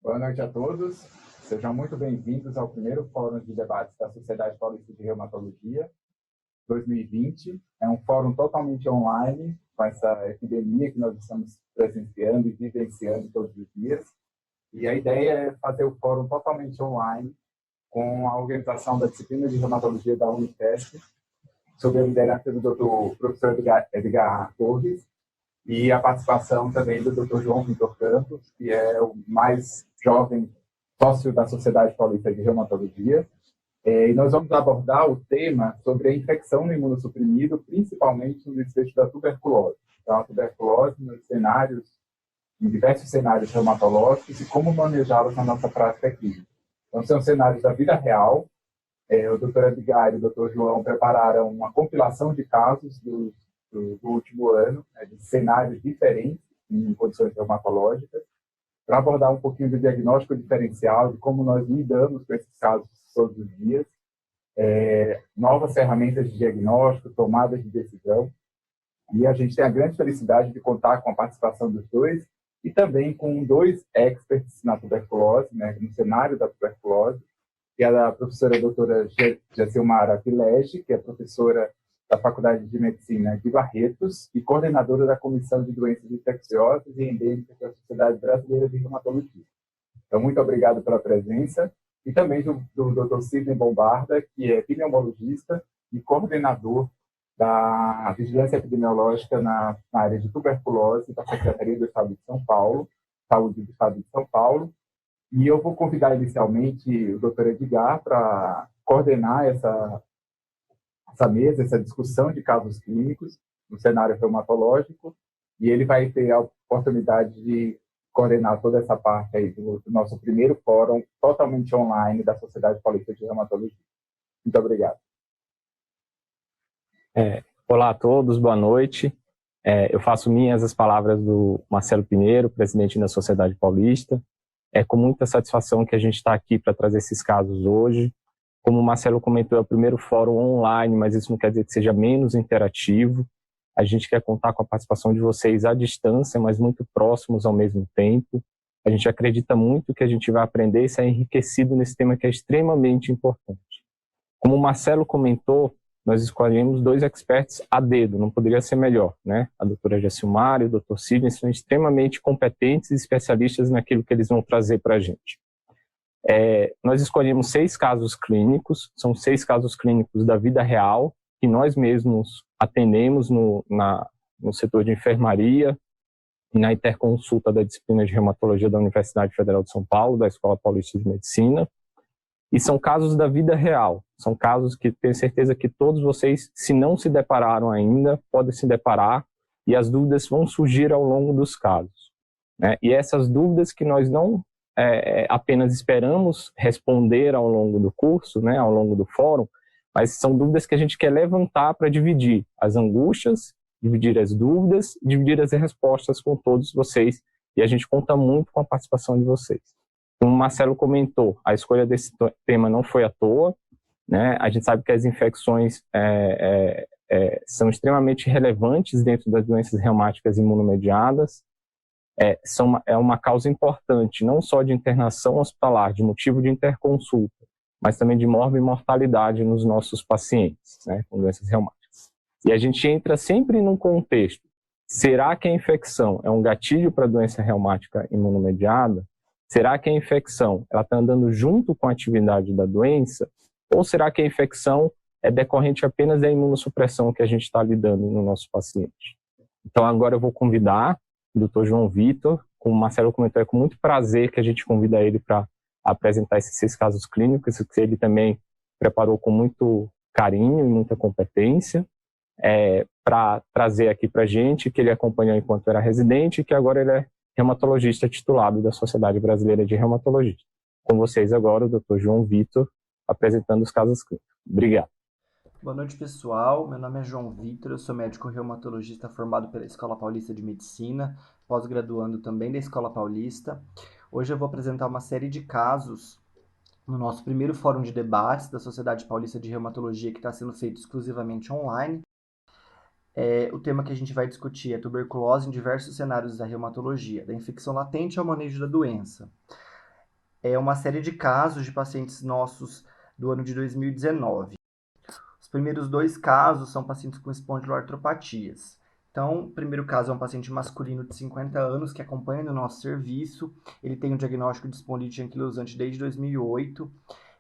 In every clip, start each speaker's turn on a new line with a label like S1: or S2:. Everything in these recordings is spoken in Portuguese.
S1: Boa noite a todos. Sejam muito bem-vindos ao primeiro Fórum de Debates da Sociedade Paulista de Reumatologia 2020. É um fórum totalmente online, com essa epidemia que nós estamos presenciando e vivenciando todos os dias. E a ideia é fazer o fórum totalmente online, com a organização da disciplina de reumatologia da Unifesp, sob a liderança do Dr. Professor Edgar Torres, e a participação também do Dr. João Vitor Campos, que é o mais jovem sócio da Sociedade Paulista de Reumatologia. E nós vamos abordar o tema sobre a infecção no imunossuprimido, principalmente no desfecho da tuberculose. Então, a tuberculose em diversos cenários reumatológicos e como manejá-los na nossa prática clínica. Então, são cenários da vida real. O Dr. Edgar e o Dr. João prepararam uma compilação de casos do último ano, de cenários diferentes em condições reumatológicas, para abordar um pouquinho do diagnóstico diferencial, de como nós lidamos com esses casos todos os dias, novas ferramentas de diagnóstico, tomadas de decisão. E a gente tem a grande felicidade de contar com a participação dos dois e também com dois experts na tuberculose, no cenário da tuberculose, que é a professora doutora Gessilmara Pilege, que é professora da Faculdade de Medicina de Barretos e coordenadora da Comissão de Doenças Infecciosas e Endêmicas da Sociedade Brasileira de Reumatologia. Então, muito obrigado pela presença. E também do Dr. Sidney Bombarda, que é pneumologista e coordenador da Vigilância Epidemiológica na área de tuberculose da Secretaria do Estado de São Paulo, Saúde do Estado de São Paulo. E eu vou convidar inicialmente o Dr. Edgar para coordenar essa mesa, essa discussão de casos clínicos no cenário reumatológico, e ele vai ter a oportunidade de coordenar toda essa parte aí do nosso primeiro fórum totalmente online da Sociedade Paulista de Reumatologia. Muito obrigado.
S2: Olá a todos, boa noite. Eu faço minhas as palavras do Marcelo Pinheiro, presidente da Sociedade Paulista. É com muita satisfação que a gente está aqui para trazer esses casos hoje. Como o Marcelo comentou, é o primeiro fórum online, mas isso não quer dizer que seja menos interativo. A gente quer contar com a participação de vocês à distância, mas muito próximos ao mesmo tempo. A gente acredita muito que a gente vai aprender e sair enriquecido nesse tema que é extremamente importante. Como o Marcelo comentou, nós escolhemos dois experts a dedo, não poderia ser melhor, né? A doutora Gessilmara e o doutor Sidney são extremamente competentes e especialistas naquilo que eles vão trazer para a gente. Nós escolhemos 6 casos clínicos, são 6 casos clínicos da vida real, que nós mesmos atendemos no setor de enfermaria e na interconsulta da disciplina de reumatologia da Universidade Federal de São Paulo, da Escola Paulista de Medicina. E são casos da vida real, são casos que tenho certeza que todos vocês, se não se depararam ainda, podem se deparar, e as dúvidas vão surgir ao longo dos casos, né? E essas dúvidas que nós não apenas esperamos responder ao longo do curso, né, ao longo do fórum, mas são dúvidas que a gente quer levantar para dividir as angústias, dividir as dúvidas, dividir as respostas com todos vocês, e a gente conta muito com a participação de vocês. Como o Marcelo comentou, a escolha desse tema não foi à toa, né? A gente sabe que as infecções são extremamente relevantes dentro das doenças reumáticas imunomediadas. É uma causa importante, não só de internação hospitalar, de motivo de interconsulta, mas também de morbimortalidade nos nossos pacientes, né, com doenças reumáticas. E a gente entra sempre num contexto: será que a infecção é um gatilho para a doença reumática imunomediada? Será que a infecção está andando junto com a atividade da doença? Ou será que a infecção é decorrente apenas da imunossupressão que a gente está lidando no nosso paciente? Então agora eu vou convidar o Dr. João Vitor, como o Marcelo comentou, é com muito prazer que a gente convida ele para apresentar esses 6 casos clínicos, que ele também preparou com muito carinho e muita competência, para trazer aqui para a gente, que ele acompanhou enquanto era residente e que agora ele é reumatologista titulado da Sociedade Brasileira de Reumatologia. Com vocês agora o Dr. João Vitor, apresentando os casos clínicos. Obrigado.
S3: Boa noite, pessoal. Meu nome é João Vitor, eu sou médico reumatologista formado pela Escola Paulista de Medicina, pós-graduando também da Escola Paulista. Hoje eu vou apresentar uma série de casos no nosso primeiro fórum de debates da Sociedade Paulista de Reumatologia, que está sendo feito exclusivamente online. O tema que a gente vai discutir é tuberculose em diversos cenários da reumatologia, da infecção latente ao manejo da doença. é uma série de casos de pacientes nossos do ano de 2019. Os primeiros 2 casos são pacientes com espondiloartropatias. Então, o primeiro caso é um paciente masculino de 50 anos que acompanha no nosso serviço. Ele tem o diagnóstico de espondilite anquilosante desde 2008.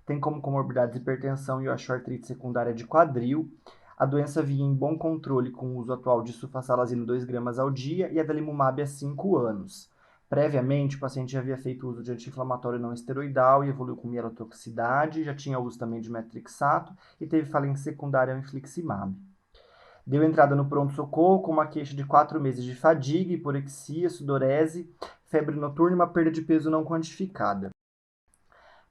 S3: Tem como comorbidades hipertensão e osteoartrite secundária de quadril. A doença vinha em bom controle com o uso atual de sulfasalazino 2 gramas ao dia e adalimumab há 5 anos. Previamente, o paciente já havia feito uso de anti-inflamatório não esteroidal e evoluiu com mielotoxicidade, já tinha uso também de metrixato e teve falência secundária ao infliximab. Deu entrada no pronto-socorro com uma queixa de 4 meses de fadiga, hiporexia, sudorese, febre noturna e uma perda de peso não quantificada.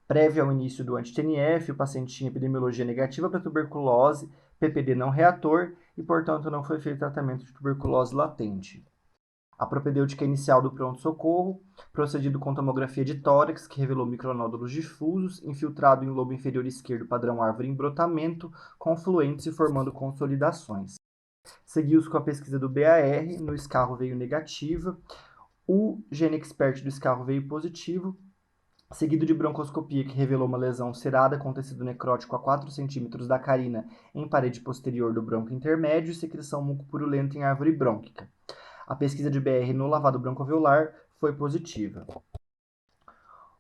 S3: Prévio ao início do anti-TNF, o paciente tinha epidemiologia negativa para tuberculose, PPD não reator e, portanto, não foi feito tratamento de tuberculose latente. A propedêutica inicial do pronto-socorro, procedido com tomografia de tórax, que revelou micronódulos difusos, infiltrado em lobo inferior esquerdo padrão árvore em brotamento, confluentes e formando consolidações. Seguiu-se com a pesquisa do BAR, no escarro veio negativa, o GeneXpert do escarro veio positivo, seguido de broncoscopia que revelou uma lesão cerada com tecido necrótico a 4 cm da carina em parede posterior do bronco intermédio e secreção mucopurulenta em árvore brônquica. A pesquisa de BR no lavado broncoalveolar foi positiva.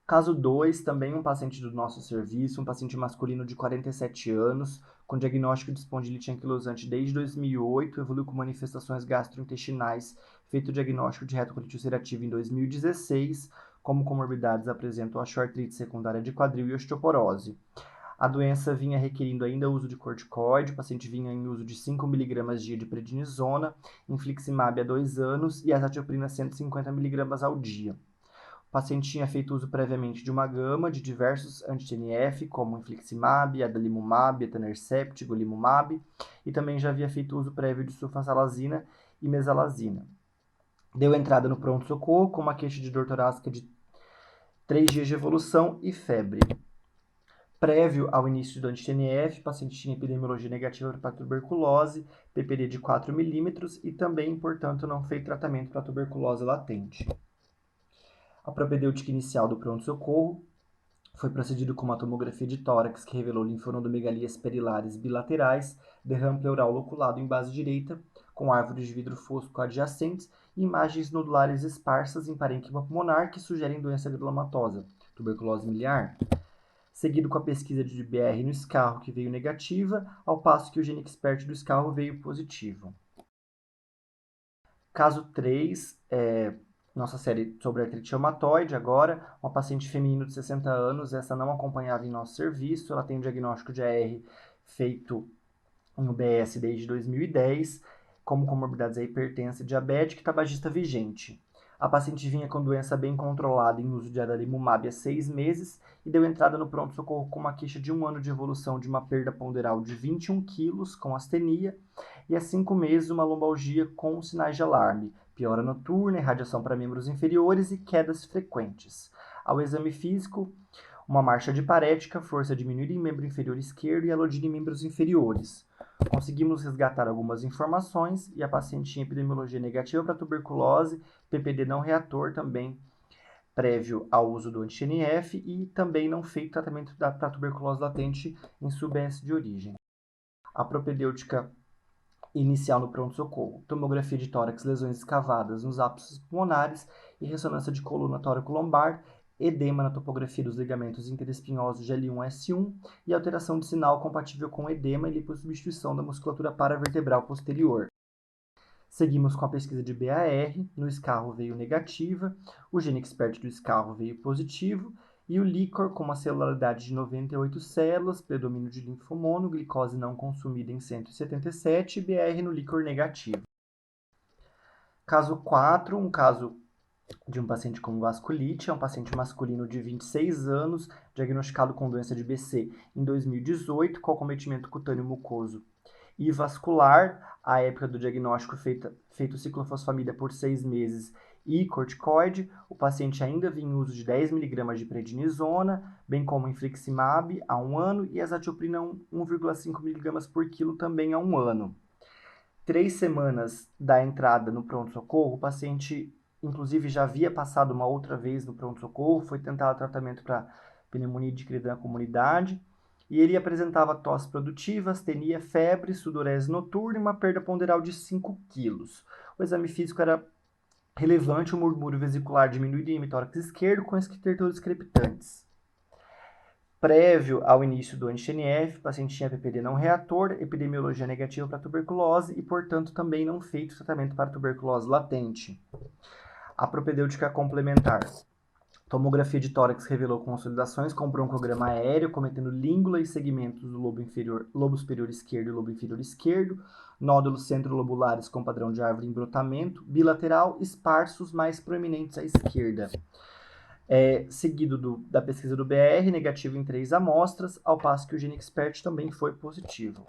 S3: Caso 2, também um paciente do nosso serviço, um paciente masculino de 47 anos, com diagnóstico de espondilite anquilosante desde 2008, evoluiu com manifestações gastrointestinais, feito o diagnóstico de retocolite ulcerativa em 2016, como comorbidades apresentam osteoartrite secundária de quadril e osteoporose. A doença vinha requerindo ainda uso de corticoide, o paciente vinha em uso de 5 mg dia de prednisona, infliximab há 2 anos e azatioprina 150 mg ao dia. O paciente tinha feito uso previamente de uma gama de diversos anti-TNF, como infliximab, adalimumab, etanercept, golimumab, e também já havia feito uso prévio de sulfasalazina e mesalazina. Deu entrada no pronto-socorro com uma queixa de dor torácica de 3 dias de evolução e febre. Prévio ao início do anti-TNF, o paciente tinha epidemiologia negativa para tuberculose, PPD de 4 milímetros e também, portanto, não fez tratamento para tuberculose latente. A propedêutica inicial do pronto-socorro foi procedido com uma tomografia de tórax que revelou linfonodomegalias perilares bilaterais, derrame pleural loculado em base direita, com árvores de vidro fosco adjacentes e imagens nodulares esparsas em parênquima pulmonar que sugerem doença granulomatosa, tuberculose miliar. Seguido com a pesquisa de BR no escarro, que veio negativa, ao passo que o GeneXpert do escarro veio positivo. Caso 3, nossa série sobre artrite reumatoide agora, uma paciente feminina de 60 anos, essa não acompanhava em nosso serviço, ela tem um diagnóstico de AR feito em UBS desde 2010, como comorbidades a hipertensa e diabética e tabagista vigente. A paciente vinha com doença bem controlada em uso de adalimumab há 6 meses e deu entrada no pronto-socorro com uma queixa de 1 ano de evolução de uma perda ponderal de 21 quilos com astenia e há 5 meses uma lombalgia com sinais de alarme, piora noturna, irradiação para membros inferiores e quedas frequentes. Ao exame físico, uma marcha diparética, força diminuída em membro inferior esquerdo e alodina em membros inferiores. Conseguimos resgatar algumas informações e a paciente tinha epidemiologia negativa para tuberculose, PPD não reator também prévio ao uso do anti-TNF e também não feito tratamento para tuberculose latente em sub-S de origem. A propedêutica inicial no pronto-socorro, tomografia de tórax, lesões escavadas nos ápices pulmonares e ressonância de coluna tóraco-lombar, edema na topografia dos ligamentos interespinhosos de L1-S1 e alteração de sinal compatível com edema e lipossubstituição da musculatura paravertebral posterior. Seguimos com a pesquisa de BAR, no escarro veio negativa, o GeneXpert do escarro veio positivo e o líquor com uma celularidade de 98 células, predomínio de linfomono, glicose não consumida em 177 e BR no líquor negativo. Caso 4, um caso de um paciente com vasculite, é um paciente masculino de 26 anos, diagnosticado com doença de BC em 2018, com acometimento cutâneo mucoso e vascular, à época do diagnóstico feito ciclofosfamida por 6 meses e corticoide, o paciente ainda vinha em uso de 10 mg de prednisona, bem como infliximab há 1 ano e azatioprina 1,5 mg por quilo também há 1 ano. 3 semanas da entrada no pronto-socorro, o paciente inclusive já havia passado uma outra vez no pronto-socorro, foi tentado tratamento para pneumonia adquirida na comunidade, e ele apresentava tosse produtiva, astenia, febre, sudorese noturna e uma perda ponderal de 5 quilos. O exame físico era relevante, o murmúrio vesicular diminuído em hemitórax esquerdo com esquertores crepitantes. Prévio ao início do anti-TNF, o paciente tinha PPD não reator, epidemiologia negativa para tuberculose e, portanto, também não feito tratamento para tuberculose latente. A propedêutica complementar. Tomografia de tórax revelou consolidações com broncograma aéreo, cometendo língula e segmentos do lobo superior esquerdo e lobo inferior esquerdo, nódulos centrolobulares com padrão de árvore em brotamento, bilateral, esparsos mais proeminentes à esquerda. Seguido da pesquisa do BR, negativo em 3 amostras, ao passo que o GeneXpert também foi positivo.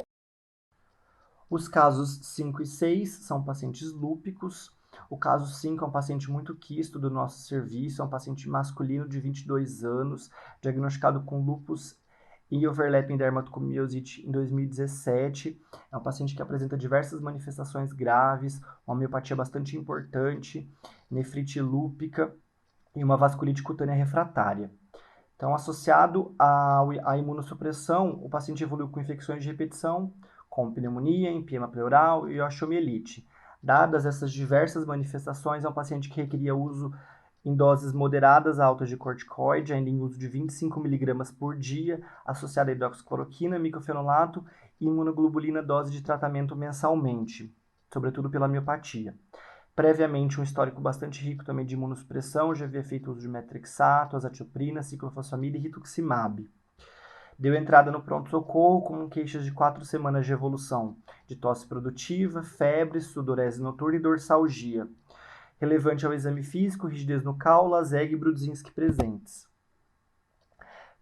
S3: Os casos 5 e 6 são pacientes lúpicos. O caso 5 é um paciente muito quisto do nosso serviço, é um paciente masculino de 22 anos, diagnosticado com lúpus e overlapping dermatomiosite em 2017. É um paciente que apresenta diversas manifestações graves, uma miopatia bastante importante, nefrite lúpica e uma vasculite cutânea refratária. Então, associado à imunossupressão, o paciente evoluiu com infecções de repetição, como pneumonia, empiema pleural e osteomielite. Dadas essas diversas manifestações, é um paciente que requeria uso em doses moderadas a altas de corticoide, ainda em uso de 25 mg por dia, associado a hidroxicloroquina, micofenolato e imunoglobulina dose de tratamento mensalmente, sobretudo pela miopatia. Previamente, um histórico bastante rico também de imunossupressão, já havia feito uso de metrixato, azatioprina, ciclofosfamida e rituximab. Deu entrada no pronto-socorro com queixas de 4 semanas de evolução, de tosse produtiva, febre, sudorese noturna e dorsalgia. Relevante ao exame físico, rigidez no caule, Lazeg e Brudzinski presentes.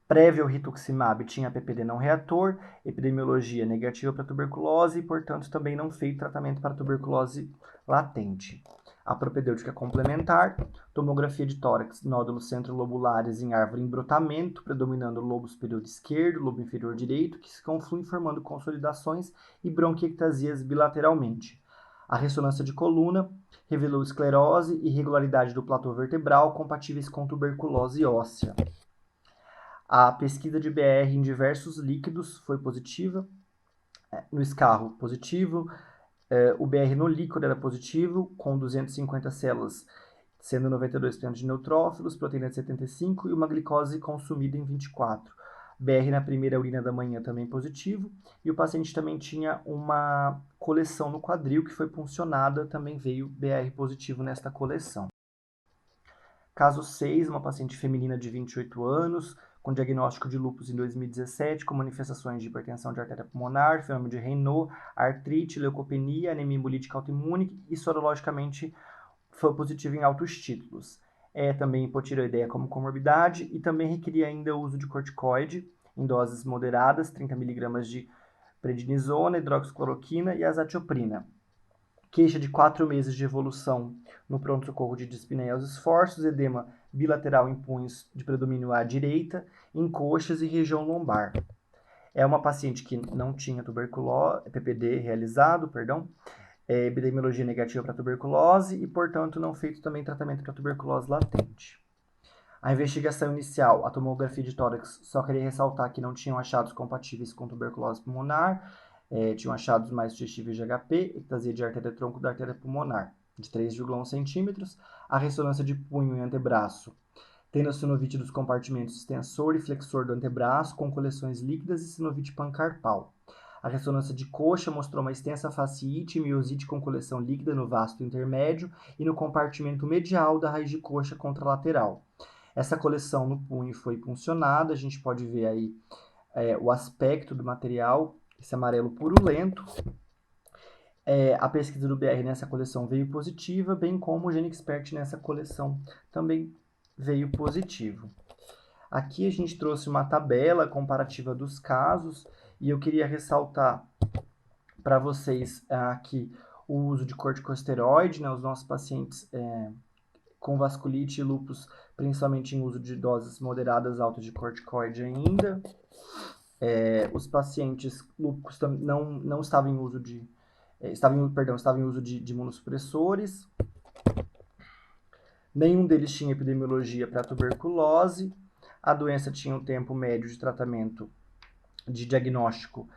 S3: Prévio ao rituximab tinha PPD não reator, epidemiologia negativa para tuberculose e, portanto, também não feito tratamento para tuberculose latente. A propedêutica complementar, tomografia de tórax, nódulos centrolobulares em árvore em brotamento, predominando o lobo superior esquerdo, lobo inferior direito, que se confluem formando consolidações e bronquiectasias bilateralmente. A ressonância de coluna revelou esclerose e irregularidade do platô vertebral compatíveis com tuberculose óssea. A pesquisa de BR em diversos líquidos foi positiva. No escarro, positivo. O BR no líquido era positivo, com 250 células, sendo 92% de neutrófilos, proteína de 75 e uma glicose consumida em 24. BR na primeira urina da manhã também positivo. E o paciente também tinha uma coleção no quadril que foi puncionada, também veio BR positivo nesta coleção. Caso 6, uma paciente feminina de 28 anos, com diagnóstico de lúpus em 2017, com manifestações de hipertensão de artéria pulmonar, fenômeno de Raynaud, artrite, leucopenia, anemia hemolítica autoimune e sorologicamente foi positivo em altos títulos. Também hipotireoideia como comorbidade e também requeria ainda o uso de corticoide em doses moderadas, 30 mg de prednisona, hidroxicloroquina e azatioprina. Queixa de 4 meses de evolução no pronto-socorro de dispneia aos esforços, edema bilateral em punhos de predomínio à direita, em coxas e região lombar. É uma paciente que não tinha PPD realizado, epidemiologia negativa para tuberculose e, portanto, não feito também tratamento para tuberculose latente. A investigação inicial, a tomografia de tórax, só queria ressaltar que não tinham achados compatíveis com tuberculose pulmonar, tinham achados mais suscetíveis de HP, ectasia de artéria-tronco da artéria pulmonar, de 3,1 centímetros, a ressonância de punho e antebraço, tendo a sinovite dos compartimentos extensor e flexor do antebraço, com coleções líquidas e sinovite pancarpal. A ressonância de coxa mostrou uma extensa fasciite e miosite com coleção líquida no vasto intermédio e no compartimento medial da raiz de coxa contralateral. Essa coleção no punho foi puncionada, a gente pode ver aí o aspecto do material, esse amarelo purulento. A pesquisa do BR nessa coleção veio positiva, bem como o GeneXpert nessa coleção também veio positivo. Aqui a gente trouxe uma tabela comparativa dos casos e eu queria ressaltar para vocês aqui o uso de corticosteroide, os nossos pacientes com vasculite e lúpus, principalmente em uso de doses moderadas altas de corticoide ainda. Os pacientes lúpicos não estavam em uso de estavam em uso de imunossupressores. Nenhum deles tinha epidemiologia para tuberculose. A doença tinha um tempo médio de tratamento, de diagnóstico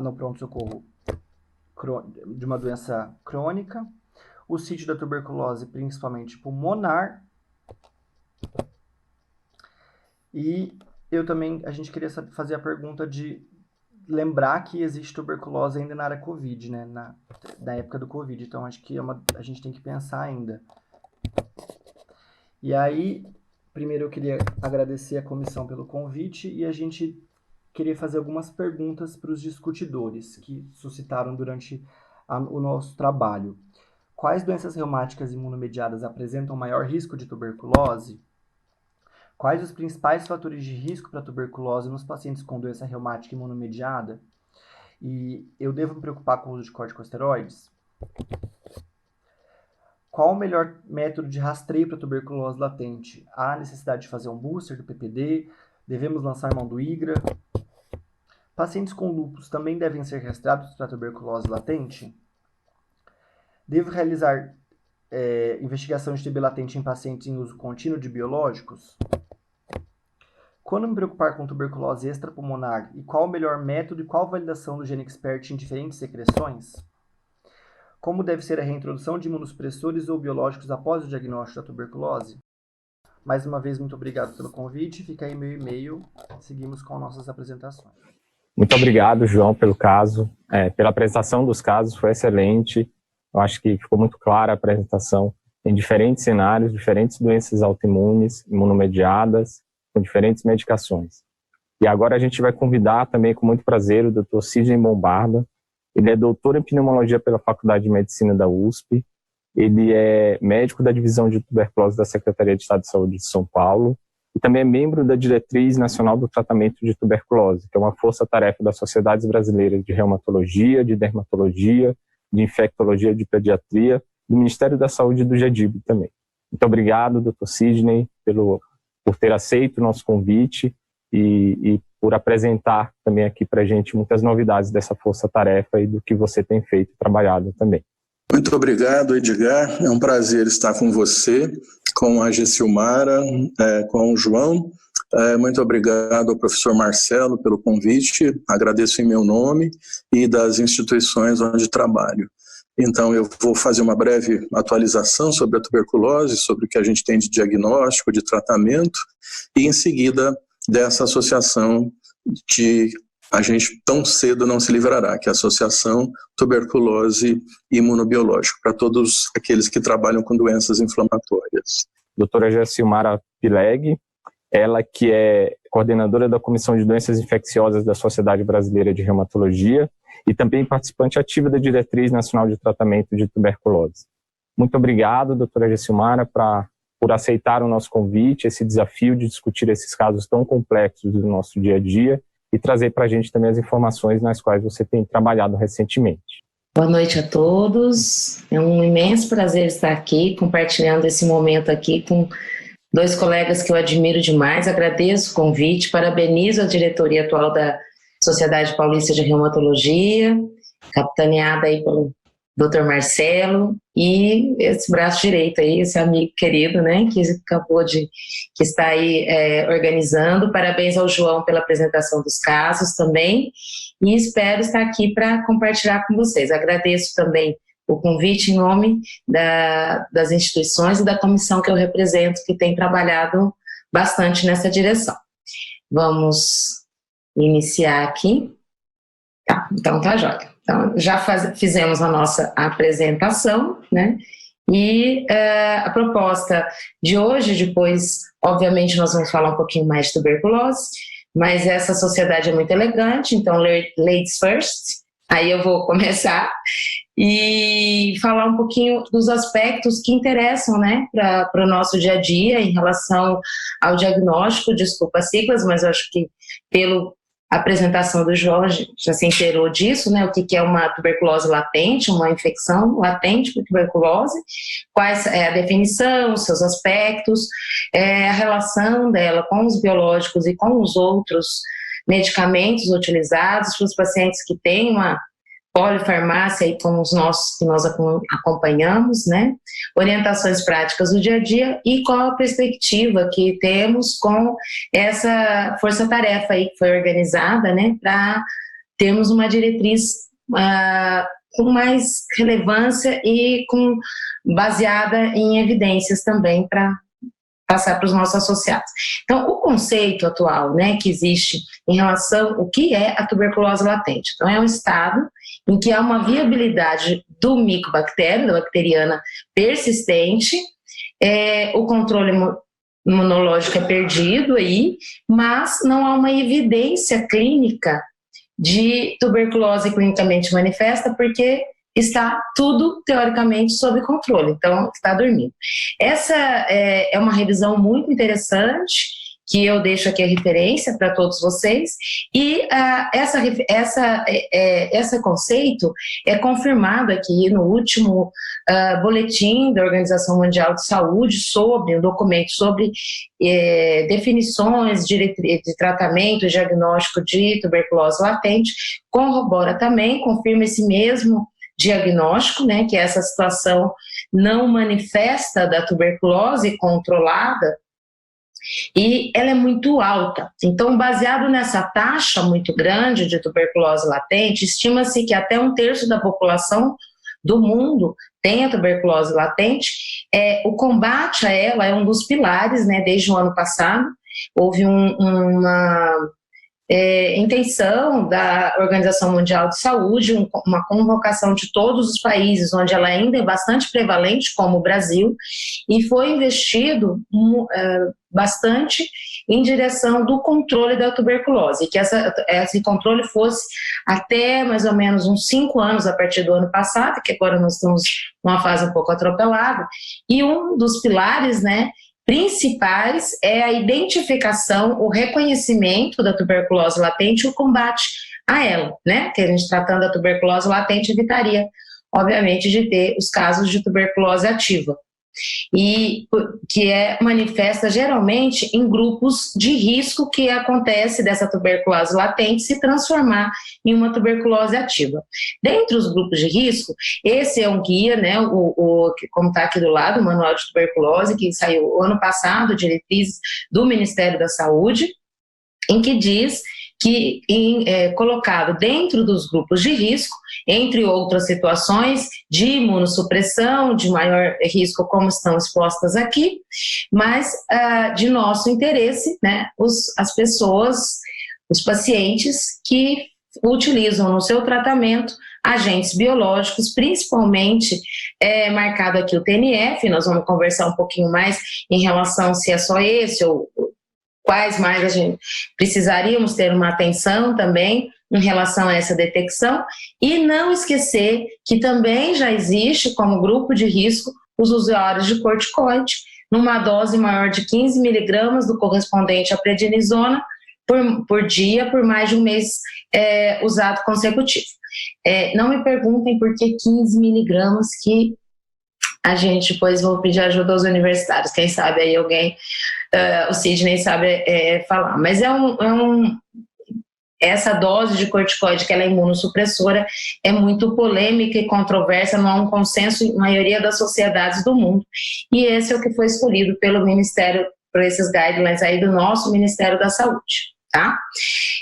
S3: no pronto-socorro de uma doença crônica. O sítio da tuberculose, principalmente pulmonar. E a gente queria fazer a pergunta de lembrar que existe tuberculose ainda na área Covid, né? Na época do Covid. Então, acho que a gente tem que pensar ainda. E aí, primeiro eu queria agradecer a comissão pelo convite e a gente queria fazer algumas perguntas para os discutidores que suscitaram durante o nosso trabalho. Quais doenças reumáticas imunomediadas apresentam maior risco de tuberculose? Quais os principais fatores de risco para tuberculose nos pacientes com doença reumática imunomediada? E eu devo me preocupar com o uso de corticosteroides? Qual o melhor método de rastreio para tuberculose latente? Há necessidade de fazer um booster do PPD? Devemos lançar mão do IGRA? Pacientes com lúpus também devem ser rastreados para tuberculose latente? Devo realizar investigação de TB latente em pacientes em uso contínuo de biológicos? Quando me preocupar com tuberculose extrapulmonar e qual o melhor método e qual a validação do GeneXpert em diferentes secreções? Como deve ser a reintrodução de imunossupressores ou biológicos após o diagnóstico da tuberculose? Mais uma vez, muito obrigado pelo convite. Fica aí meu e-mail. Seguimos com nossas apresentações.
S2: Muito obrigado, João, pelo caso. Pela apresentação dos casos, foi excelente. Eu acho que ficou muito clara a apresentação em diferentes cenários, diferentes doenças autoimunes, imunomediadas, com diferentes medicações. E agora a gente vai convidar também, com muito prazer, o Dr. Sidney Bombarda. Ele é doutor em pneumologia pela Faculdade de Medicina da USP. Ele é médico da Divisão de Tuberculose da Secretaria de Estado de Saúde de São Paulo e também é membro da Diretriz Nacional do Tratamento de Tuberculose, que é uma força-tarefa das Sociedades Brasileiras de Reumatologia, de Dermatologia, de Infectologia e de Pediatria, do Ministério da Saúde e do GEDIB também. Muito obrigado, Dr. Sidney, por ter aceito o nosso convite e por apresentar também aqui para a gente muitas novidades dessa força-tarefa e do que você tem feito e trabalhado também.
S4: Muito obrigado, Edgar. É um prazer estar com você, com a Gessilmara, com o João. Muito obrigado ao professor Marcelo pelo convite. Agradeço em meu nome e das instituições onde trabalho. Então, eu vou fazer uma breve atualização sobre a tuberculose, sobre o que a gente tem de diagnóstico, de tratamento, e em seguida dessa associação que a gente tão cedo não se livrará, que é a Associação Tuberculose Imunobiológico, para todos aqueles que trabalham com doenças inflamatórias.
S2: Doutora Gessilmara Pileg, ela que é coordenadora da Comissão de Doenças Infecciosas da Sociedade Brasileira de Reumatologia e também participante ativa da Diretriz Nacional de Tratamento de Tuberculose. Muito obrigado, doutora Gessilmara, por aceitar o nosso convite, esse desafio de discutir esses casos tão complexos do nosso dia a dia e trazer para a gente também as informações nas quais você tem trabalhado recentemente.
S5: Boa noite a todos. É um imenso prazer estar aqui, compartilhando esse momento aqui com dois colegas que eu admiro demais. Agradeço o convite, parabenizo a diretoria atual da Sociedade Paulista de Reumatologia, capitaneada aí pelo Dr. Marcelo, e esse braço direito aí, esse amigo querido, né, que está aí organizando. Parabéns ao João pela apresentação dos casos também, e espero estar aqui para compartilhar com vocês. Agradeço também o convite em nome das instituições e da comissão que eu represento, que tem trabalhado bastante nessa direção. Vamos iniciar aqui. Então tá jóia. Então, já fizemos a nossa apresentação, né? E a proposta de hoje, depois, obviamente, nós vamos falar um pouquinho mais de tuberculose, mas essa sociedade é muito elegante, então, ladies first. Aí eu vou começar e falar um pouquinho dos aspectos que interessam, né, para o nosso dia a dia em relação ao diagnóstico. Desculpa as siglas, mas eu acho que pela apresentação do João já se inteirou disso, né, o que é uma tuberculose latente, uma infecção latente por tuberculose, quais é a definição, os seus aspectos, a relação dela com os biológicos e com os outros medicamentos utilizados para os pacientes que têm uma polifarmácia aí com os nossos que nós acompanhamos, né? Orientações práticas do dia a dia e qual a perspectiva que temos com essa força-tarefa aí que foi organizada, né? Para termos uma diretriz com mais relevância e baseada em evidências também para passar para os nossos associados. Então, o conceito atual, né, que existe em relação ao que é a tuberculose latente. Então, é um estado em que há uma viabilidade do micobactério, da bacteriana persistente, o controle imunológico é perdido aí, mas não há uma evidência clínica de tuberculose clinicamente manifesta, porque está tudo, teoricamente, sob controle, então está dormindo. Essa é uma revisão muito interessante, que eu deixo aqui a referência para todos vocês, e esse conceito é confirmado aqui no último boletim da Organização Mundial de Saúde sobre um documento sobre definições de tratamento e diagnóstico de tuberculose latente, corrobora também, confirma esse mesmo diagnóstico, né, que é essa situação não manifesta da tuberculose controlada, e ela é muito alta. Então, baseado nessa taxa muito grande de tuberculose latente, estima-se que até 1/3 da população do mundo tem a tuberculose latente. O combate a ela é um dos pilares, né, desde o ano passado. Houve uma intenção da Organização Mundial de Saúde, uma convocação de todos os países onde ela ainda é bastante prevalente, como o Brasil, e foi investido bastante em direção do controle da tuberculose, que esse controle fosse até mais ou menos uns 5 anos a partir do ano passado, que agora nós estamos numa fase um pouco atropelada, e um dos pilares, né, principais é a identificação, o reconhecimento da tuberculose latente e o combate a ela, né? Que a gente tratando a tuberculose latente evitaria, obviamente, de ter os casos de tuberculose ativa. E que manifesta geralmente em grupos de risco que acontece dessa tuberculose latente se transformar em uma tuberculose ativa. Dentre os grupos de risco, esse é um guia, né, como está aqui do lado, o Manual de Tuberculose, que saiu ano passado, diretrizes do Ministério da Saúde, em que diz que colocado dentro dos grupos de risco, entre outras situações de imunossupressão, de maior risco, como estão expostas aqui, mas de nosso interesse, né, as pessoas, os pacientes que utilizam no seu tratamento agentes biológicos, principalmente marcado aqui o TNF, nós vamos conversar um pouquinho mais em relação se é só esse ou quais mais a gente precisaríamos ter uma atenção também em relação a essa detecção, e não esquecer que também já existe como grupo de risco os usuários de corticoide, numa dose maior de 15 miligramas do correspondente à prednisona por dia, por mais de um mês usado consecutivo. Não me perguntem por que 15 miligramas, que a gente depois vou pedir ajuda aos universitários, quem sabe aí alguém, o Sidney sabe falar, mas essa dose de corticoide, que ela é imunossupressora, é muito polêmica e controversa, não há um consenso em maioria das sociedades do mundo, e esse é o que foi escolhido pelo Ministério, por esses guidelines aí do nosso Ministério da Saúde. Tá?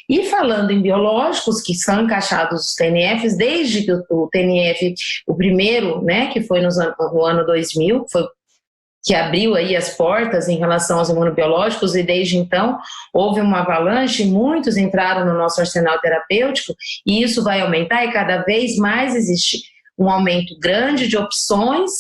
S5: E falando em biológicos que são encaixados os TNFs, desde que o TNF, o primeiro, né, que foi no ano 2000, que abriu aí as portas em relação aos imunobiológicos, e desde então houve uma avalanche, muitos entraram no nosso arsenal terapêutico, e isso vai aumentar, e cada vez mais existe um aumento grande de opções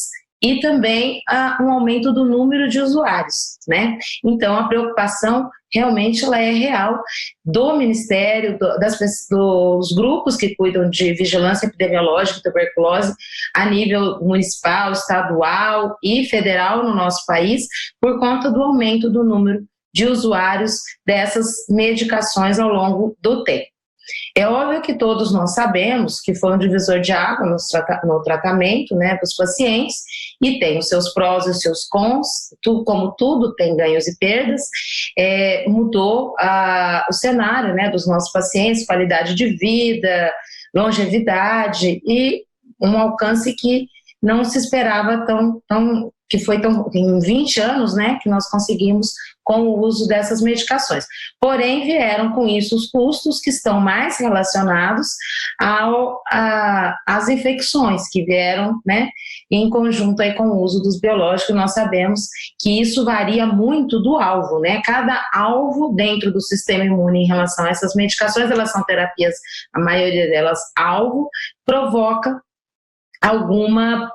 S5: e também um aumento do número de usuários, né? Então a preocupação realmente ela é real do Ministério, dos grupos que cuidam de vigilância epidemiológica e tuberculose a nível municipal, estadual e federal no nosso país, por conta do aumento do número de usuários dessas medicações ao longo do tempo. É óbvio que todos nós sabemos que foi um divisor de água no tratamento, né, dos pacientes, e tem os seus prós e os seus cons, como tudo tem ganhos e perdas, mudou o cenário, né, dos nossos pacientes, qualidade de vida, longevidade e um alcance que não se esperava que foi em 20 anos, né, que nós conseguimos com o uso dessas medicações. Porém, vieram com isso os custos que estão mais relacionados às infecções que vieram, né, em conjunto aí com o uso dos biológicos. Nós sabemos que isso varia muito do alvo, né, cada alvo dentro do sistema imune em relação a essas medicações, elas são terapias, a maioria delas alvo, provoca alguma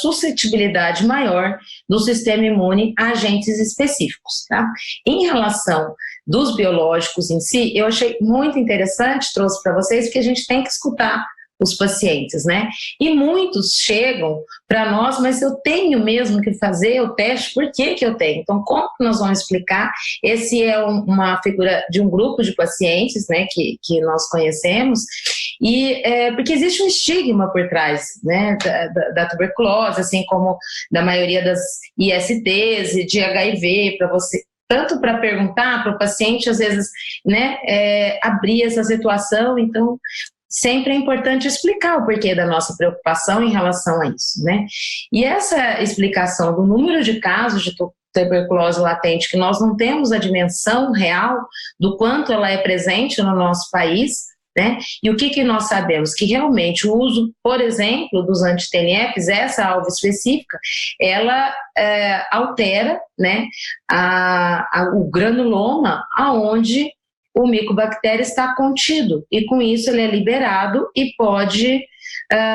S5: suscetibilidade maior do sistema imune a agentes específicos, tá? Em relação dos biológicos em si, eu achei muito interessante, trouxe para vocês, porque a gente tem que escutar os pacientes, né? E muitos chegam para nós, mas eu tenho mesmo que fazer o teste, por que que eu tenho? Então, como que nós vamos explicar? Esse é uma figura de um grupo de pacientes, né, que nós conhecemos, e porque existe um estigma por trás, né, da tuberculose, assim como da maioria das ISTs e de HIV, para você, tanto para perguntar para o paciente, às vezes, né, abrir essa situação. Então, sempre é importante explicar o porquê da nossa preocupação em relação a isso, né? E essa explicação do número de casos de tuberculose latente, que nós não temos a dimensão real do quanto ela é presente no nosso país, né? E o que nós sabemos? Que realmente o uso, por exemplo, dos anti-TNFs, essa alvo específica, ela altera, né, o granuloma aonde o micobactéria está contido, e com isso ele é liberado e pode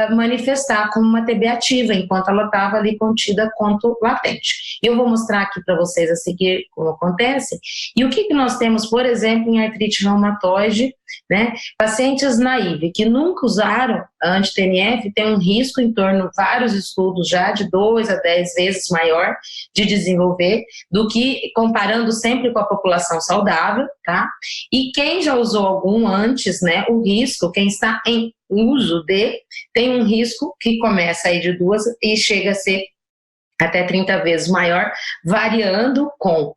S5: manifestar como uma TB ativa, enquanto ela estava ali contida quanto latente. Eu vou mostrar aqui para vocês a seguir como acontece, e o que nós temos, por exemplo, em artrite reumatoide, né, pacientes naive, que nunca usaram anti-TNF, tem um risco em torno, vários estudos já, de 2 a 10 vezes maior de desenvolver, do que comparando sempre com a população saudável, tá? E quem já usou algum antes, né, o risco, quem está em uso tem um risco que começa aí de 2 e chega a ser até 30 vezes maior, variando com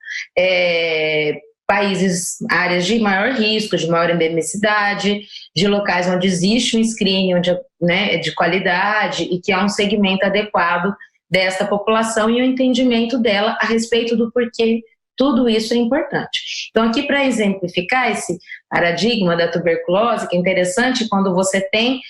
S5: países, áreas de maior risco, de maior endemicidade, de locais onde existe um screening né, de qualidade e que há um segmento adequado desta população e o entendimento dela a respeito do porquê tudo isso é importante. Então, aqui para exemplificar esse paradigma da tuberculose, que é interessante quando você tem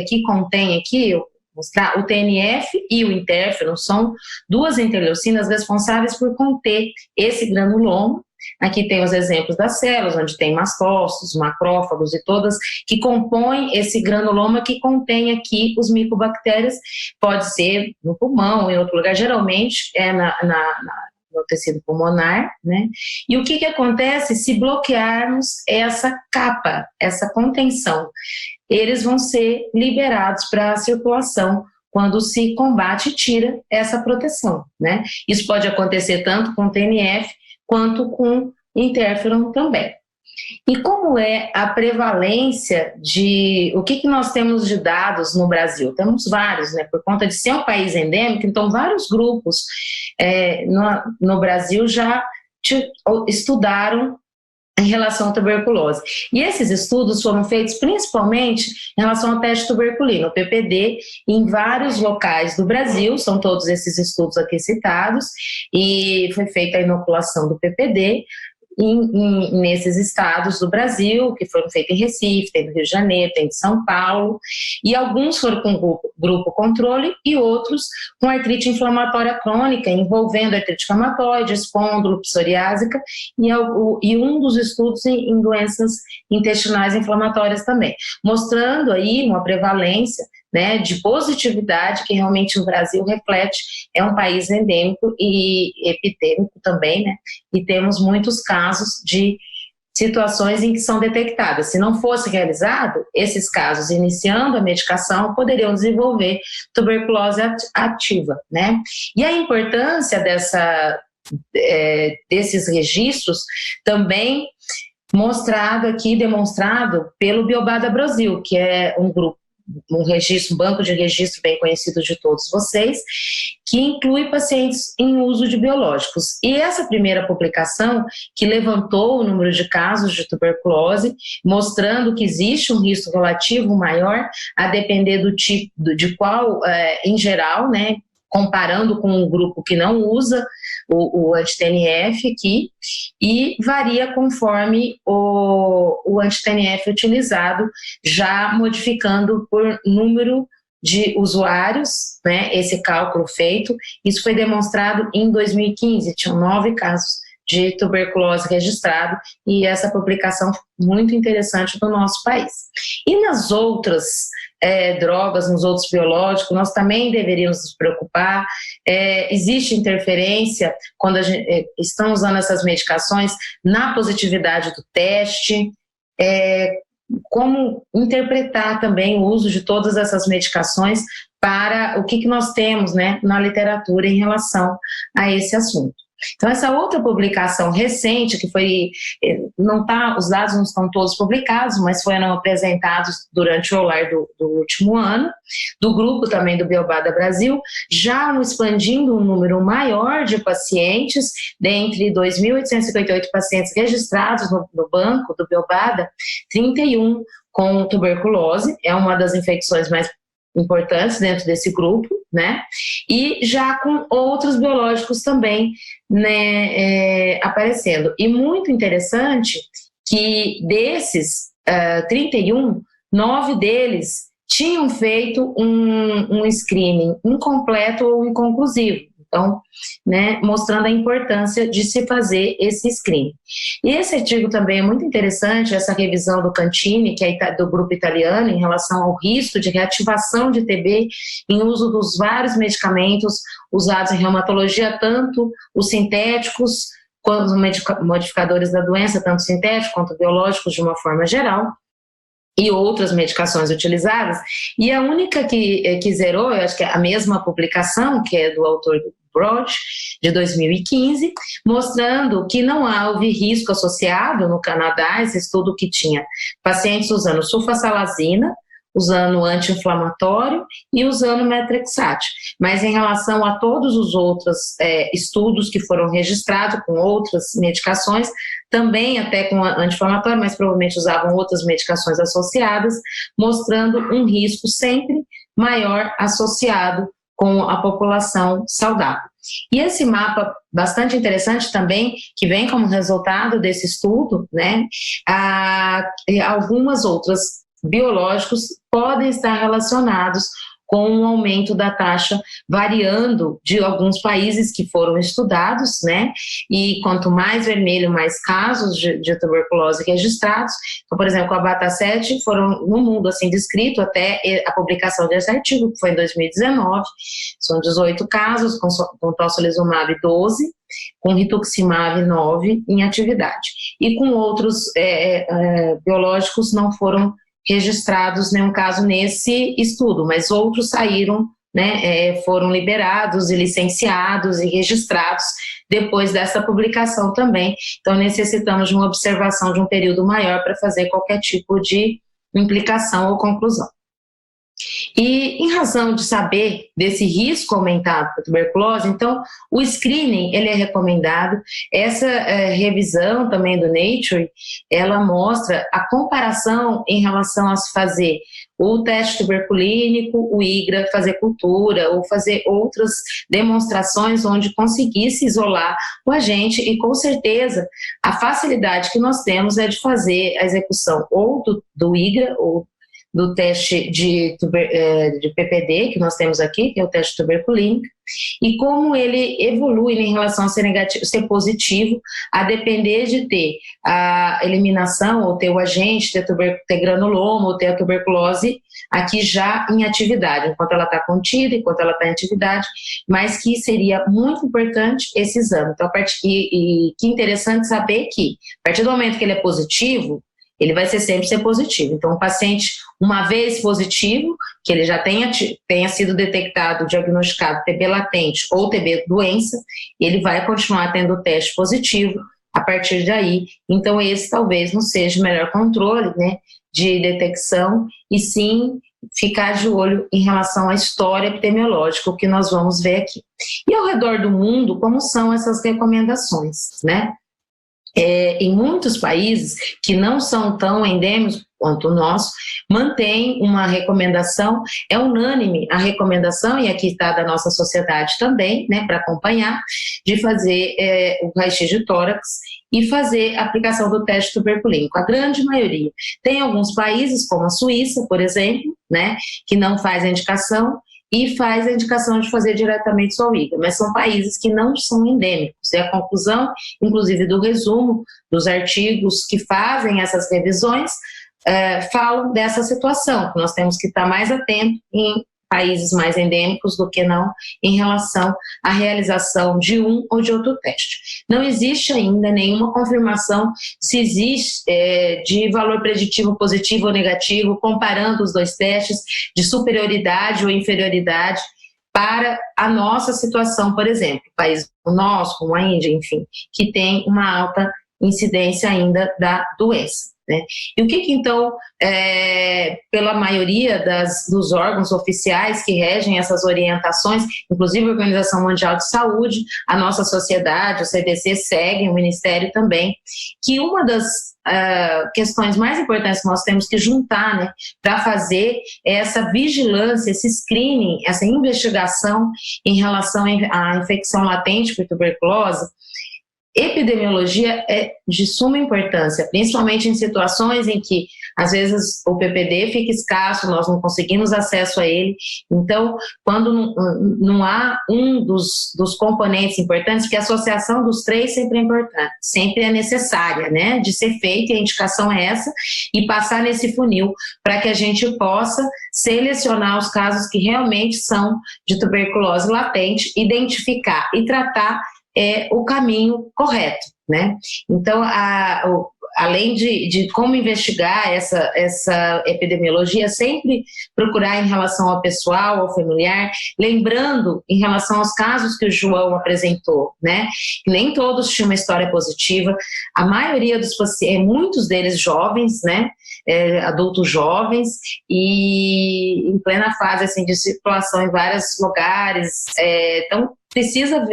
S5: que contém aqui, eu vou mostrar, o TNF e o interferon são duas interleucinas responsáveis por conter esse granuloma. Aqui tem os exemplos das células, onde tem mastócitos, macrófagos e todas que compõem esse granuloma que contém aqui os micobactérias, pode ser no pulmão, em outro lugar, geralmente é no tecido pulmonar, né? E o que acontece se bloquearmos essa capa, essa contenção? Eles vão ser liberados para a circulação quando se combate e tira essa proteção, né? Isso pode acontecer tanto com TNF quanto com interferon também. E como é a prevalência o que nós temos de dados no Brasil? Temos vários, né? Por conta de ser um país endêmico, então vários grupos no Brasil já estudaram em relação à tuberculose. E esses estudos foram feitos principalmente em relação ao teste tuberculino, o PPD, em vários locais do Brasil, são todos esses estudos aqui citados, e foi feita a inoculação do PPD, nesses estados do Brasil, que foram feitos em Recife, tem do Rio de Janeiro, tem de São Paulo, e alguns foram com grupo controle e outros com artrite inflamatória crônica, envolvendo artrite reumatoide, espôndilo, psoriásica, e um dos estudos em doenças intestinais inflamatórias também, mostrando aí uma prevalência, né, de positividade que realmente o Brasil reflete, é um país endêmico e epidêmico também, né, e temos muitos casos de situações em que são detectadas. Se não fosse realizado, esses casos, iniciando a medicação, poderiam desenvolver tuberculose ativa, né, e a importância desses registros também mostrado aqui, demonstrado pelo Biobada Brasil, que é um grupo um banco de registro bem conhecido de todos vocês, que inclui pacientes em uso de biológicos. E essa primeira publicação, que levantou o número de casos de tuberculose, mostrando que existe um risco relativo maior, a depender do tipo, de qual, em geral, né, comparando com um grupo que não usa o anti-TNF aqui, e varia conforme o anti-TNF utilizado, já modificando por número de usuários, né, esse cálculo feito. Isso foi demonstrado em 2015, tinham 9 casos de tuberculose registrado, e essa publicação muito interessante do nosso país. E nas outras drogas, nos outros biológicos, nós também deveríamos nos preocupar. Existe interferência quando estão usando essas medicações na positividade do teste, como interpretar também o uso de todas essas medicações para o que nós temos, né, na literatura em relação a esse assunto. Então, essa outra publicação recente, que foi, os dados não estão todos publicados, mas foram apresentados durante o OLAR do último ano, do grupo também do Biobada Brasil, já expandindo um número maior de pacientes, dentre 2.858 pacientes registrados no banco do Biobada, 31 com tuberculose, é uma das infecções mais importantes dentro desse grupo, né, e já com outros biológicos também, né, aparecendo. E muito interessante que desses 31, 9 deles tinham feito um screening incompleto ou inconclusivo. Então, né, mostrando a importância de se fazer esse screening. E esse artigo também é muito interessante, essa revisão do Cantini, que é do grupo italiano, em relação ao risco de reativação de TB em uso dos vários medicamentos usados em reumatologia, tanto os sintéticos, quanto os modificadores da doença, tanto sintéticos quanto biológicos de uma forma geral, e outras medicações utilizadas. E a única que zerou, eu acho que é a mesma publicação, que é do autor Broad, de 2015, mostrando que não houve risco associado no Canadá, esse estudo que tinha pacientes usando sulfasalazina, usando anti-inflamatório e usando metrexate. Mas em relação a todos os outros estudos que foram registrados com outras medicações, também até com anti-inflamatório, mas provavelmente usavam outras medicações associadas, mostrando um risco sempre maior associado com a população saudável. E esse mapa bastante interessante também, que vem como resultado desse estudo, né, algumas outras biológicos podem estar relacionados com o aumento da taxa, variando de alguns países que foram estudados, né? E quanto mais vermelho, mais casos de tuberculose registrados. Então, por exemplo, com a Bata-7 foram no mundo assim descrito até a publicação desse artigo, que foi em 2019, são 18 casos, com tocilizumab 12, com rituximab 9 em atividade. E com outros biológicos não foram registrados nenhum caso nesse estudo, mas outros saíram, né, foram liberados e licenciados e registrados depois dessa publicação também. Então necessitamos de uma observação de um período maior para fazer qualquer tipo de implicação ou conclusão. E em razão de saber desse risco aumentado da tuberculose, então o screening ele é recomendado. Essa revisão também do Nature, ela mostra a comparação em relação a se fazer o teste tuberculínico, o IGRA, fazer cultura ou fazer outras demonstrações onde conseguisse isolar o agente, e com certeza a facilidade que nós temos é de fazer a execução ou do IGRA ou do teste de PPD, que nós temos aqui, que é o teste tuberculínico, e como ele evolui em relação a ser negativo, ser positivo, a depender de ter a eliminação, ou ter o agente, ter granuloma, ou ter a tuberculose aqui já em atividade, enquanto ela está contida, enquanto ela está em atividade, mas que seria muito importante esse exame. Então, que interessante saber que, a partir do momento que ele é positivo, ele vai sempre ser positivo. Então, o paciente, uma vez positivo, que ele já tenha sido detectado, diagnosticado TB latente ou TB doença, ele vai continuar tendo o teste positivo a partir daí. Então, esse talvez não seja o melhor controle, né, de detecção, e sim ficar de olho em relação à história epidemiológica, o que nós vamos ver aqui. E ao redor do mundo, como são essas recomendações, né? Em muitos países que não são tão endêmicos quanto o nosso, mantém uma recomendação, é unânime a recomendação, e aqui está da nossa sociedade também, né, para acompanhar, de fazer o raio-x de tórax e fazer a aplicação do teste tuberculínico. A grande maioria. Tem alguns países, como a Suíça, por exemplo, né, que não faz a indicação, e faz a indicação de fazer diretamente ao IGA, mas são países que não são endêmicos. E a conclusão, inclusive do resumo dos artigos que fazem essas revisões, falam dessa situação, que nós temos que estar mais atentos em países mais endêmicos do que não em relação à realização de um ou de outro teste. Não existe ainda nenhuma confirmação se existe de valor preditivo positivo ou negativo, comparando os dois testes, de superioridade ou inferioridade para a nossa situação, por exemplo, país como o nosso, como a Índia, enfim, que tem uma alta incidência ainda da doença. Né? E o que então, pela maioria dos órgãos oficiais que regem essas orientações, inclusive a Organização Mundial de Saúde, a nossa sociedade, o CDC segue, o Ministério também, que uma das questões mais importantes que nós temos que juntar, né, para fazer essa vigilância, esse screening, essa investigação em relação à infecção latente por tuberculose. Epidemiologia é de suma importância, principalmente em situações em que, às vezes, o PPD fica escasso, nós não conseguimos acesso a ele. Então, quando não há um dos componentes importantes, porque a associação dos três sempre é importante, sempre é necessária, né, de ser feita, e a indicação é essa, e passar nesse funil para que a gente possa selecionar os casos que realmente são de tuberculose latente, identificar e tratar o caminho correto, né? Então, além de como investigar essa epidemiologia, sempre procurar em relação ao pessoal, ao familiar, lembrando em relação aos casos que o João apresentou, né? Nem todos tinham uma história positiva, a maioria dos pacientes, muitos deles jovens, né? Adultos jovens e em plena fase assim, de circulação em vários lugares, então precisa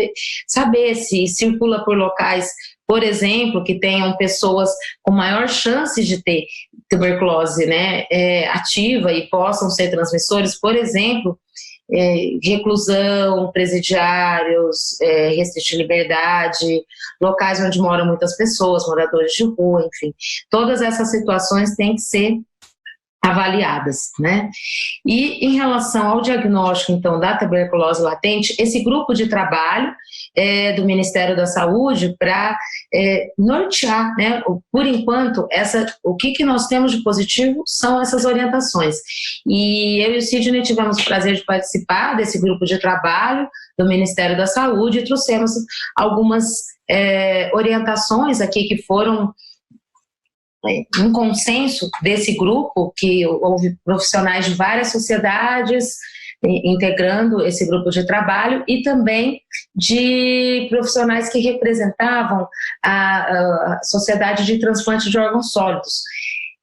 S5: saber se circula por locais, por exemplo, que tenham pessoas com maior chance de ter tuberculose, né, ativa e possam ser transmissores, por exemplo, reclusão, presidiários, restrito de liberdade, locais onde moram muitas pessoas, moradores de rua, enfim. Todas essas situações têm que ser avaliadas, né? E em relação ao diagnóstico, então, da tuberculose latente, esse grupo de trabalho do Ministério da Saúde para nortear, né? Por enquanto, o que nós temos de positivo são essas orientações. E eu e o Sidney tivemos o prazer de participar desse grupo de trabalho do Ministério da Saúde e trouxemos algumas orientações aqui que foram um consenso desse grupo, que houve profissionais de várias sociedades integrando esse grupo de trabalho e também de profissionais que representavam a Sociedade de Transplante de Órgãos Sólidos.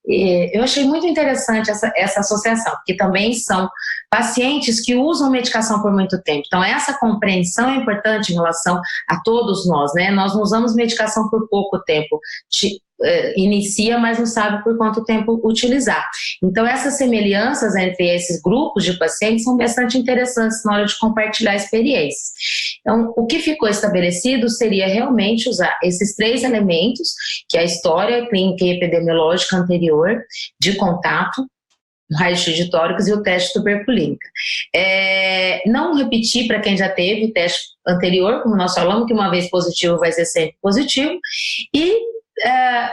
S5: Eu achei muito interessante essa associação, porque também são pacientes que usam medicação por muito tempo. Então, essa compreensão é importante em relação a todos nós, né? Nós não usamos medicação por pouco tempo, inicia, mas não sabe por quanto tempo utilizar. Então, essas semelhanças entre esses grupos de pacientes são bastante interessantes na hora de compartilhar experiências. Então, o que ficou estabelecido seria realmente usar esses três elementos, que é a história clínica e epidemiológica anterior de contato, o raio-x de tórax e o teste tuberculínico. Não repetir para quem já teve teste anterior, como nós falamos, que uma vez positivo vai ser sempre positivo, e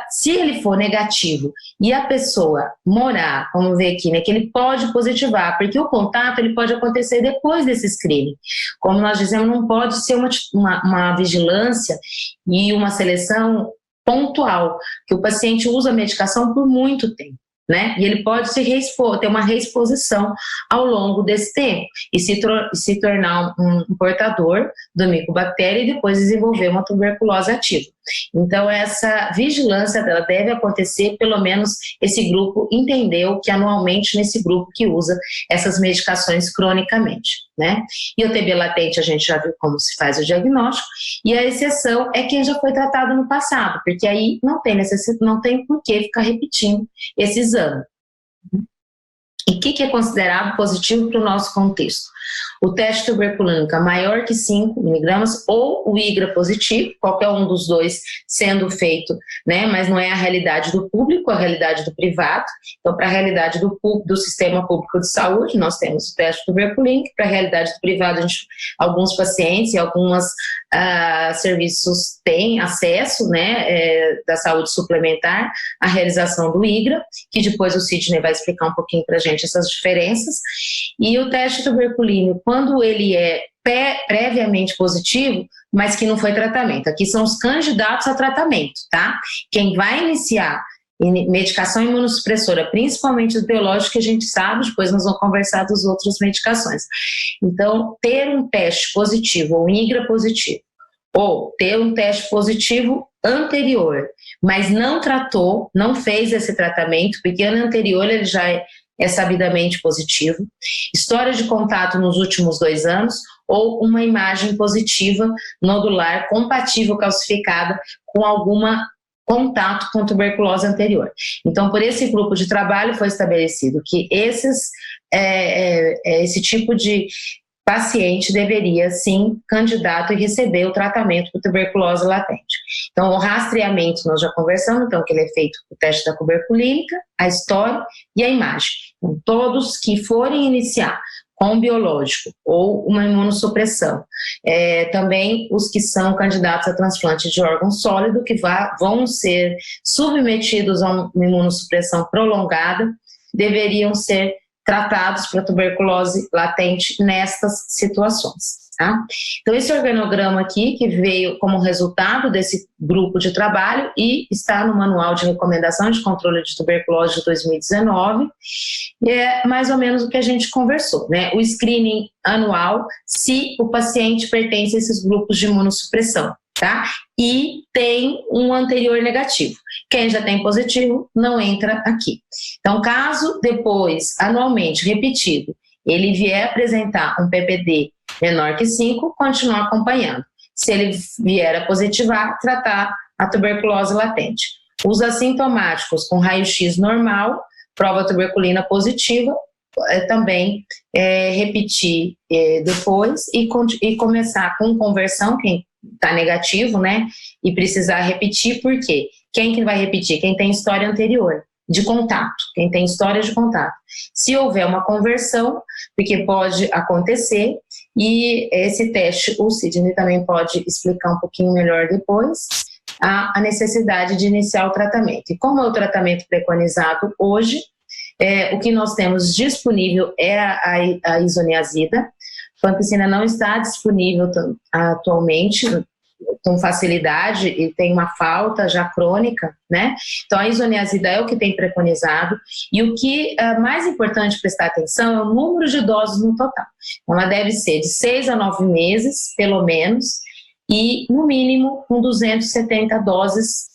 S5: se ele for negativo e a pessoa morar, vamos ver aqui, né, que ele pode positivar, porque o contato ele pode acontecer depois desse screening. Como nós dizemos, não pode ser uma vigilância e uma seleção pontual, que o paciente usa a medicação por muito tempo, né? E ele pode ter uma reexposição ao longo desse tempo e se tornar um portador do micobactéria e depois desenvolver uma tuberculose ativa. Então, essa vigilância dela deve acontecer, pelo menos esse grupo entendeu que anualmente nesse grupo que usa essas medicações cronicamente, né? E o TB latente a gente já viu como se faz o diagnóstico, e a exceção é quem já foi tratado no passado, porque aí não tem por que ficar repetindo esse exame. E o que é considerado positivo para o nosso contexto? O teste tuberculínica maior que 5 miligramas ou o IGRA positivo, qualquer um dos dois sendo feito, né? Mas não é a realidade do público, a realidade do privado. Então, para a realidade do sistema público de saúde, nós temos o teste tuberculínico. Para a realidade do privado, alguns pacientes e alguns serviços têm acesso, né, da saúde suplementar à realização do IGRA, que depois o Sidney vai explicar um pouquinho para a gente essas diferenças. E o teste tuberculínico, quando ele é previamente positivo, mas que não foi tratamento. Aqui são os candidatos a tratamento, tá? Quem vai iniciar medicação imunossupressora, principalmente do biológico, que a gente sabe, depois nós vamos conversar das outras medicações. Então, ter um teste positivo, ou um IGRA positivo, ou ter um teste positivo anterior, mas não tratou, não fez esse tratamento, porque ano anterior ele já é sabidamente positivo, história de contato nos últimos 2 anos, ou uma imagem positiva nodular compatível calcificada com alguma contato com tuberculose anterior. Então, por esse grupo de trabalho foi estabelecido que esse tipo de paciente deveria, sim, candidato e receber o tratamento por tuberculose latente. Então, o rastreamento nós já conversamos, então, que ele é feito com o teste da tuberculínica, a história e a imagem. Então, todos que forem iniciar com biológico ou uma imunossupressão, também os que são candidatos a transplante de órgão sólido, que vão ser submetidos a uma imunossupressão prolongada, deveriam ser tratados para tuberculose latente nestas situações. Tá? Então, esse organograma aqui, que veio como resultado desse grupo de trabalho e está no Manual de Recomendação de Controle de Tuberculose de 2019, é mais ou menos o que a gente conversou, né? O screening anual, se o paciente pertence a esses grupos de imunossupressão, tá? E tem um anterior negativo. Quem já tem positivo não entra aqui. Então, caso depois, anualmente, repetido, ele vier apresentar um PPD menor que 5, continuar acompanhando. Se ele vier a positivar, tratar a tuberculose latente. Os assintomáticos com raio-x normal, prova tuberculina positiva, também repetir depois e começar com conversão, quem está negativo, né, e precisar repetir, por quê? Quem que vai repetir? Quem tem história anterior de contato, quem tem história de contato. Se houver uma conversão, porque pode acontecer, e esse teste, o Sidney também pode explicar um pouquinho melhor depois, a necessidade de iniciar o tratamento. E como é o tratamento preconizado hoje, o que nós temos disponível é a isoniazida. A vancomicina não está disponível atualmente com facilidade e tem uma falta já crônica, né? Então a isoniazida é o que tem preconizado, e o que é mais importante prestar atenção é o número de doses no total. Ela deve ser de 6 a 9 meses, pelo menos, e no mínimo com 270 doses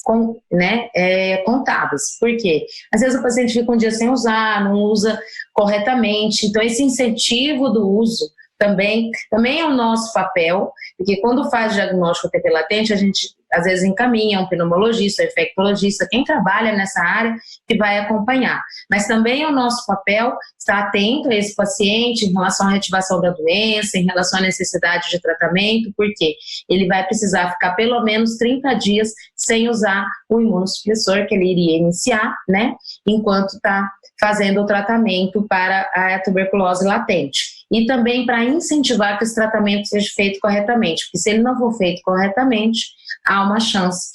S5: contadas. Por quê? Às vezes o paciente fica um dia sem usar, não usa corretamente, então esse incentivo do uso também é o nosso papel, porque quando faz diagnóstico TB latente, a gente às vezes encaminha um pneumologista, um infectologista, quem trabalha nessa área que vai acompanhar. Mas também é o nosso papel estar atento a esse paciente em relação à reativação da doença, em relação à necessidade de tratamento, porque ele vai precisar ficar pelo menos 30 dias sem usar o imunossupressor que ele iria iniciar, né, enquanto está fazendo o tratamento para a tuberculose latente. E também para incentivar que esse tratamento seja feito corretamente, porque se ele não for feito corretamente, há uma chance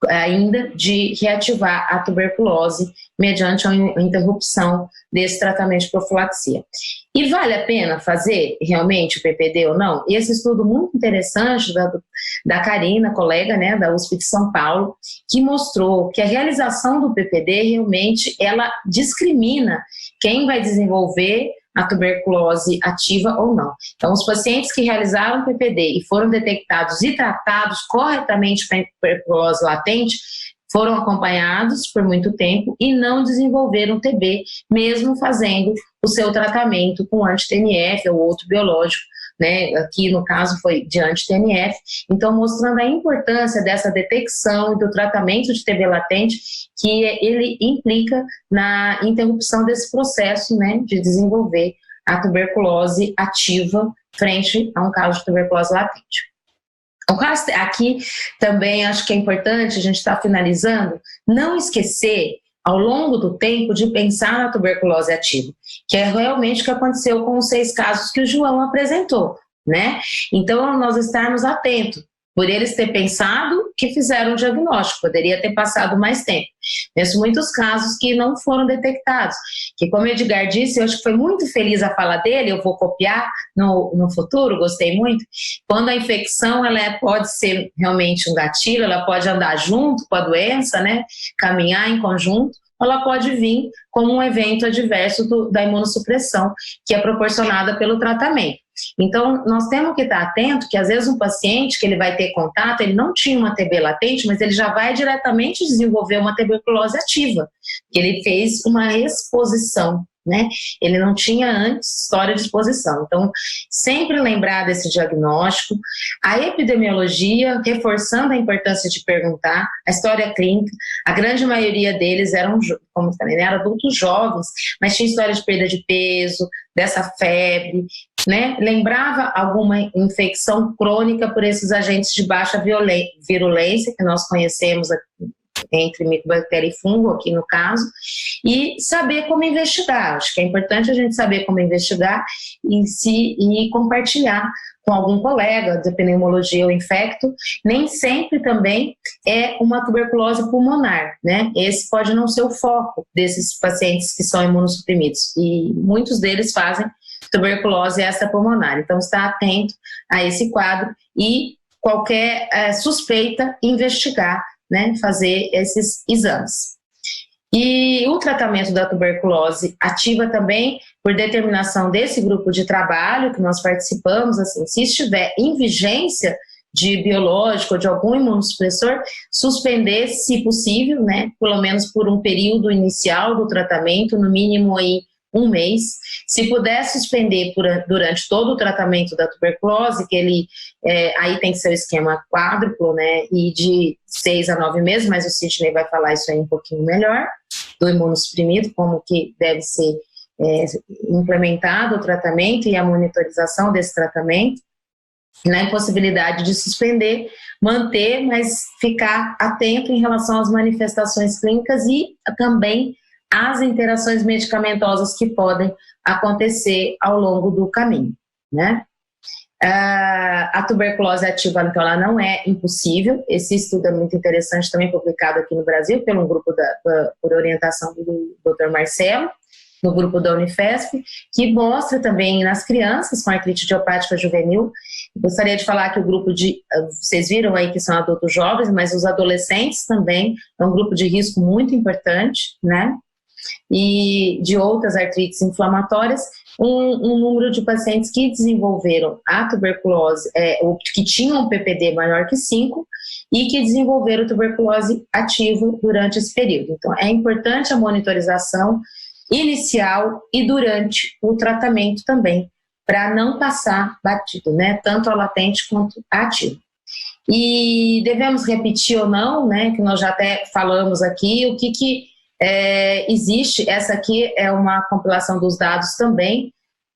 S5: ainda de reativar a tuberculose mediante a interrupção desse tratamento de profilaxia. E vale a pena fazer realmente o PPD ou não? E esse estudo muito interessante da Karina, colega, né, da USP de São Paulo, que mostrou que a realização do PPD realmente ela discrimina quem vai desenvolver a tuberculose ativa ou não. Então, os pacientes que realizaram PPD e foram detectados e tratados corretamente para tuberculose latente foram acompanhados por muito tempo e não desenvolveram TB, mesmo fazendo o seu tratamento com anti-TNF ou outro biológico, né? Aqui no caso foi de anti-TNF, então mostrando a importância dessa detecção e do tratamento de TB latente, que ele implica na interrupção desse processo, né, de desenvolver a tuberculose ativa frente a um caso de tuberculose latente. O caso aqui também acho que é importante, a gente está finalizando, não esquecer ao longo do tempo de pensar na tuberculose ativa, que é realmente o que aconteceu com os 6 casos que o João apresentou, né? Então, nós estarmos atentos, por eles ter pensado que fizeram o diagnóstico, poderia ter passado mais tempo. Conheço muitos casos que não foram detectados, que como o Edgar disse, eu acho que foi muito feliz a fala dele, eu vou copiar no futuro, gostei muito, quando a infecção ela pode ser realmente um gatilho, ela pode andar junto com a doença, né, caminhar em conjunto, ela pode vir como um evento adverso da imunossupressão, que é proporcionada pelo tratamento. Então, nós temos que estar atento que às vezes um paciente que ele vai ter contato, ele não tinha uma TB latente, mas ele já vai diretamente desenvolver uma tuberculose ativa, que ele fez uma exposição, né? Ele não tinha antes história de exposição. Então, sempre lembrar desse diagnóstico, a epidemiologia, reforçando a importância de perguntar, a história clínica, a grande maioria deles eram, como eu falei, eram adultos jovens, mas tinha história de perda de peso, dessa febre, né? Lembrava alguma infecção crônica por esses agentes de baixa virulência, que nós conhecemos aqui, entre micobactéria e fungo, aqui no caso, e saber como investigar. Acho que é importante a gente saber como investigar e compartilhar com algum colega de pneumologia ou infecto. Nem sempre também é uma tuberculose pulmonar, né? Esse pode não ser o foco desses pacientes que são imunossuprimidos, e muitos deles fazem tuberculose extrapulmonar. Então, está atento a esse quadro e qualquer suspeita, investigar, né, fazer esses exames. E o tratamento da tuberculose ativa também, por determinação desse grupo de trabalho que nós participamos, assim, se estiver em vigência de biológico ou de algum imunossupressor, suspender, se possível, né, pelo menos por um período inicial do tratamento, no mínimo aí 1 mês. Se puder suspender durante todo o tratamento da tuberculose, que ele aí tem que ser o esquema quádruplo, né, e de 6 a 9 meses, mas o Sidney vai falar isso aí um pouquinho melhor, do imunossuprimido, como que deve ser implementado o tratamento e a monitorização desse tratamento, na impossibilidade de suspender, manter, mas ficar atento em relação às manifestações clínicas e também as interações medicamentosas que podem acontecer ao longo do caminho, né? A tuberculose ativa, então, ela não é impossível. Esse estudo é muito interessante, também publicado aqui no Brasil, pelo grupo por orientação do Dr. Marcelo, no grupo da Unifesp, que mostra também nas crianças com artrite idiopática juvenil. Gostaria de falar que o grupo vocês viram aí que são adultos jovens, mas os adolescentes também é um grupo de risco muito importante, né? E de outras artrites inflamatórias, um número de pacientes que desenvolveram a tuberculose, ou que tinham um PPD maior que 5 e que desenvolveram tuberculose ativa durante esse período. Então, é importante a monitorização inicial e durante o tratamento também, para não passar batido, né, tanto a latente quanto a ativa. E devemos repetir ou não, né, que nós já até falamos aqui, o que existe. Essa aqui é uma compilação dos dados também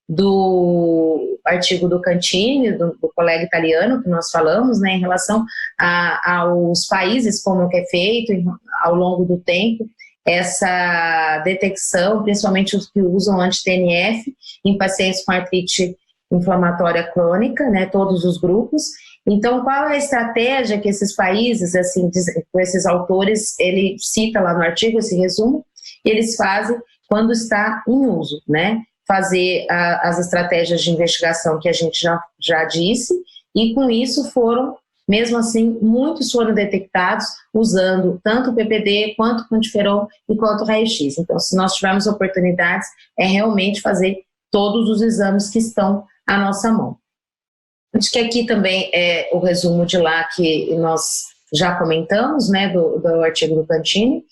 S5: do artigo do Cantini, do colega italiano que nós falamos, né, em relação aos países, como que é feito ao longo do tempo, essa detecção, principalmente os que usam anti-TNF em pacientes com artrite inflamatória crônica, né, todos os grupos. Então, qual é a estratégia que esses países, assim, com esses autores, ele cita lá no artigo, esse resumo, eles fazem quando está em uso, né? Fazer as estratégias de investigação que a gente já disse, e com isso foram, mesmo assim, muitos foram detectados usando tanto o PPD, quanto o quantiferol e quanto o raio-x. Então, se nós tivermos oportunidades, é realmente fazer todos os exames que estão à nossa mão. Acho que aqui também é o resumo de lá que nós já comentamos, né, do artigo do Cantini.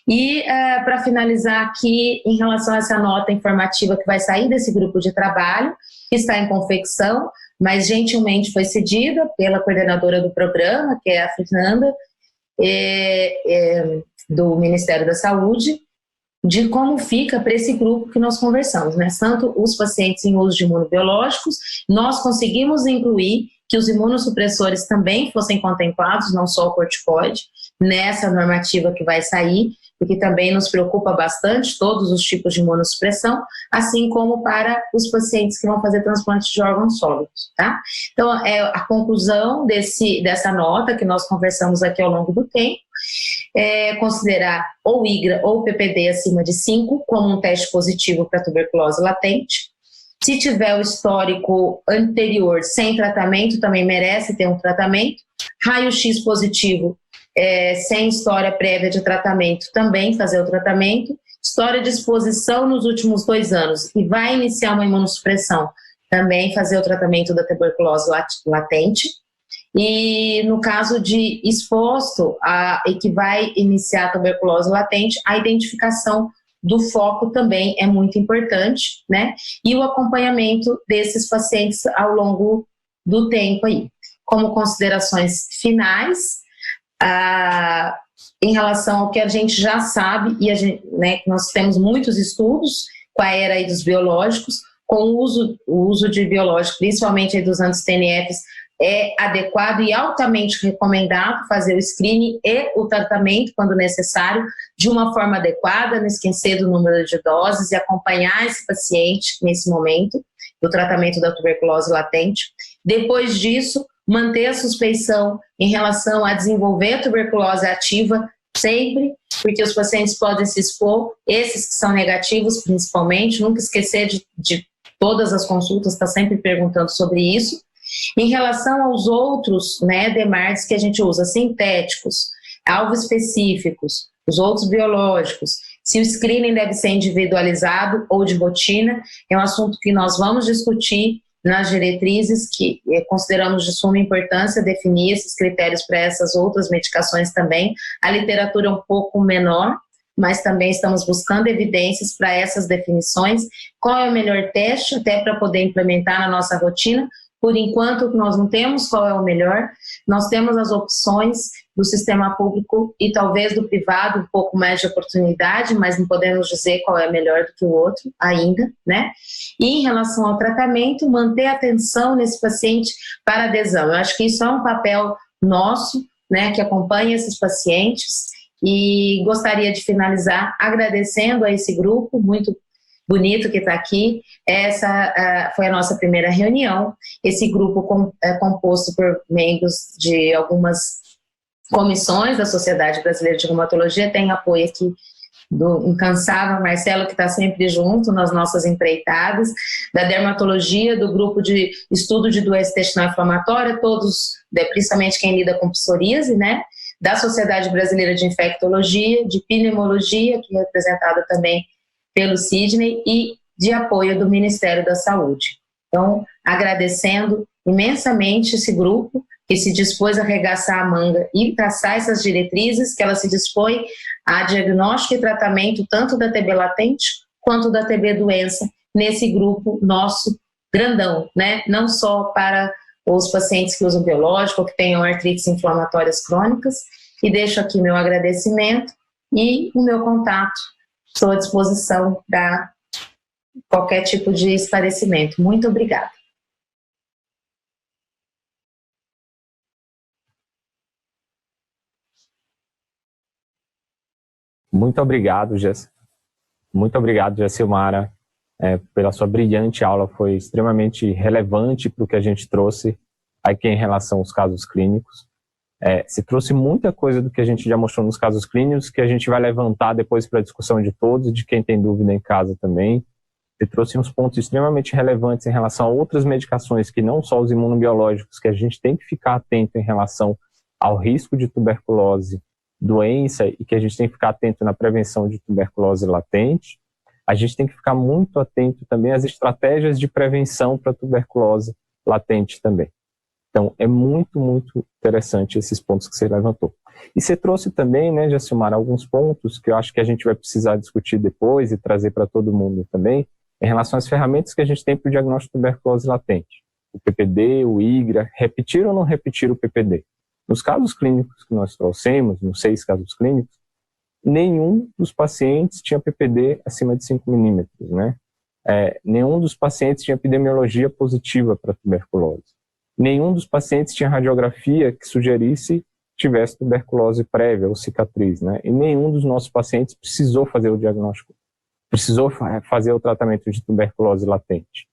S5: E para finalizar aqui, em relação a essa nota informativa que vai sair desse grupo de trabalho, que está em confecção, mas gentilmente foi cedida pela coordenadora do programa, que é a Fernanda, do Ministério da Saúde, de como fica para esse grupo que nós conversamos, né? Tanto os pacientes em uso de imunobiológicos, nós conseguimos incluir que os imunossupressores também fossem contemplados, não só o corticoide, nessa normativa que vai sair, porque também nos preocupa bastante todos os tipos de imunossupressão, assim como para os pacientes que vão fazer transplante de órgãos sólidos, tá? Então, a conclusão dessa nota que nós conversamos aqui ao longo do tempo, considerar ou IGRA ou PPD acima de 5 como um teste positivo para tuberculose latente. Se tiver o histórico anterior sem tratamento, também merece ter um tratamento. Raio-X positivo, sem história prévia de tratamento, também fazer o tratamento. História de exposição nos últimos 2 anos e vai iniciar uma imunossupressão, também fazer o tratamento da tuberculose latente. E no caso de exposto e que vai iniciar a tuberculose latente, a identificação do foco também é muito importante, né? E o acompanhamento desses pacientes ao longo do tempo aí. Como considerações finais, em relação ao que a gente já sabe, e nós temos muitos estudos com a era aí dos biológicos, com o uso de biológicos, principalmente aí dos anti-TNFs, é adequado e altamente recomendado fazer o screening e o tratamento, quando necessário, de uma forma adequada, não esquecer do número de doses e acompanhar esse paciente nesse momento do tratamento da tuberculose latente. Depois disso, manter a suspeição em relação a desenvolver a tuberculose ativa sempre, porque os pacientes podem se expor, esses que são negativos principalmente, nunca esquecer de todas as consultas, está sempre perguntando sobre isso. Em relação aos outros, né, DMARDs que a gente usa, sintéticos, alvos específicos, os outros biológicos, se o screening deve ser individualizado ou de rotina, é um assunto que nós vamos discutir nas diretrizes, que consideramos de suma importância definir esses critérios para essas outras medicações também. A literatura é um pouco menor, mas também estamos buscando evidências para essas definições. Qual é o melhor teste, até para poder implementar na nossa rotina? Por enquanto, nós não temos qual é o melhor, nós temos as opções do sistema público e talvez do privado, um pouco mais de oportunidade, mas não podemos dizer qual é melhor do que o outro ainda, né? E em relação ao tratamento, manter a atenção nesse paciente para adesão. Eu acho que isso é um papel nosso, né, que acompanha esses pacientes, e gostaria de finalizar agradecendo a esse grupo muito bonito que está aqui. Essa foi a nossa primeira reunião. Esse grupo é composto por membros de algumas comissões da Sociedade Brasileira de Reumatologia, tem apoio aqui do incansável Marcelo, que está sempre junto nas nossas empreitadas, da dermatologia, do grupo de estudo de doença intestinal inflamatória, todos, principalmente quem lida com psoríase, né? Da Sociedade Brasileira de Infectologia, de pneumologia, que é representada também pelo Sidney, e de apoio do Ministério da Saúde. Então, agradecendo imensamente esse grupo que se dispôs a arregaçar a manga e traçar essas diretrizes, que ela se dispõe a diagnóstico e tratamento tanto da TB latente quanto da TB doença, nesse grupo nosso grandão, né? Não só para os pacientes que usam biológico ou que tenham artrites inflamatórias crônicas. E deixo aqui meu agradecimento e o meu contato. Estou à disposição para qualquer tipo de esclarecimento. Muito obrigada.
S2: Muito obrigado, Gessilmara, pela sua brilhante aula. Foi extremamente relevante para o que a gente trouxe aqui em relação aos casos clínicos. Se trouxe muita coisa do que a gente já mostrou nos casos clínicos, que a gente vai levantar depois para a discussão de todos, de quem tem dúvida em casa também. Você trouxe uns pontos extremamente relevantes em relação a outras medicações, que não só os imunobiológicos, que a gente tem que ficar atento em relação ao risco de tuberculose, doença, e que a gente tem que ficar atento na prevenção de tuberculose latente. a gente tem que ficar muito atento também às estratégias de prevenção para a tuberculose latente também. Então, é muito, muito interessante esses pontos que você levantou. E você trouxe também, né, Jacilmara, alguns pontos que eu acho que a gente vai precisar discutir depois e trazer para todo mundo também, em relação às ferramentas que a gente tem para o diagnóstico de tuberculose latente. O PPD, o IGRA, repetir ou não repetir o PPD. Nos casos clínicos que nós trouxemos, nos 6 casos clínicos, nenhum dos pacientes tinha PPD acima de 5 milímetros, né? Nenhum dos pacientes tinha epidemiologia positiva para tuberculose. Nenhum dos pacientes tinha radiografia que sugerisse que tivesse tuberculose prévia ou cicatriz, né? E nenhum dos nossos pacientes precisou fazer o diagnóstico, precisou fazer o tratamento de tuberculose latente,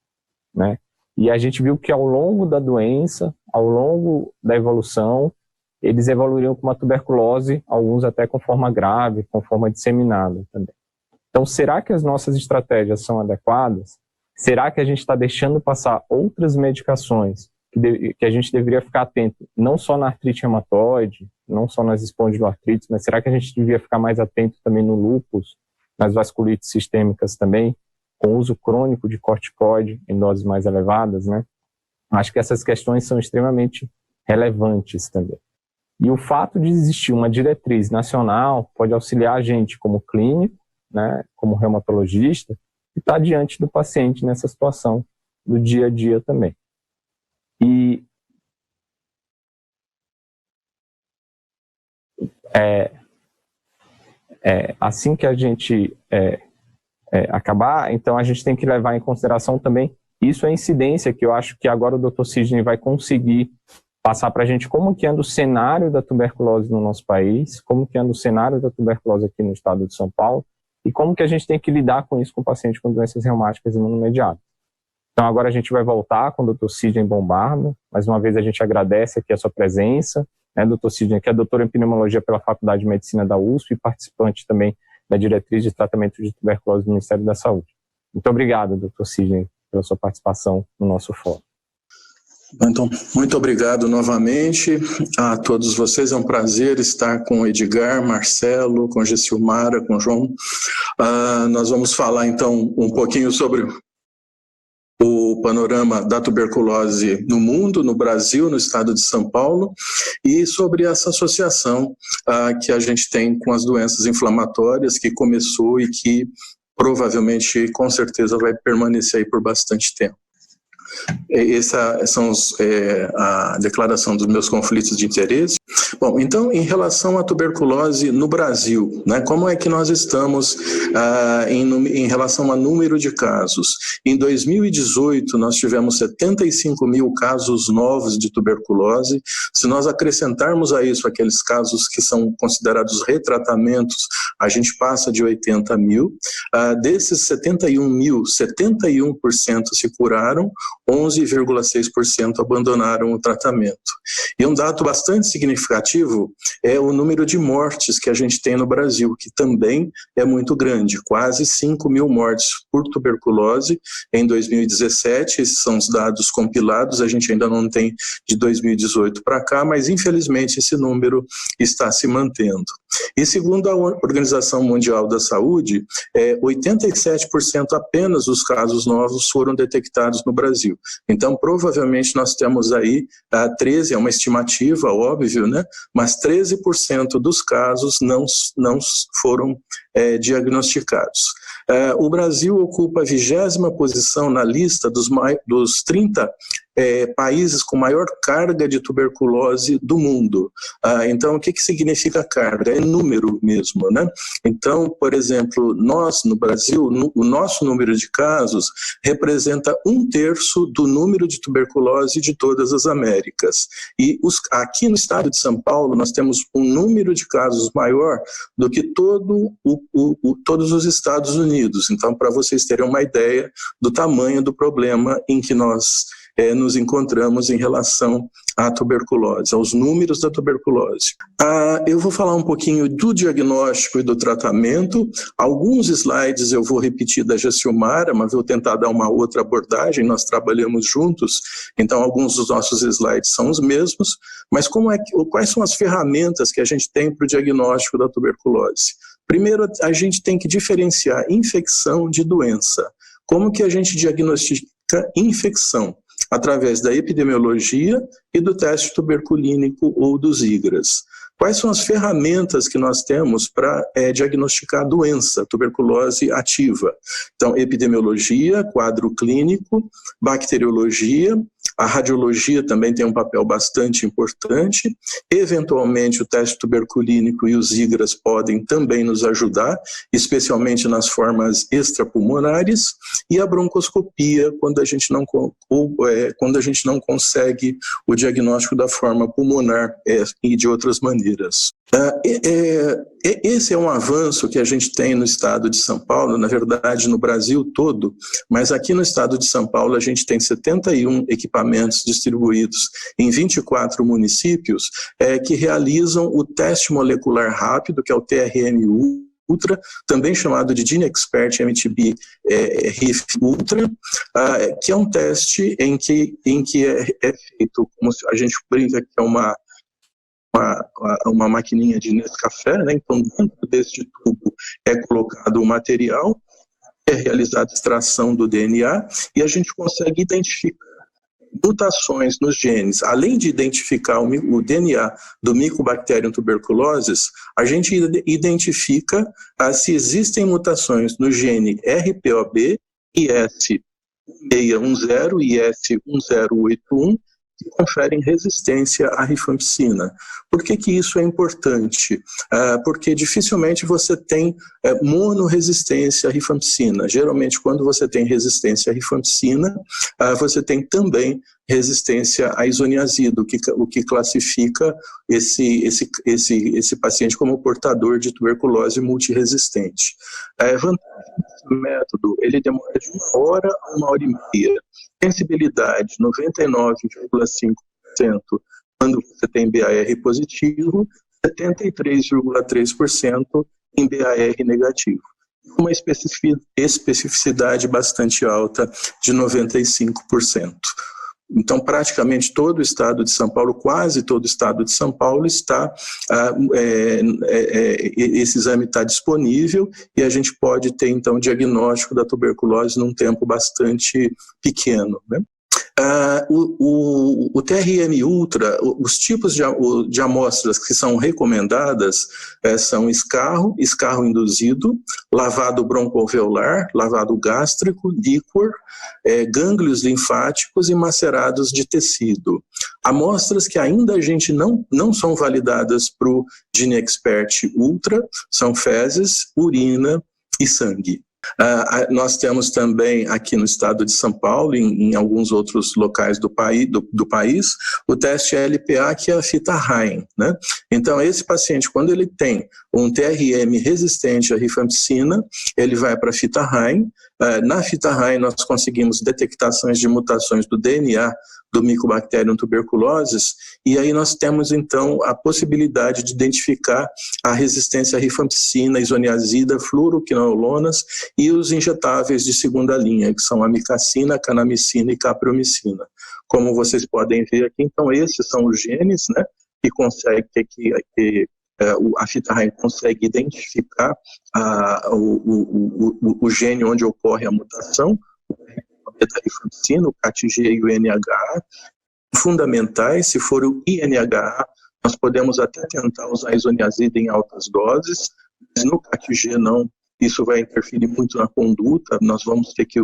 S2: né? E a gente viu que ao longo da doença, ao longo da evolução, eles evoluíram com uma tuberculose, alguns até com forma grave, com forma disseminada também. Então, será que as nossas estratégias são adequadas? Será que a gente está deixando passar outras medicações que a gente deveria ficar atento, não só na artrite reumatoide, não só nas espondiloartrites, mas será que a gente deveria ficar mais atento também no lúpus, nas vasculites sistêmicas também, com uso crônico de corticoide em doses mais elevadas, né? Acho que essas questões são extremamente relevantes também. E o fato de existir uma diretriz nacional pode auxiliar a gente como clínico, né, como reumatologista, e estar diante do paciente nessa situação do dia a dia também. E assim que a gente acabar, então a gente tem que levar em consideração também isso, a incidência, que eu acho que agora o Dr. Sidney vai conseguir passar para a gente como que anda o cenário da tuberculose no nosso país, como que anda o cenário da tuberculose aqui no estado de São Paulo, e como que a gente tem que lidar com isso com o paciente com doenças reumáticas imunomediadas. Então agora a gente vai voltar com o Dr. Sidney Bombardo. Mais uma vez a gente agradece aqui a sua presença, né, Dr. Sidney, que é doutor em pneumologia pela Faculdade de Medicina da USP e participante também da diretriz de tratamento de tuberculose do Ministério da Saúde. Muito obrigado, Dr. Sidney, pela sua participação no nosso fórum.
S4: Então, muito obrigado novamente a todos vocês. É um prazer estar com o Edgar, Marcelo, com a Jacilmara, com o João. Nós vamos falar, então, um pouquinho sobre o panorama da tuberculose no mundo, no Brasil, no estado de São Paulo, e sobre essa associação que a gente tem com as doenças inflamatórias, que começou e que provavelmente, com certeza, vai permanecer aí por bastante tempo. Essa são a declaração dos meus conflitos de interesse. Bom, então, em relação à tuberculose no Brasil, né, como é que nós estamos em relação a número de casos? Em 2018, nós tivemos 75 mil casos novos de tuberculose. Se nós acrescentarmos a isso aqueles casos que são considerados retratamentos, a gente passa de 80 mil. Desses 71 mil, 71% se curaram, 11,6% abandonaram o tratamento. E um dado bastante significativo é o número de mortes que a gente tem no Brasil, que também é muito grande, quase 5 mil mortes por tuberculose em 2017, esses são os dados compilados, a gente ainda não tem de 2018 para cá, mas infelizmente esse número está se mantendo. E segundo a Organização Mundial da Saúde, 87% apenas dos casos novos foram detectados no Brasil. Então, provavelmente nós temos aí 13, é uma estimativa, óbvio, né? Mas 13% dos casos não foram diagnosticados. O Brasil ocupa a 20ª posição na lista dos 30 países com maior carga de tuberculose do mundo. Então, o que significa carga? É número mesmo, né? Então, por exemplo, nós no Brasil, o nosso número de casos representa 1/3 do número de tuberculose de todas as Américas. E aqui no estado de São Paulo, nós temos um número de casos maior do que todos os Estados Unidos. Então, para vocês terem uma ideia do tamanho do problema em que nós nos encontramos em relação à tuberculose, aos números da tuberculose. Eu vou falar um pouquinho do diagnóstico e do tratamento. Alguns slides eu vou repetir da Jacilmara, mas vou tentar dar uma outra abordagem, nós trabalhamos juntos, então alguns dos nossos slides são os mesmos, mas quais são as ferramentas que a gente tem para o diagnóstico da tuberculose? Primeiro, a gente tem que diferenciar infecção de doença. Como que a gente diagnostica infecção? Através da epidemiologia e do teste tuberculínico ou dos IGRAs. Quais são as ferramentas que nós temos para diagnosticar a doença, tuberculose ativa? Então, epidemiologia, quadro clínico, bacteriologia, a radiologia também tem um papel bastante importante, eventualmente o teste tuberculínico e os IGRAs podem também nos ajudar, especialmente nas formas extrapulmonares, e a broncoscopia, quando a gente não consegue o diagnóstico da forma pulmonar e de outras maneiras. Esse é um avanço que a gente tem no estado de São Paulo, na verdade no Brasil todo, mas aqui no estado de São Paulo a gente tem 71 equipamentos distribuídos em 24 municípios que realizam o teste molecular rápido, que é o TRM Ultra, também chamado de GeneXpert MTB RIF Ultra, que é um teste em que é feito, como a gente brinca que é uma maquininha de Nescafé, né? Então dentro deste tubo é colocado o material, é realizada a extração do DNA e a gente consegue identificar mutações nos genes. Além de identificar o DNA do Mycobacterium tuberculosis, a gente identifica se existem mutações no gene RPOB, IS610 e IS1081, que conferem resistência à rifampicina. Por que isso é importante? Porque dificilmente você tem monoresistência à rifampicina. Geralmente, quando você tem resistência à rifampicina, você tem também resistência à isoniazida, o que classifica esse paciente como portador de tuberculose multiresistente. A vantagem desse método, ele demora de 1 hora a 1 hora e meia. Sensibilidade 99,5% quando você tem BAR positivo, 73,3% em BAR negativo. Uma especificidade bastante alta de 95%. Então, praticamente todo o estado de São Paulo, quase todo o estado de São Paulo está, esse exame está disponível e a gente pode ter, então, o diagnóstico da tuberculose num tempo bastante pequeno, né? O TRM Ultra, os tipos de amostras que são recomendadas são escarro induzido, lavado broncoalveolar, lavado gástrico, líquor, gânglios linfáticos e macerados de tecido. Amostras que ainda a gente não são validadas para o GeneXpert Ultra são fezes, urina e sangue. Nós temos também aqui no estado de São Paulo, em alguns outros locais do país, o teste LPA, que é a fita Rain, né? Então, esse paciente, quando ele tem um TRM resistente à rifampicina, ele vai para a fita Rain. Na fita Rain, nós conseguimos detectações de mutações do DNA do Mycobacterium tuberculosis, e aí nós temos, então, a possibilidade de identificar a resistência à rifampicina, isoniazida, fluoroquinolonas e os injetáveis de segunda linha, que são amicacina, canamicina e capreomicina. Como vocês podem ver aqui, então, esses são os genes, né, que a fita Rain consegue identificar o gene onde ocorre a mutação, da rifampicina, o CAT-G e o NHA, fundamentais. Se for o INHA, nós podemos até tentar usar isoniazida em altas doses, mas no CAT-G não, isso vai interferir muito na conduta, nós vamos ter que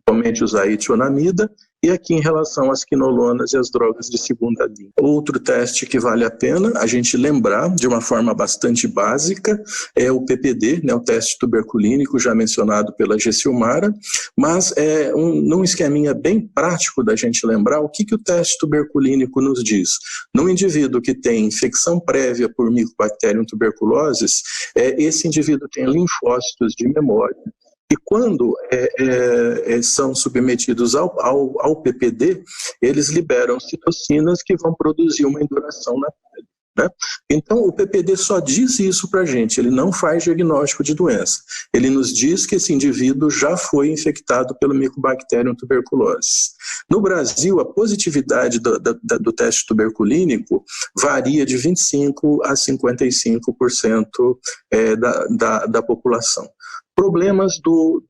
S4: somente usar etionamida, e aqui em relação às quinolonas e às drogas de segunda linha. Outro teste que vale a pena a gente lembrar de uma forma bastante básica é o PPD, né, o teste tuberculínico já mencionado pela Gessilmara, mas num esqueminha bem prático da gente lembrar o que o teste tuberculínico nos diz. Num indivíduo que tem infecção prévia por Mycobacterium tuberculosis, esse indivíduo tem linfócitos de memória. E quando são submetidos ao PPD, eles liberam citocinas que vão produzir uma induração na pele. né? Então, o PPD só diz isso para a gente, ele não faz diagnóstico de doença. Ele nos diz que esse indivíduo já foi infectado pelo Mycobacterium tuberculosis. No Brasil, a positividade do teste tuberculínico varia de 25% a 55% da população. Problemas do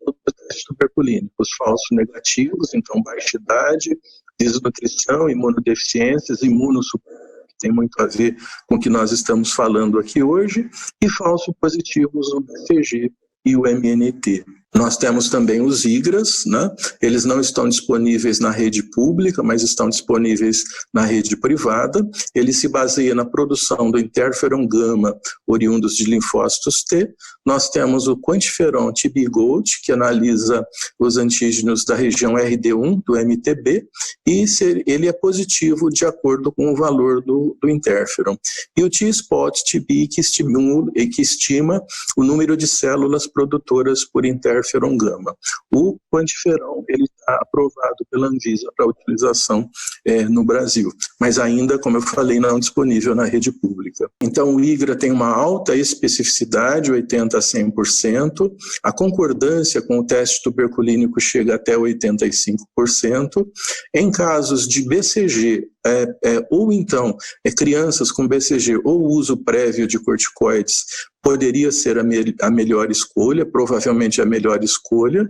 S4: teste tuberculínico, os falsos negativos, então baixa idade, desnutrição, imunodeficiências, imunossupressão, que tem muito a ver com o que nós estamos falando aqui hoje, e falsos positivos, o BCG e o MNT. Nós temos também os IGRAs, né? Eles não estão disponíveis na rede pública, mas estão disponíveis na rede privada. Ele se baseia na produção do interferon gama oriundos de linfócitos T. Nós temos o quantiferon TB Gold, que analisa os antígenos da região RD1 do MTB, e ele é positivo de acordo com o valor do interferon. E o T-Spot TB, que estima o número de células produtoras por interferon gama. O quantiferon ele está aprovado pela Anvisa para utilização no Brasil, mas ainda, como eu falei, não é disponível na rede pública. Então, o IGRA tem uma alta especificidade, 80% a 100%, a concordância com o teste tuberculínico chega até 85%. Em casos de BCG, ou então crianças com BCG ou uso prévio de corticoides, poderia ser a melhor escolha, provavelmente a melhor escolha,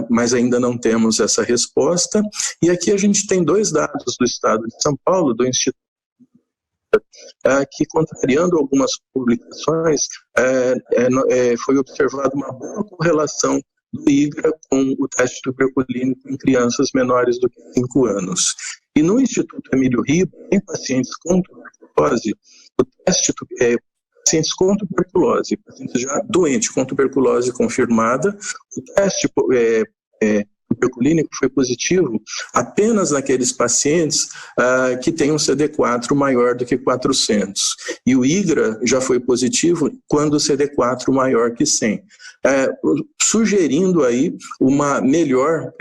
S4: mas ainda não temos essa resposta. E aqui a gente tem 2 dados do estado de São Paulo, do Instituto, que, contrariando algumas publicações, foi observada uma boa correlação do IGRA com o teste tuberculínico em crianças menores do que 5 anos. E no Instituto Emílio Riba, em pacientes com tuberculose, o teste pacientes com tuberculose, pacientes já doentes com tuberculose confirmada, o teste tuberculínico foi positivo apenas naqueles pacientes que têm um CD4 maior do que 400. E o IGRA já foi positivo quando o CD4 maior que 100. Sugerindo aí uma melhor,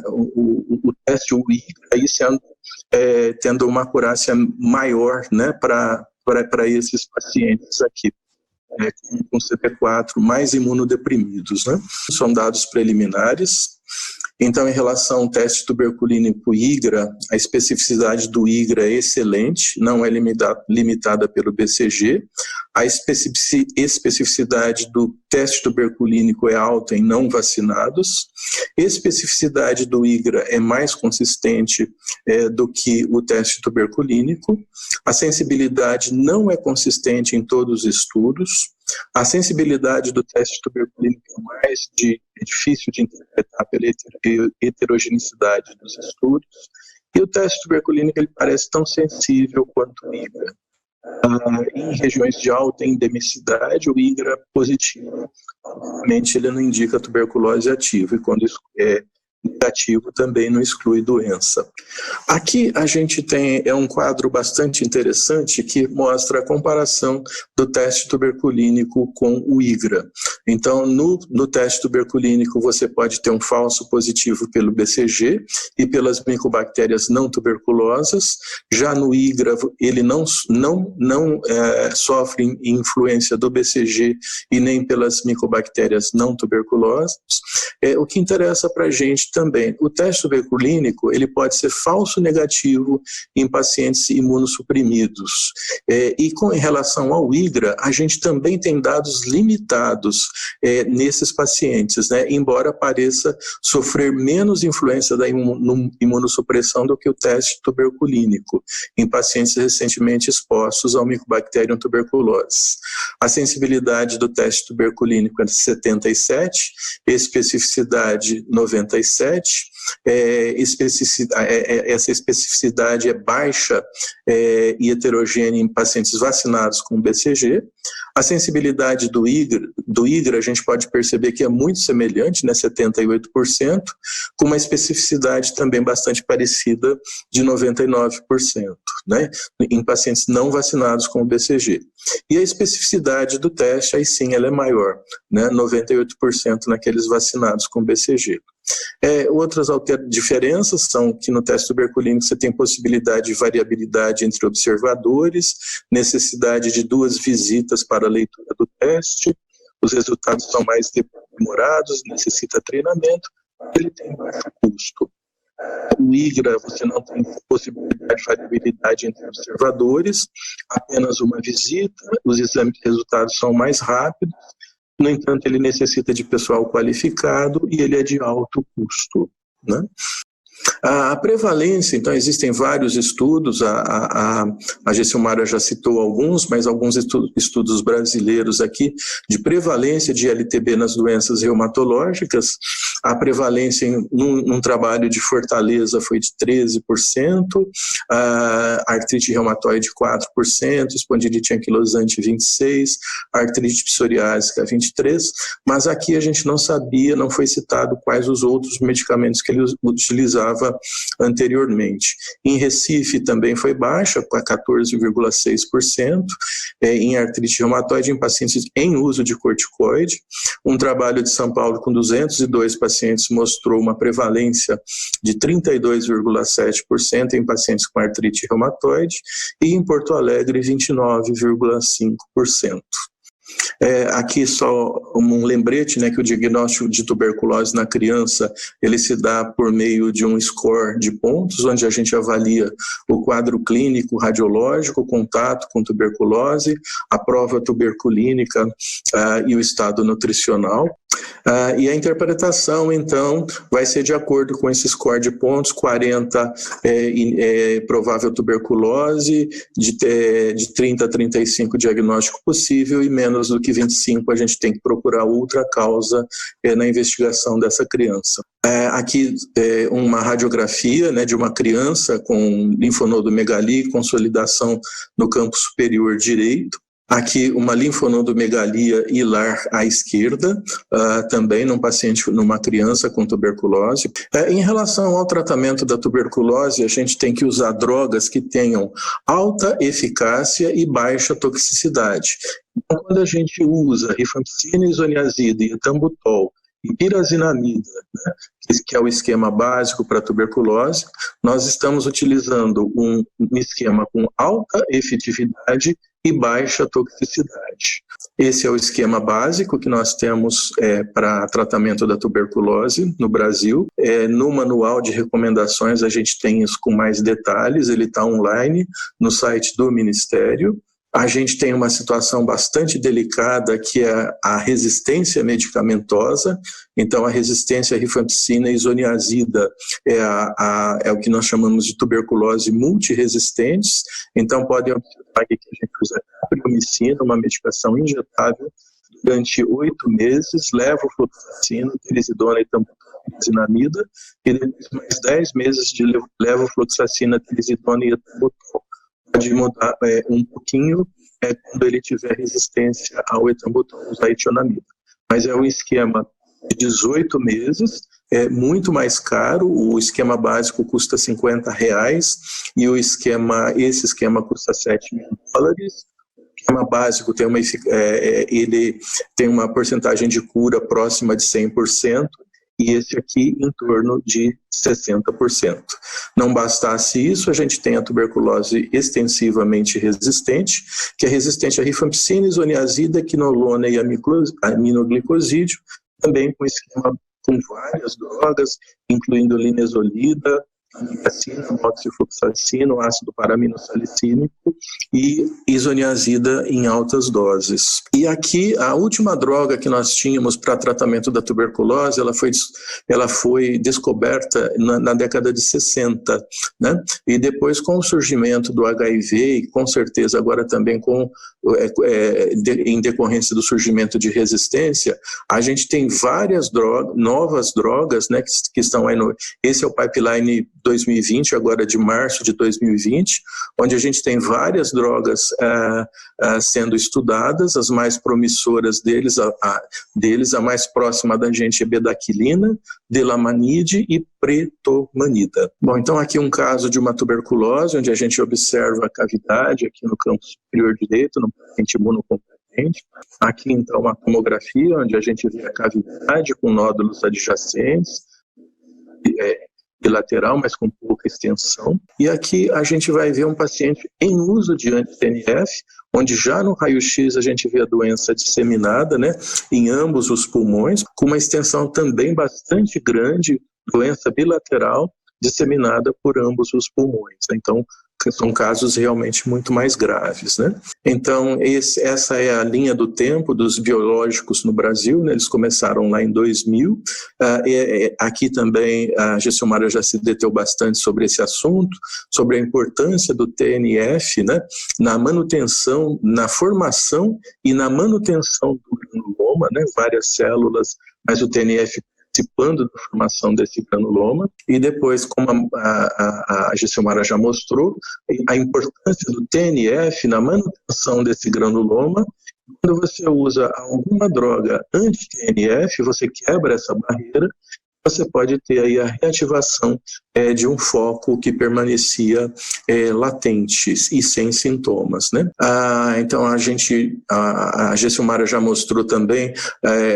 S4: o teste, o IGRA, aí tendo uma acurácia maior, né, para esses pacientes aqui, com CD4 mais imunodeprimidos, né? São dados preliminares. Então, em relação ao teste tuberculínico IGRA, a especificidade do IGRA é excelente, não é limitada pelo BCG. A especificidade do teste tuberculínico é alta em não vacinados. A especificidade do IGRA é mais consistente do que o teste tuberculínico. A sensibilidade não é consistente em todos os estudos. A sensibilidade do teste tuberculínico é difícil de interpretar pela heterogeneidade dos estudos, e o teste tuberculínico ele parece tão sensível quanto o IGRA. Em regiões de alta endemicidade, o IGRA positivo, obviamente ele não indica tuberculose ativa, e quando isso é negativo também não exclui doença. Aqui a gente tem um quadro bastante interessante que mostra a comparação do teste tuberculínico com o IGRA. Então, no teste tuberculínico você pode ter um falso positivo pelo BCG e pelas micobactérias não tuberculosas. Já no IGRA ele não sofre influência do BCG e nem pelas micobactérias não tuberculosas. O que interessa para a gente também, o teste tuberculínico ele pode ser falso negativo em pacientes imunossuprimidos. E em relação ao IGRA, a gente também tem dados limitados nesses pacientes, né? Embora pareça sofrer menos influência da imunossupressão do que o teste tuberculínico em pacientes recentemente expostos ao Mycobacterium tuberculosis. A sensibilidade do teste tuberculínico é 77, especificidade 97, essa especificidade é baixa e heterogênea em pacientes vacinados com BCG. A sensibilidade do IGRA a gente pode perceber que é muito semelhante, né, 78%, com uma especificidade também bastante parecida de 99%, né, em pacientes não vacinados com BCG. E a especificidade do teste, aí sim, ela é maior, né, 98% naqueles vacinados com BCG. Outras diferenças são que no teste tuberculínico você tem possibilidade de variabilidade entre observadores, necessidade de 2 visitas para a leitura do teste, os resultados são mais demorados, necessita treinamento, ele tem baixo custo. O IGRA, você não tem possibilidade de variabilidade entre observadores, apenas uma visita, os exames de resultados são mais rápidos, no entanto, ele necessita de pessoal qualificado e ele é de alto custo, né? A prevalência, então, existem vários estudos, a Gessilmara já citou alguns, mas alguns estudos brasileiros aqui, de prevalência de LTB nas doenças reumatológicas. A prevalência num trabalho de Fortaleza foi de 13%, a artrite reumatoide 4%, espondilite anquilosante 26%, a artrite psoriásica 23%, mas aqui a gente não sabia, não foi citado quais os outros medicamentos que ele utilizava anteriormente. Em Recife também foi baixa, com 14,6%, em artrite reumatoide em pacientes em uso de corticoide. Um trabalho de São Paulo com 202 pacientes mostrou uma prevalência de 32,7% em pacientes com artrite reumatoide e em Porto Alegre 29,5%. Aqui só um lembrete, né, que o diagnóstico de tuberculose na criança, ele se dá por meio de um score de pontos, onde a gente avalia o quadro clínico, radiológico, o contato com tuberculose, a prova tuberculínica e o estado nutricional. E a interpretação, então, vai ser de acordo com esse score de pontos, 40 provável tuberculose, de 30 a 35 diagnóstico possível e menos do que 25 a gente tem que procurar outra causa na investigação dessa criança. Aqui uma radiografia, né, de uma criança com linfonodomegalia e consolidação no campo superior direito. Aqui uma linfonodomegalia hilar à esquerda, também numa criança com tuberculose. Em relação ao tratamento da tuberculose, a gente tem que usar drogas que tenham alta eficácia e baixa toxicidade. Então, quando a gente usa rifampicina, isoniazida e etambutol e pirazinamida, né, que é o esquema básico para tuberculose, nós estamos utilizando um esquema com alta efetividade e baixa toxicidade. Esse é o esquema básico que nós temos para tratamento da tuberculose no Brasil. No manual de recomendações a gente tem isso com mais detalhes, ele está online no site do Ministério. A gente tem uma situação bastante delicada que é a resistência medicamentosa. Então, a resistência à rifampicina e isoniazida é o que nós chamamos de tuberculose multiresistentes. Então, podem observar que a gente usa capreomicina, uma medicação injetável, durante 8 meses, levofloxacina, telisidona e tambuzinamida, e depois mais 10 meses de levofloxacina, telisidona e etambutol. Pode mudar um pouquinho quando ele tiver resistência ao etambutol, a etionamida. Mas é um esquema de 18 meses, é muito mais caro, o esquema básico custa R$50 e esse esquema custa $7.000. O esquema básico ele tem uma porcentagem de cura próxima de 100%, e esse aqui em torno de 60%. Não bastasse isso, a gente tem a tuberculose extensivamente resistente, que é resistente a rifampicina, isoniazida, quinolona e aminoglicosídeo, também com esquema com várias drogas, incluindo linezolida, amigdacina, moxifloxacina, ácido paraaminosalicínico e isoniazida em altas doses. E aqui, a última droga que nós tínhamos para tratamento da tuberculose, ela foi descoberta na década de 60, né? E depois, com o surgimento do HIV, e com certeza agora também em decorrência do surgimento de resistência, a gente tem várias novas drogas, né, que estão aí esse é o pipeline 2020, agora de março de 2020, onde a gente tem várias drogas sendo estudadas, as mais promissoras deles, a mais próxima da gente é bedaquilina, delamanide e pretomanida. Bom, então aqui um caso de uma tuberculose, onde a gente observa a cavidade aqui no campo superior direito, no paciente imunocompetente. Aqui então uma tomografia, onde a gente vê a cavidade com nódulos adjacentes, bilateral, mas com pouca extensão. E aqui a gente vai ver um paciente em uso de anti-TNF, onde já no raio-x a gente vê a doença disseminada, né, em ambos os pulmões, com uma extensão também bastante grande, doença bilateral disseminada por ambos os pulmões. Então, são casos realmente muito mais graves, né? Então, essa é a linha do tempo dos biológicos no Brasil, né? Eles começaram lá em 2000. Aqui também a Gessilmara já se deteu bastante sobre esse assunto, sobre a importância do TNF, né? Na manutenção, na formação e na manutenção do granuloma, né? Várias células, mas o TNF participando da formação desse granuloma, e depois, como a Gessilmara já mostrou, a importância do TNF na manutenção desse granuloma. Quando você usa alguma droga anti-TNF, você quebra essa barreira, você pode ter aí a reativação de um foco que permanecia latente e sem sintomas, né? Então a Gessilmara já mostrou também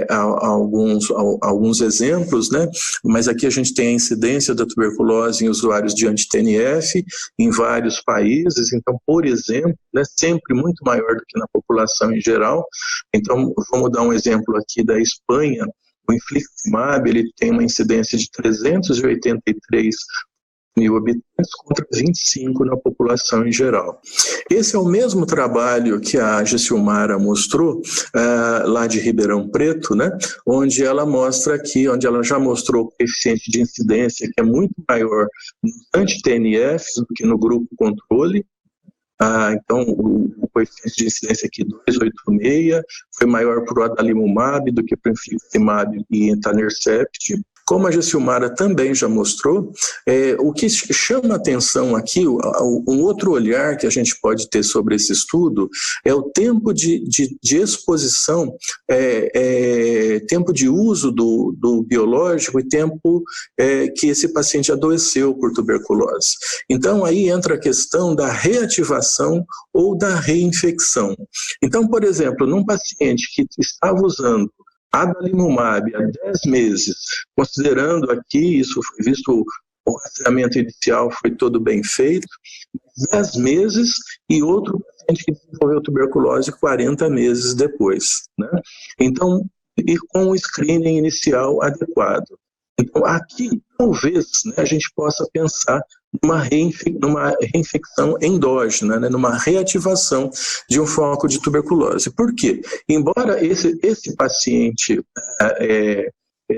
S4: alguns exemplos, né? Mas aqui a gente tem a incidência da tuberculose em usuários de anti-TNF em vários países. Então, por exemplo, né, sempre muito maior do que na população em geral. Então, vamos dar um exemplo aqui da Espanha. O infliximab, ele tem uma incidência de 383 mil habitantes contra 25 na população em geral. Esse é o mesmo trabalho que a Gessilmara mostrou lá de Ribeirão Preto, né, onde ela mostra aqui, onde ela já mostrou o coeficiente de incidência que é muito maior nos anti-TNFs do que no grupo controle. Então, o coeficiente de incidência aqui, 2,86, foi maior para o adalimumab do que para o infliximab e etanercept. Como a Gessilmara também já mostrou, o que chama atenção aqui, um outro olhar que a gente pode ter sobre esse estudo, é o tempo de exposição, tempo de uso do biológico e tempo que esse paciente adoeceu por tuberculose. Então, aí entra a questão da reativação ou da reinfecção. Então, por exemplo, num paciente que estava usando adalimumab há 10 meses, considerando aqui, isso foi visto, o rastreamento inicial foi todo bem feito, 10 meses, e outro paciente que desenvolveu tuberculose 40 meses depois, né? Então, e com o screening inicial adequado. Então, aqui, talvez, né, a gente possa pensar numa reinfecção endógena, né, numa reativação de um foco de tuberculose. Por quê? Embora esse paciente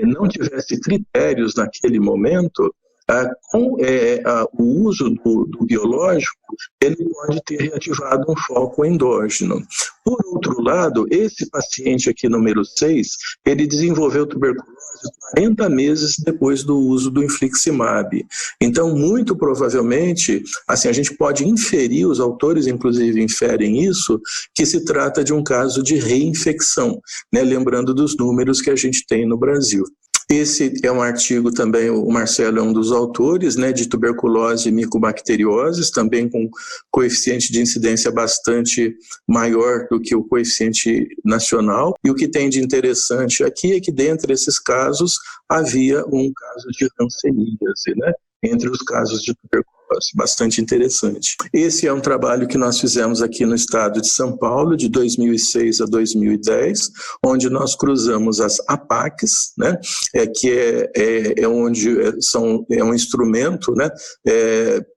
S4: não tivesse critérios naquele momento, com o uso do biológico, ele pode ter reativado um foco endógeno. Por outro lado, esse paciente aqui, número 6, ele desenvolveu tuberculose 40 meses depois do uso do infliximab. Então, muito provavelmente, assim, a gente pode inferir, os autores inclusive inferem isso, que se trata de um caso de reinfecção, né, lembrando dos números que a gente tem no Brasil. Esse é um artigo também, o Marcelo é um dos autores, né, de tuberculose e micobacterioses, também com coeficiente de incidência bastante maior do que o coeficiente nacional. E o que tem de interessante aqui é que, dentre esses casos, havia um caso de hanseníase, né, entre os casos de tuberculose. Bastante interessante. Esse é um trabalho que nós fizemos aqui no estado de São Paulo, de 2006 a 2010, onde nós cruzamos as APACs, né, que é um instrumento, né,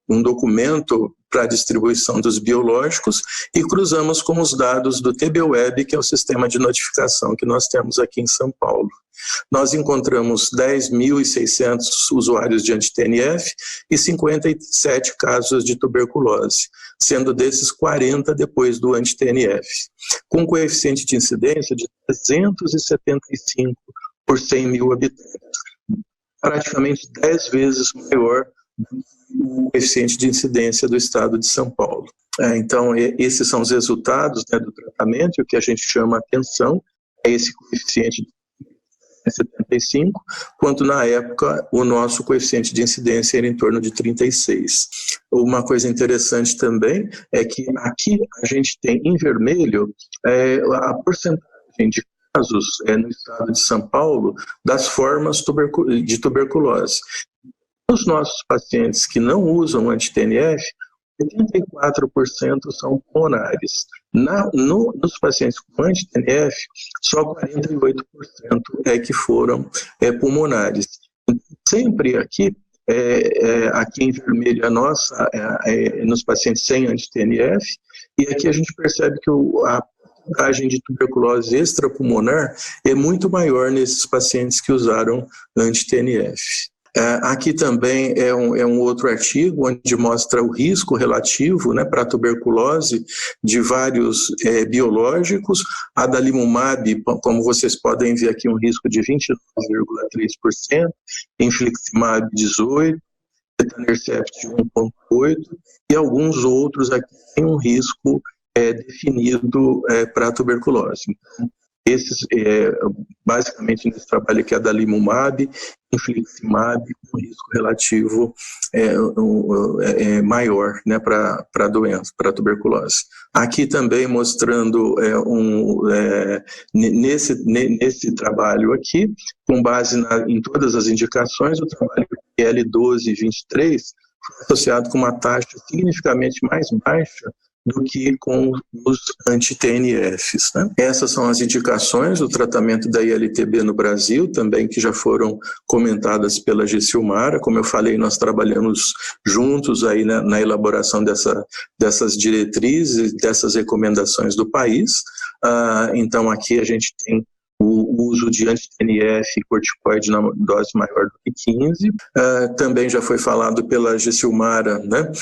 S4: um documento para a distribuição dos biológicos, e cruzamos com os dados do TBWeb, que é o sistema de notificação que nós temos aqui em São Paulo. Nós encontramos 10.600 usuários de anti-TNF e 57 casos de tuberculose, sendo desses 40 depois do anti-TNF, com coeficiente de incidência de 375 por 100 mil habitantes, praticamente 10 vezes maior o coeficiente de incidência do estado de São Paulo. Então, esses são os resultados, né, do tratamento, e o que a gente chama atenção é esse coeficiente de 75, quanto na época o nosso coeficiente de incidência era em torno de 36. Uma coisa interessante também é que aqui a gente tem em vermelho a porcentagem de casos no estado de São Paulo das formas de tuberculose. Os nossos pacientes que não usam anti-TNF, 84% são pulmonares. Nos pacientes com anti-TNF, só 48% que foram pulmonares. Sempre aqui em vermelho a nossa, nos pacientes sem anti-TNF, e aqui a gente percebe que a porcentagem de tuberculose extrapulmonar é muito maior nesses pacientes que usaram anti-TNF. Aqui também é um outro artigo onde mostra o risco relativo, né, para a tuberculose de vários biológicos. Adalimumab, como vocês podem ver aqui, um risco de 29,3%, infliximab 18%, etanercept 1,8%, e alguns outros aqui têm um risco definido para a tuberculose. Então, esses, basicamente, nesse trabalho aqui, adalimumab, infliximab, com risco relativo maior, né, para a doença, para a tuberculose. Aqui também mostrando nesse trabalho aqui, com base em todas as indicações, o trabalho L12-23 foi associado com uma taxa significativamente mais baixa do que com os anti-TNFs, né? Essas são as indicações do tratamento da ILTB no Brasil, também que já foram comentadas pela Gessilmara. Como eu falei, nós trabalhamos juntos aí na elaboração dessas diretrizes, dessas recomendações do país. Então aqui a gente tem o uso de anti-TNF e corticoide na dose maior do que 15. Também já foi falado pela Gessilmara, né,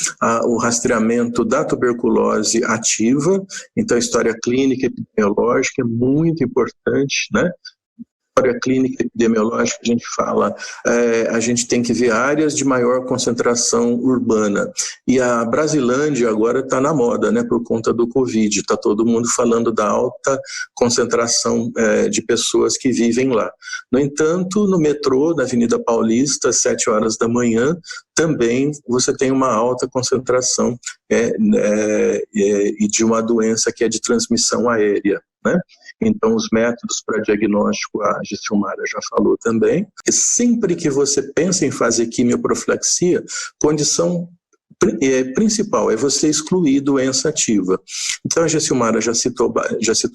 S4: o rastreamento da tuberculose ativa. Então, a história clínica epidemiológica é muito importante, né? História clínica epidemiológica, a gente fala, a gente tem que ver áreas de maior concentração urbana. E a Brasilândia agora está na moda, né, por conta do Covid. Está todo mundo falando da alta concentração de pessoas que vivem lá. No entanto, no metrô, na Avenida Paulista, às 7 horas da manhã, também você tem uma alta concentração e de uma doença que é de transmissão aérea, né? Então, os métodos para diagnóstico, a Gessilmara já falou também. E sempre que você pensa em fazer quimioprofilaxia, condição principal é você excluir doença ativa. Então, a Gessilmara já citou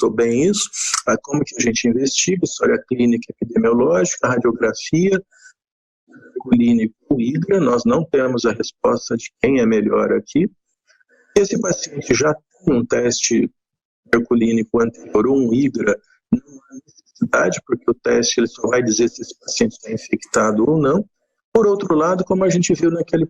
S4: bem isso, como que a gente investiga, história clínica epidemiológica, radiografia, clínico, IGRA. Nós não temos a resposta de quem é melhor aqui. Esse paciente já tem um teste clínico anterior, um IGRA, não há necessidade, porque o teste ele só vai dizer se esse paciente está infectado ou não. Por outro lado, como a gente viu naquele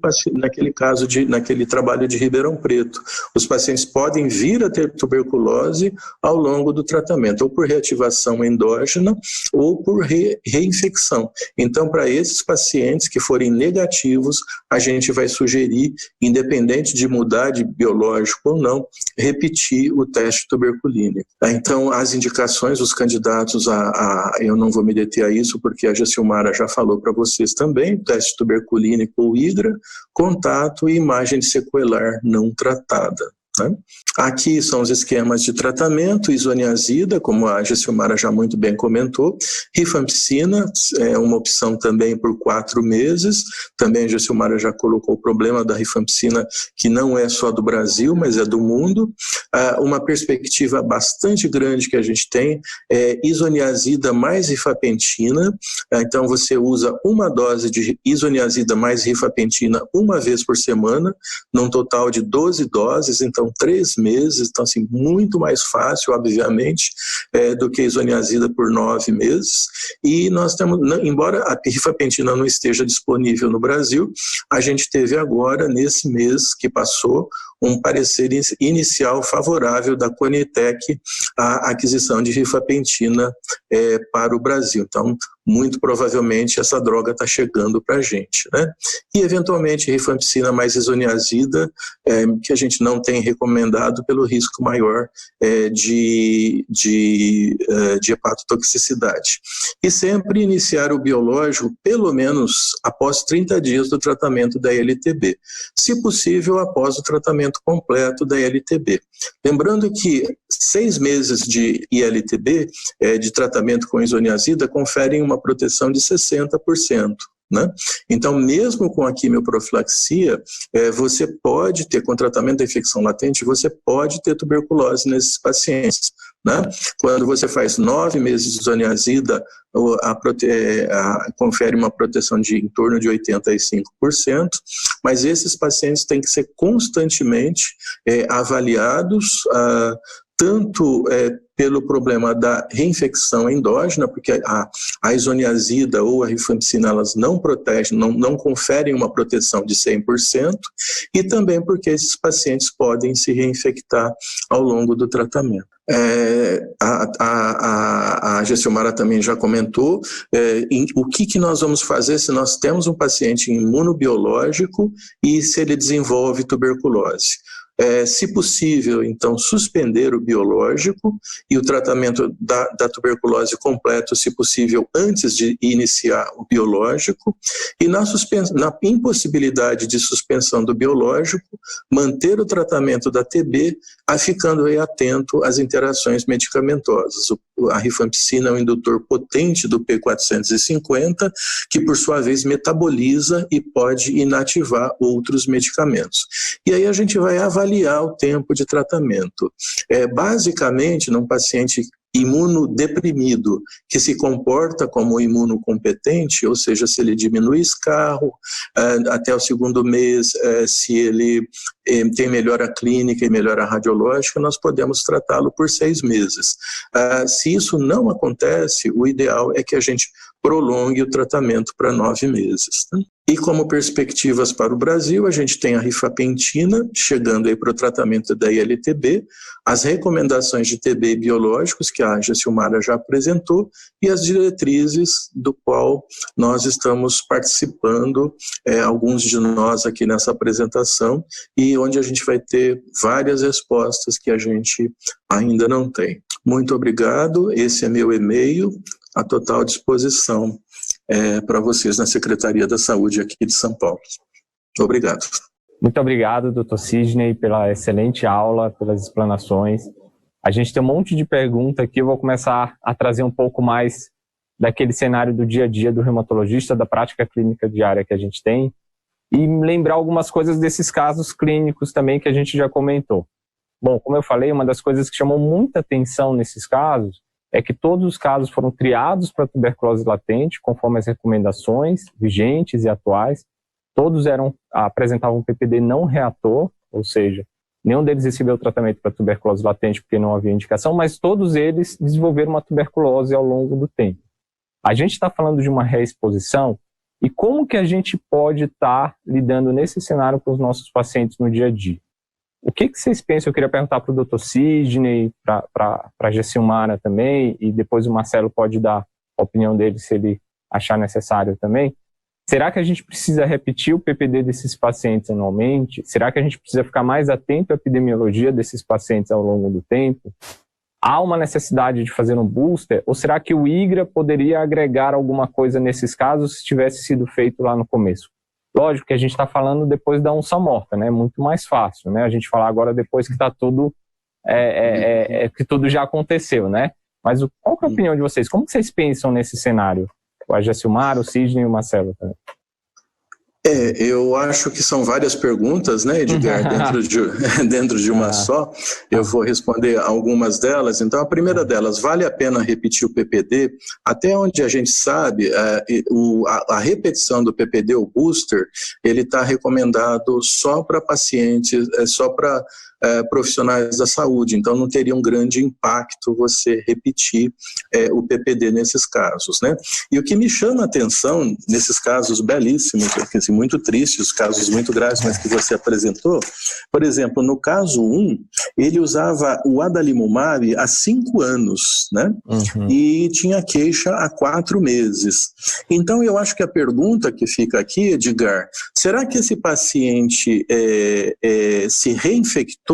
S4: trabalho de Ribeirão Preto, os pacientes podem vir a ter tuberculose ao longo do tratamento, ou por reativação endógena, ou por reinfecção. Então, para esses pacientes que forem negativos, a gente vai sugerir, independente de mudar de biológico ou não, repetir o teste tuberculínico. Então, as indicações, os candidatos eu não vou me deter a isso, porque a Gessilmara já falou para vocês também, teste tuberculínico ou IGRA, contato e imagem sequelar não tratada. Né? Aqui são os esquemas de tratamento, isoniazida, como a Gessilmara já muito bem comentou, rifampicina é uma opção também por 4 meses, também a Gessilmara já colocou o problema da rifampicina, que não é só do Brasil, mas é do mundo. Uma perspectiva bastante grande que a gente tem é isoniazida mais rifapentina, então você usa uma dose de isoniazida mais rifapentina uma vez por semana, num total de 12 doses, então 3 meses, então assim, muito mais fácil, obviamente, do que a isoniazida por 9 meses. E nós temos, embora a rifapentina não esteja disponível no Brasil, a gente teve agora, nesse mês que passou, um parecer inicial favorável da Conitec à aquisição de rifapentina para o Brasil. Então, muito provavelmente essa droga está chegando para a gente, né? E eventualmente rifampicina mais isoniazida, que a gente não tem recomendado pelo risco maior de hepatotoxicidade. E sempre iniciar o biológico pelo menos após 30 dias do tratamento da ILTB, se possível após o tratamento tratamento completo da ILTB. Lembrando que 6 meses de ILTB, de tratamento com isoniazida, conferem uma proteção de 60%. Né? Então, mesmo com a quimioprofilaxia, você pode ter, com tratamento da infecção latente, você pode ter tuberculose nesses pacientes. Né? Quando você faz 9 meses de isoniazida, confere uma proteção de em torno de 85%, mas esses pacientes têm que ser constantemente avaliados, tanto pelo problema da reinfecção endógena, porque a isoniazida ou a rifampicina, elas não protegem, não conferem uma proteção de 100%, e também porque esses pacientes podem se reinfectar ao longo do tratamento. A Gessilmara também já comentou o que nós vamos fazer se nós temos um paciente imunobiológico e se ele desenvolve tuberculose. Se possível, então, suspender o biológico e o tratamento da tuberculose completo, se possível, antes de iniciar o biológico, e na impossibilidade de suspensão do biológico, manter o tratamento da TB, ficando aí atento às interações medicamentosas. A rifampicina é um indutor potente do P450, que por sua vez metaboliza e pode inativar outros medicamentos. E aí a gente vai avaliar o tempo de tratamento. Basicamente, num paciente imunodeprimido, que se comporta como imunocompetente, ou seja, se ele diminui escarro até o 2º mês, se ele tem melhora clínica e melhora radiológica, nós podemos tratá-lo por 6 meses. Se isso não acontece, o ideal é que a gente prolongue o tratamento para 9 meses. Né? E como perspectivas para o Brasil, a gente tem a rifapentina, chegando aí para o tratamento da ILTB, as recomendações de TB biológicos, que a Gessilmara já apresentou, e as diretrizes do qual nós estamos participando, alguns de nós aqui nessa apresentação, e onde a gente vai ter várias respostas que a gente ainda não tem. Muito obrigado, esse é meu e-mail, à total disposição para vocês na Secretaria da Saúde aqui de São Paulo. Obrigado.
S2: Muito obrigado, Dr. Sidney, pela excelente aula, pelas explanações. A gente tem um monte de pergunta aqui, eu vou começar a trazer um pouco mais daquele cenário do dia a dia do reumatologista, da prática clínica diária que a gente tem, e lembrar algumas coisas desses casos clínicos também que a gente já comentou. Bom, como eu falei, uma das coisas que chamou muita atenção nesses casos é que todos os casos foram triados para tuberculose latente, conforme as recomendações vigentes e atuais. Todos apresentavam um PPD não reator, ou seja, nenhum deles recebeu tratamento para tuberculose latente porque não havia indicação, mas todos eles desenvolveram uma tuberculose ao longo do tempo. A gente está falando de uma reexposição, e como que a gente pode estar lidando nesse cenário com os nossos pacientes no dia a dia? O que vocês pensam? Eu queria perguntar para o Dr. Sidney, para a Gessilmara também, e depois o Marcelo pode dar a opinião dele se ele achar necessário também. Será que a gente precisa repetir o PPD desses pacientes anualmente? Será que a gente precisa ficar mais atento à epidemiologia desses pacientes ao longo do tempo? Há uma necessidade de fazer um booster? Ou será que o IGRA poderia agregar alguma coisa nesses casos se tivesse sido feito lá no começo? Lógico que a gente está falando depois da unção morta, né? Muito mais fácil, né? A gente falar agora depois que está tudo, que tudo já aconteceu, né? Mas qual que é a opinião de vocês? Como que vocês pensam nesse cenário? A Gessilmara, o Sidney e o Marcelo também.
S4: Eu acho que são várias perguntas, né, Edgar, dentro de uma só. Eu vou responder algumas delas. Então, a primeira delas, vale a pena repetir o PPD? Até onde a gente sabe, a repetição do PPD, o booster, ele está recomendado só para pacientes, só para profissionais da saúde, então não teria um grande impacto você repetir o PPD nesses casos, né? E o que me chama a atenção nesses casos belíssimos, assim, muito tristes, casos muito graves, mas que você apresentou, por exemplo, no caso 1, ele usava o adalimumab há 5 anos, né? Uhum. E tinha queixa há 4 meses. Então eu acho que a pergunta que fica aqui, Edgar, será que esse paciente se reinfectou?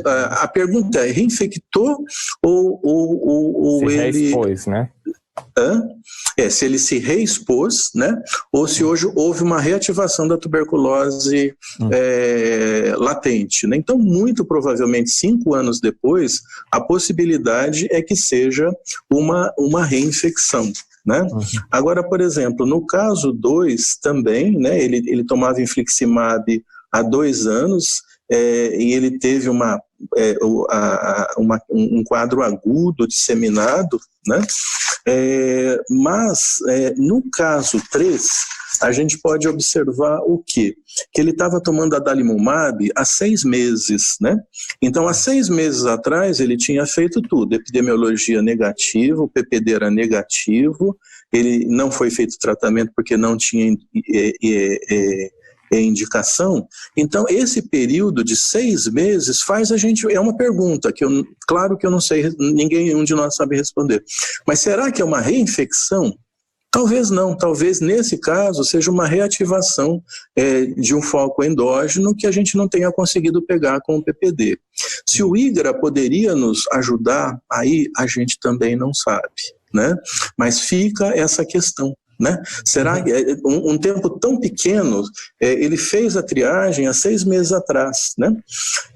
S4: A pergunta é, reinfectou ou
S2: se
S4: ele...
S2: reexpôs, né?
S4: Se ele se reexpôs, né? Ou se hoje houve uma reativação da tuberculose latente, né? Então, muito provavelmente, 5 anos depois, a possibilidade é que seja uma reinfecção. Né? Agora, por exemplo, no caso 2 também, né, ele tomava infliximab há 2 anos, e ele teve um quadro agudo disseminado, né? Mas no caso 3, a gente pode observar o quê? Que ele estava tomando adalimumab há 6 meses, né? Então, há 6 meses atrás, ele tinha feito tudo, epidemiologia negativa, o PPD era negativo, ele não foi feito tratamento porque não tinha indicação. Então, esse período de 6 meses faz a gente... É uma pergunta que claro que eu não sei, nenhum de nós sabe responder. Mas será que é uma reinfecção? Talvez não, talvez nesse caso seja uma reativação de um foco endógeno que a gente não tenha conseguido pegar com o PPD. Se o IGRA poderia nos ajudar, aí a gente também não sabe, né? Mas fica essa questão. Né? Será que um tempo tão pequeno, ele fez a triagem há 6 meses atrás, né?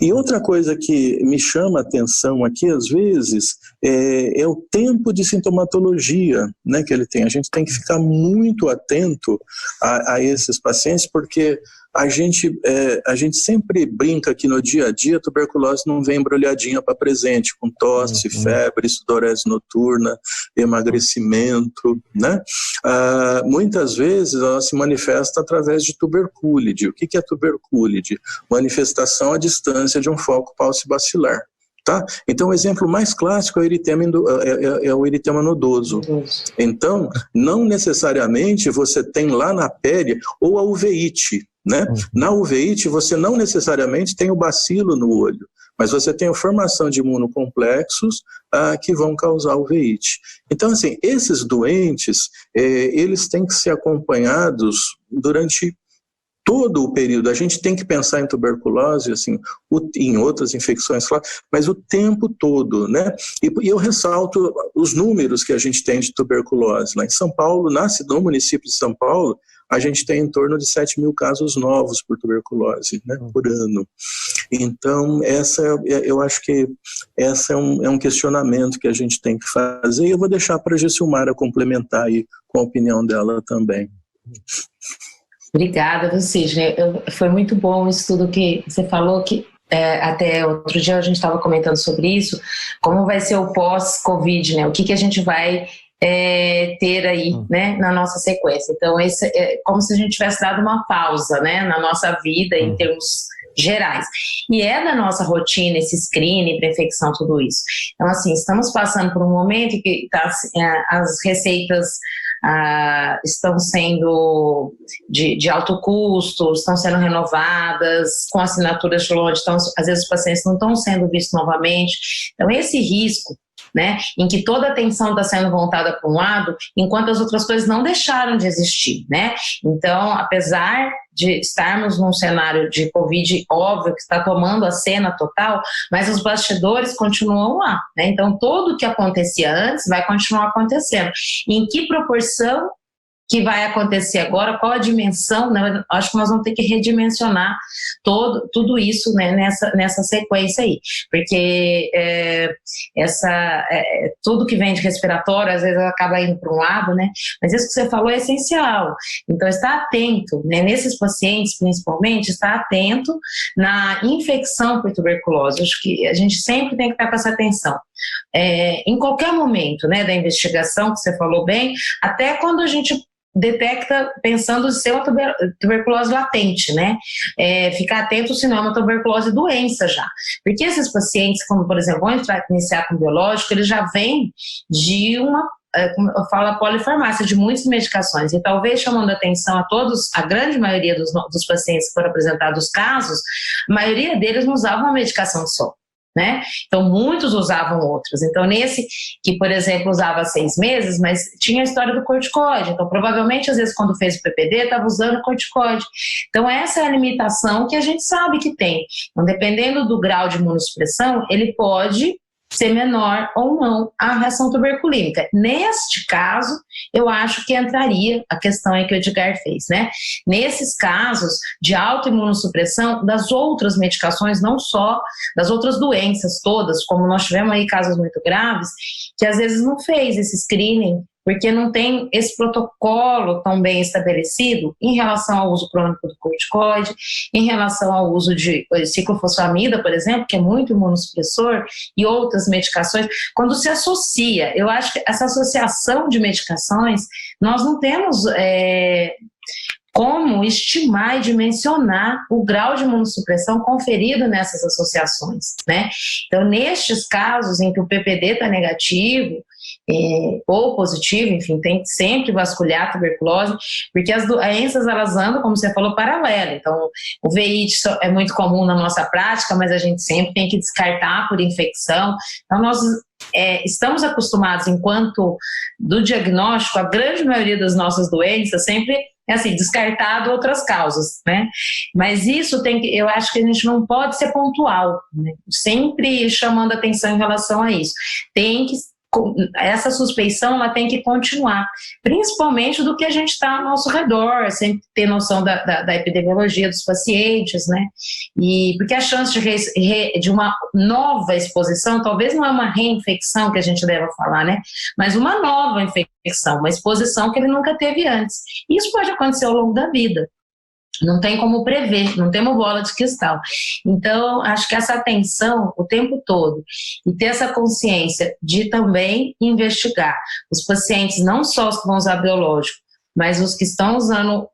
S4: E outra coisa que me chama a atenção aqui, às vezes, é o tempo de sintomatologia, né, que ele tem. A gente tem que ficar muito atento a esses pacientes, porque a gente sempre brinca que no dia a dia a tuberculose não vem embrulhadinha para presente, com tosse, febre, sudorese noturna, emagrecimento, né? Muitas vezes ela se manifesta através de tuberculite. O que é tuberculite? Manifestação à distância de um foco paucibacilar. Tá? Então, o exemplo mais clássico é o eritema nodoso. Então, não necessariamente você tem lá na pele ou a uveíte, né? Na uveíte, você não necessariamente tem o bacilo no olho, mas você tem a formação de imunocomplexos que vão causar uveíte. Então, assim, esses doentes, eles têm que ser acompanhados durante todo o período. A gente tem que pensar em tuberculose, assim, em outras infecções, claro, mas o tempo todo, né? E eu ressalto os números que a gente tem de tuberculose. Lá em São Paulo, no município de São Paulo, a gente tem em torno de 7.000 casos novos por tuberculose, né, por ano. Então, eu acho que essa é um questionamento que a gente tem que fazer, e eu vou deixar para a Gessilmara complementar aí com a opinião dela também.
S5: Obrigada, Sidney. Foi muito bom isso tudo que você falou, que até outro dia a gente estava comentando sobre isso, como vai ser o pós-Covid, né? O que a gente vai ter aí, né, na nossa sequência. Então, esse é como se a gente tivesse dado uma pausa, né, na nossa vida em termos gerais. E é da nossa rotina esse screening, pré-infecção, tudo isso. Então, assim, estamos passando por um momento que as receitas estão sendo de alto custo, estão sendo renovadas, com assinaturas de longe, então, às vezes os pacientes não estão sendo vistos novamente. Então, esse risco, né, em que toda a atenção está sendo voltada para um lado, enquanto as outras coisas não deixaram de existir, né? Então, apesar de estarmos num cenário de Covid óbvio que está tomando a cena total, mas os bastidores continuam lá, né? Então, tudo o que acontecia antes vai continuar acontecendo. E em que proporção que vai acontecer agora, qual a dimensão, né? Acho que nós vamos ter que redimensionar tudo isso, né, nessa sequência aí, porque tudo que vem de respiratório, às vezes acaba indo para um lado, né, mas isso que você falou é essencial. Então, estar atento, né, nesses pacientes, principalmente, estar atento na infecção por tuberculose. Acho que a gente sempre tem que estar com essa atenção. Em qualquer momento, né, da investigação, que você falou bem, até quando a gente detecta pensando em ser uma tuberculose latente, né? Ficar atento se não é uma tuberculose doença já. Porque esses pacientes, como por exemplo, vão iniciar com biológico, eles já vêm de uma, como eu falo, a polifarmácia, de muitas medicações. E talvez chamando atenção a todos, a grande maioria dos pacientes que foram apresentados casos, a maioria deles não usava uma medicação só, né? Então, muitos usavam outras. Então, nesse que, por exemplo, usava 6 meses, mas tinha a história do corticoide. Então, provavelmente, às vezes, quando fez o PPD, estava usando corticoide. Então, essa é a limitação que a gente sabe que tem. Então, dependendo do grau de imunossupressão, ele pode ser menor ou não a reação tuberculínica. Neste caso, eu acho que entraria a questão aí que o Edgar fez, né? Nesses casos de autoimunossupressão, das outras medicações, não só das outras doenças todas, como nós tivemos aí casos muito graves, que às vezes não fez esse screening, porque não tem esse protocolo tão bem estabelecido em relação ao uso crônico do corticoide, em relação ao uso de ciclofosfamida, por exemplo, que é muito imunossupressor, e outras medicações. Quando se associa, eu acho que essa associação de medicações, nós não temos como estimar e dimensionar o grau de imunossupressão conferido nessas associações, né? Então, nestes casos em que o PPD está negativo, ou positivo, enfim, tem que sempre vasculhar a tuberculose, porque as doenças, elas andam, como você falou, paralelo. Então, o VIH é muito comum na nossa prática, mas a gente sempre tem que descartar por infecção. Então, nós estamos acostumados, enquanto do diagnóstico, a grande maioria das nossas doenças sempre é assim, descartado outras causas, né? Mas isso eu acho que a gente não pode ser pontual, né? Sempre chamando atenção em relação a isso. Essa suspeição, ela tem que continuar, principalmente do que a gente está ao nosso redor, sempre ter noção da epidemiologia dos pacientes, né? E porque a chance de uma nova exposição, talvez não é uma reinfecção que a gente deva falar, né? Mas uma nova infecção, uma exposição que ele nunca teve antes. Isso pode acontecer ao longo da vida. Não tem como prever, não temos bola de cristal. Então, acho que essa atenção o tempo todo e ter essa consciência de também investigar os pacientes, não só os que vão usar biológico, mas os que estão usando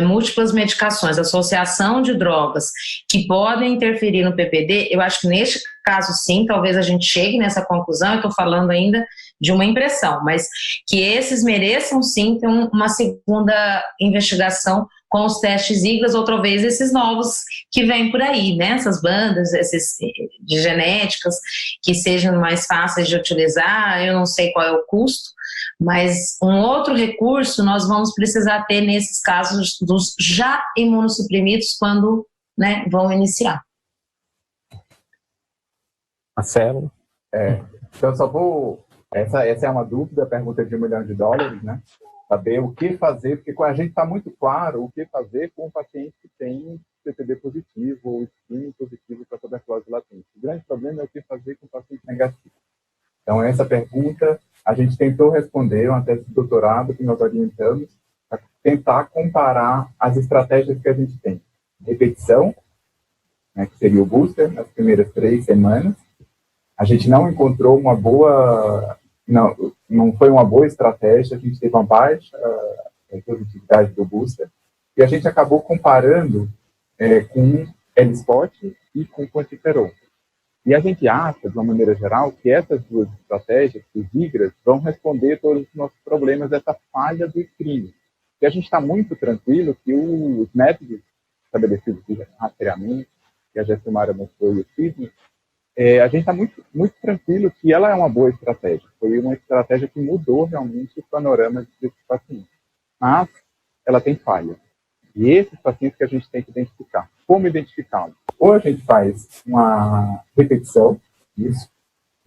S5: múltiplas medicações, associação de drogas que podem interferir no PPD, eu acho que neste caso sim, talvez a gente chegue nessa conclusão, eu estou falando ainda de uma impressão, mas que esses mereçam sim ter uma segunda investigação com os testes IGRAS, ou talvez esses novos que vêm por aí, né? Essas bandas, esses de genéticas, que sejam mais fáceis de utilizar, eu não sei qual é o custo, mas um outro recurso nós vamos precisar ter nesses casos dos já imunossuprimidos quando, né, vão iniciar.
S2: Marcelo?
S1: Então, só vou... Essa é uma dúvida, pergunta de $1 milhão, né? Saber o que fazer, porque com a gente está muito claro o que fazer com o paciente que tem PPD positivo ou screening positivo para tuberculose latente. O grande problema é o que fazer com o paciente negativo. Então, essa pergunta a gente tentou responder, uma tese de doutorado que nós orientamos, para tentar comparar as estratégias que a gente tem. Repetição, né, que seria o booster, nas primeiras 3 semanas. A gente não encontrou uma boa... Não foi uma boa estratégia, a gente teve uma baixa positividade do booster, e a gente acabou comparando com L-Spot e com quantiferol. E a gente acha, de uma maneira geral, que essas duas estratégias, os IGRAs, vão responder todos os nossos problemas dessa falha do screening. E a gente está muito tranquilo que os métodos estabelecidos de rastreamento, que a Gessilmara mostrou e o CISM, a gente está muito, muito tranquilo que ela é uma boa estratégia. Foi uma estratégia que mudou realmente o panorama desses pacientes. Mas ela tem falhas. E esses pacientes que a gente tem que identificar. Como identificá-los? Ou a gente faz uma repetição, isso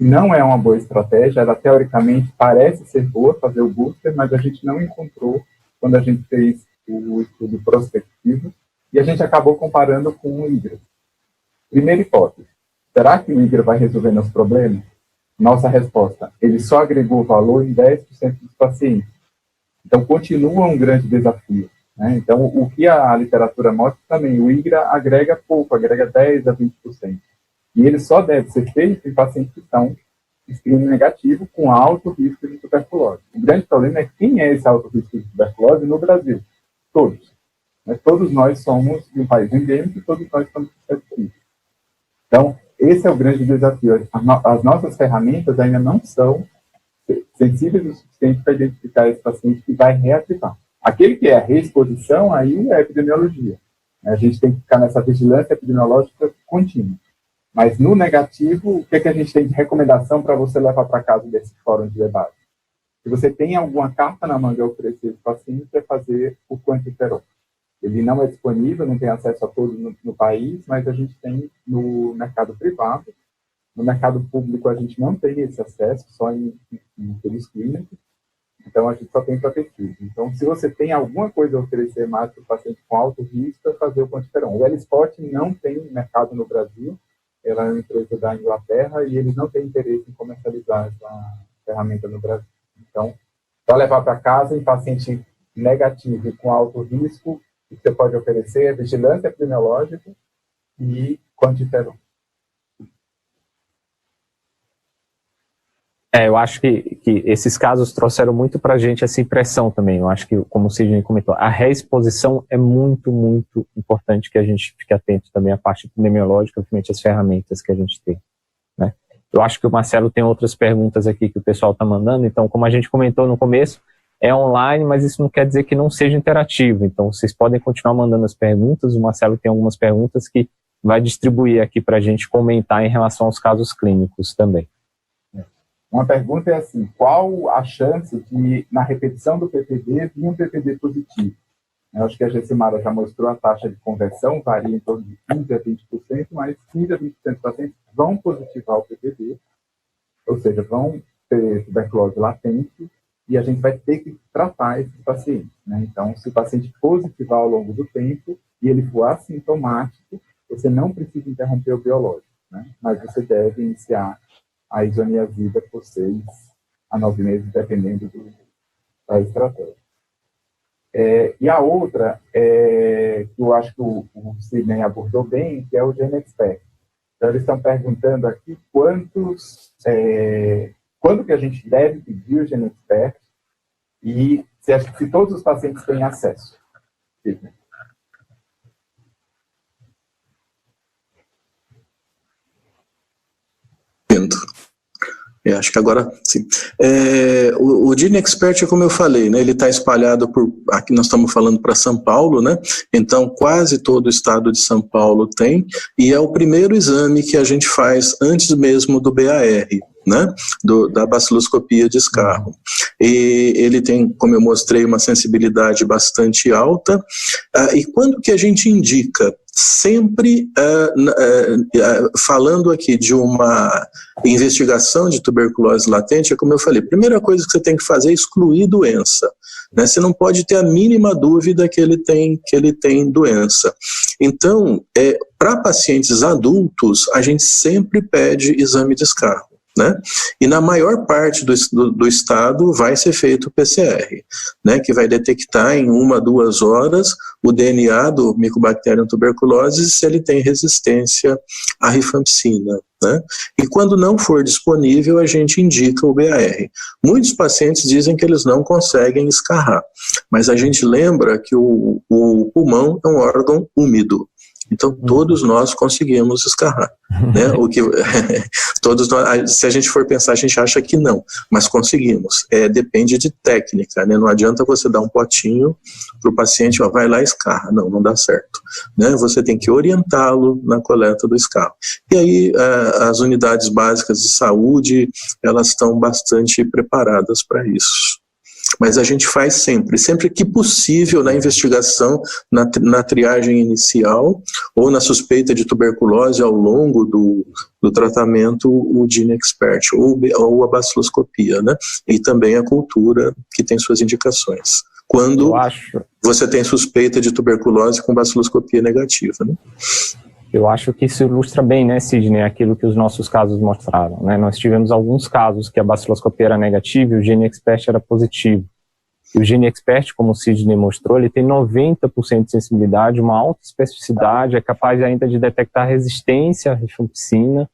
S1: não é uma boa estratégia, ela teoricamente parece ser boa, fazer o booster, mas a gente não encontrou quando a gente fez o estudo prospectivo, e a gente acabou comparando com o IGRA. Primeira hipótese, será que o IGRA vai resolver nossos problemas? Nossa resposta, ele só agregou valor em 10% dos pacientes. Então, continua um grande desafio. Né? Então, o que a literatura mostra também, o IGRA agrega pouco, agrega 10% a 20%. E ele só deve ser feito em pacientes que estão screening negativo com alto risco de tuberculose. O grande problema é quem é esse alto risco de tuberculose no Brasil. Todos. Mas todos nós somos de um país endêmico e todos nós estamos com. Então, esse é o grande desafio. As nossas ferramentas ainda não são sensíveis o suficiente para identificar esse paciente que vai reativar. Aquele que é a reexposição, aí é a epidemiologia. A gente tem que ficar nessa vigilância epidemiológica contínua. Mas no negativo, o que a gente tem de recomendação para você levar para casa desse fórum de debate? Se você tem alguma carta na manga a oferecer esse paciente, é fazer o quantiferol. Ele não é disponível, não tem acesso a todos no país, mas a gente tem no mercado privado No mercado público, a gente não tem esse acesso, só em períodos clínicos, então a gente só tem para pesquisa. Então, se você tem alguma coisa a oferecer mais para o paciente com alto risco, é fazer o quantiferon. O L-Spot não tem mercado no Brasil, ela é uma empresa da Inglaterra e eles não têm interesse em comercializar essa ferramenta no Brasil. Então, para levar para casa em paciente negativo e com alto risco, o que você pode oferecer é vigilância epidemiológica e quantiferon.
S2: Eu acho que esses casos trouxeram muito para a gente essa impressão também. Eu acho que, como o Sidney comentou, a reexposição é muito, muito importante que a gente fique atento também à parte epidemiológica, principalmente as ferramentas que a gente tem, né? Eu acho que o Marcelo tem outras perguntas aqui que o pessoal está mandando. Então, como a gente comentou no começo, é online, mas isso não quer dizer que não seja interativo. Então, vocês podem continuar mandando as perguntas. O Marcelo tem algumas perguntas que vai distribuir aqui para a gente comentar em relação aos casos clínicos também.
S1: Uma pergunta é assim, qual a chance de, na repetição do PPD, vir um PPD positivo? Eu acho que a Gessimara já mostrou a taxa de conversão, varia em torno de 15% a 20%, mas 15% a 20% dos pacientes vão positivar o PPD, ou seja, vão ter tuberculose latente, e a gente vai ter que tratar esses pacientes, né? Então, se o paciente positivar ao longo do tempo, e ele for assintomático, você não precisa interromper o biológico, né? Mas você deve iniciar a isoniazida por 6 a 9 meses, dependendo da estratégia. E a outra, que eu acho que o Sidney abordou bem, que é o GeneXpert. Então, eles estão perguntando aqui quando que a gente deve pedir o GeneXpert e se todos os pacientes têm acesso. Sidney.
S4: Acho que agora sim. O GeneXpert, como eu falei, né, ele está espalhado por. Aqui nós estamos falando para São Paulo, né? Então quase todo o estado de São Paulo tem, e é o primeiro exame que a gente faz antes mesmo do BAR, né? Da baciloscopia de escarro. E ele tem, como eu mostrei, uma sensibilidade bastante alta. E quando que a gente indica? Sempre falando aqui de uma investigação de tuberculose latente, é como eu falei, a primeira coisa que você tem que fazer é excluir doença, né? Você não pode ter a mínima dúvida que ele tem doença. Então, para pacientes adultos, a gente sempre pede exame de escarro, né? E na maior parte do estado vai ser feito o PCR, né? Que vai detectar em 1 a 2 horas o DNA do Mycobacterium tuberculosis se ele tem resistência à rifampicina, né? E quando não for disponível, a gente indica o BAR. Muitos pacientes dizem que eles não conseguem escarrar, mas a gente lembra que o pulmão é um órgão úmido. Então, todos nós conseguimos escarrar, né? Todos nós, se a gente for pensar, a gente acha que não, mas conseguimos. Depende de técnica, né? Não adianta você dar um potinho para o paciente, vai lá e escarra. Não dá certo, né? Você tem que orientá-lo na coleta do escarro. E aí, as unidades básicas de saúde, elas estão bastante preparadas para isso. Mas a gente faz sempre que possível na investigação, na triagem inicial ou na suspeita de tuberculose ao longo do tratamento, o GeneXpert ou a baciloscopia, né? E também a cultura, que tem suas indicações. Quando você tem suspeita de tuberculose com baciloscopia negativa, né?
S2: Eu acho que isso ilustra bem, né, Sidney, aquilo que os nossos casos mostraram, né? Nós tivemos alguns casos que a baciloscopia era negativa e o GeneXpert era positivo. E o GeneXpert, como o Sidney mostrou, ele tem 90% de sensibilidade, uma alta especificidade, é capaz ainda de detectar resistência à rifampicina.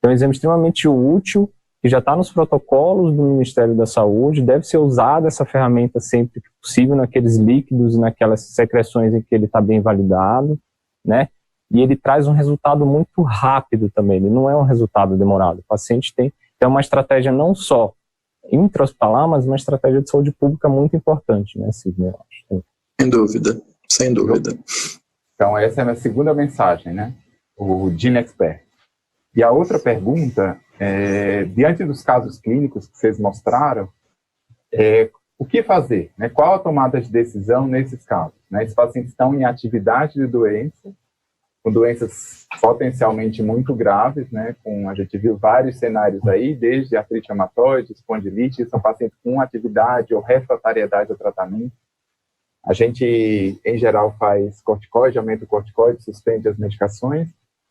S2: É um exame extremamente útil, que já está nos protocolos do Ministério da Saúde, deve ser usada essa ferramenta sempre que possível, naqueles líquidos e naquelas secreções em que ele está bem validado, né? E ele traz um resultado muito rápido também, ele não é um resultado demorado. O paciente tem uma estratégia não só intra-hospitalar, mas uma estratégia de saúde pública muito importante, né, Sidney?
S4: Sem dúvida.
S1: Então, essa é a minha segunda mensagem, né? O GeneXpert. E a outra pergunta, diante dos casos clínicos que vocês mostraram, o que fazer? Né? Qual a tomada de decisão nesses casos? Né? Esses pacientes estão em atividade de doença, com doenças potencialmente muito graves, né? A gente viu vários cenários aí, desde artrite reumatoide, espondilite, são pacientes com atividade ou refratariedade ao tratamento. A gente, em geral, faz corticoide, aumenta o corticoide, suspende as medicações.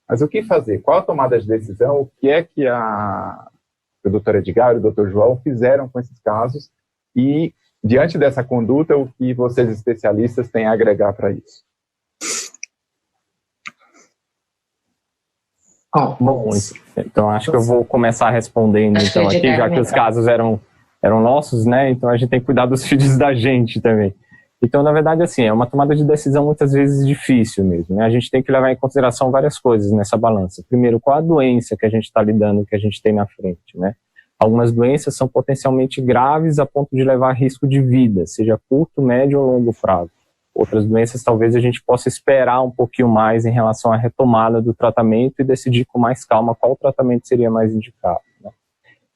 S1: Mas o que fazer? Qual a tomada de decisão? O que é que o doutor Edgar e o doutor João fizeram com esses casos? E, diante dessa conduta, o que vocês especialistas têm a agregar para isso?
S2: Bom, então acho que eu vou começar respondendo então aqui, já que os casos eram nossos, né? Então a gente tem que cuidar dos filhos da gente também. Então, na verdade, assim, é uma tomada de decisão muitas vezes difícil mesmo, né? A gente tem que levar em consideração várias coisas nessa balança. Primeiro, qual a doença que a gente está lidando, que a gente tem na frente, né? Algumas doenças são potencialmente graves a ponto de levar risco de vida, seja curto, médio ou longo prazo. Outras doenças, talvez a gente possa esperar um pouquinho mais em relação à retomada do tratamento e decidir com mais calma qual tratamento seria mais indicado, né?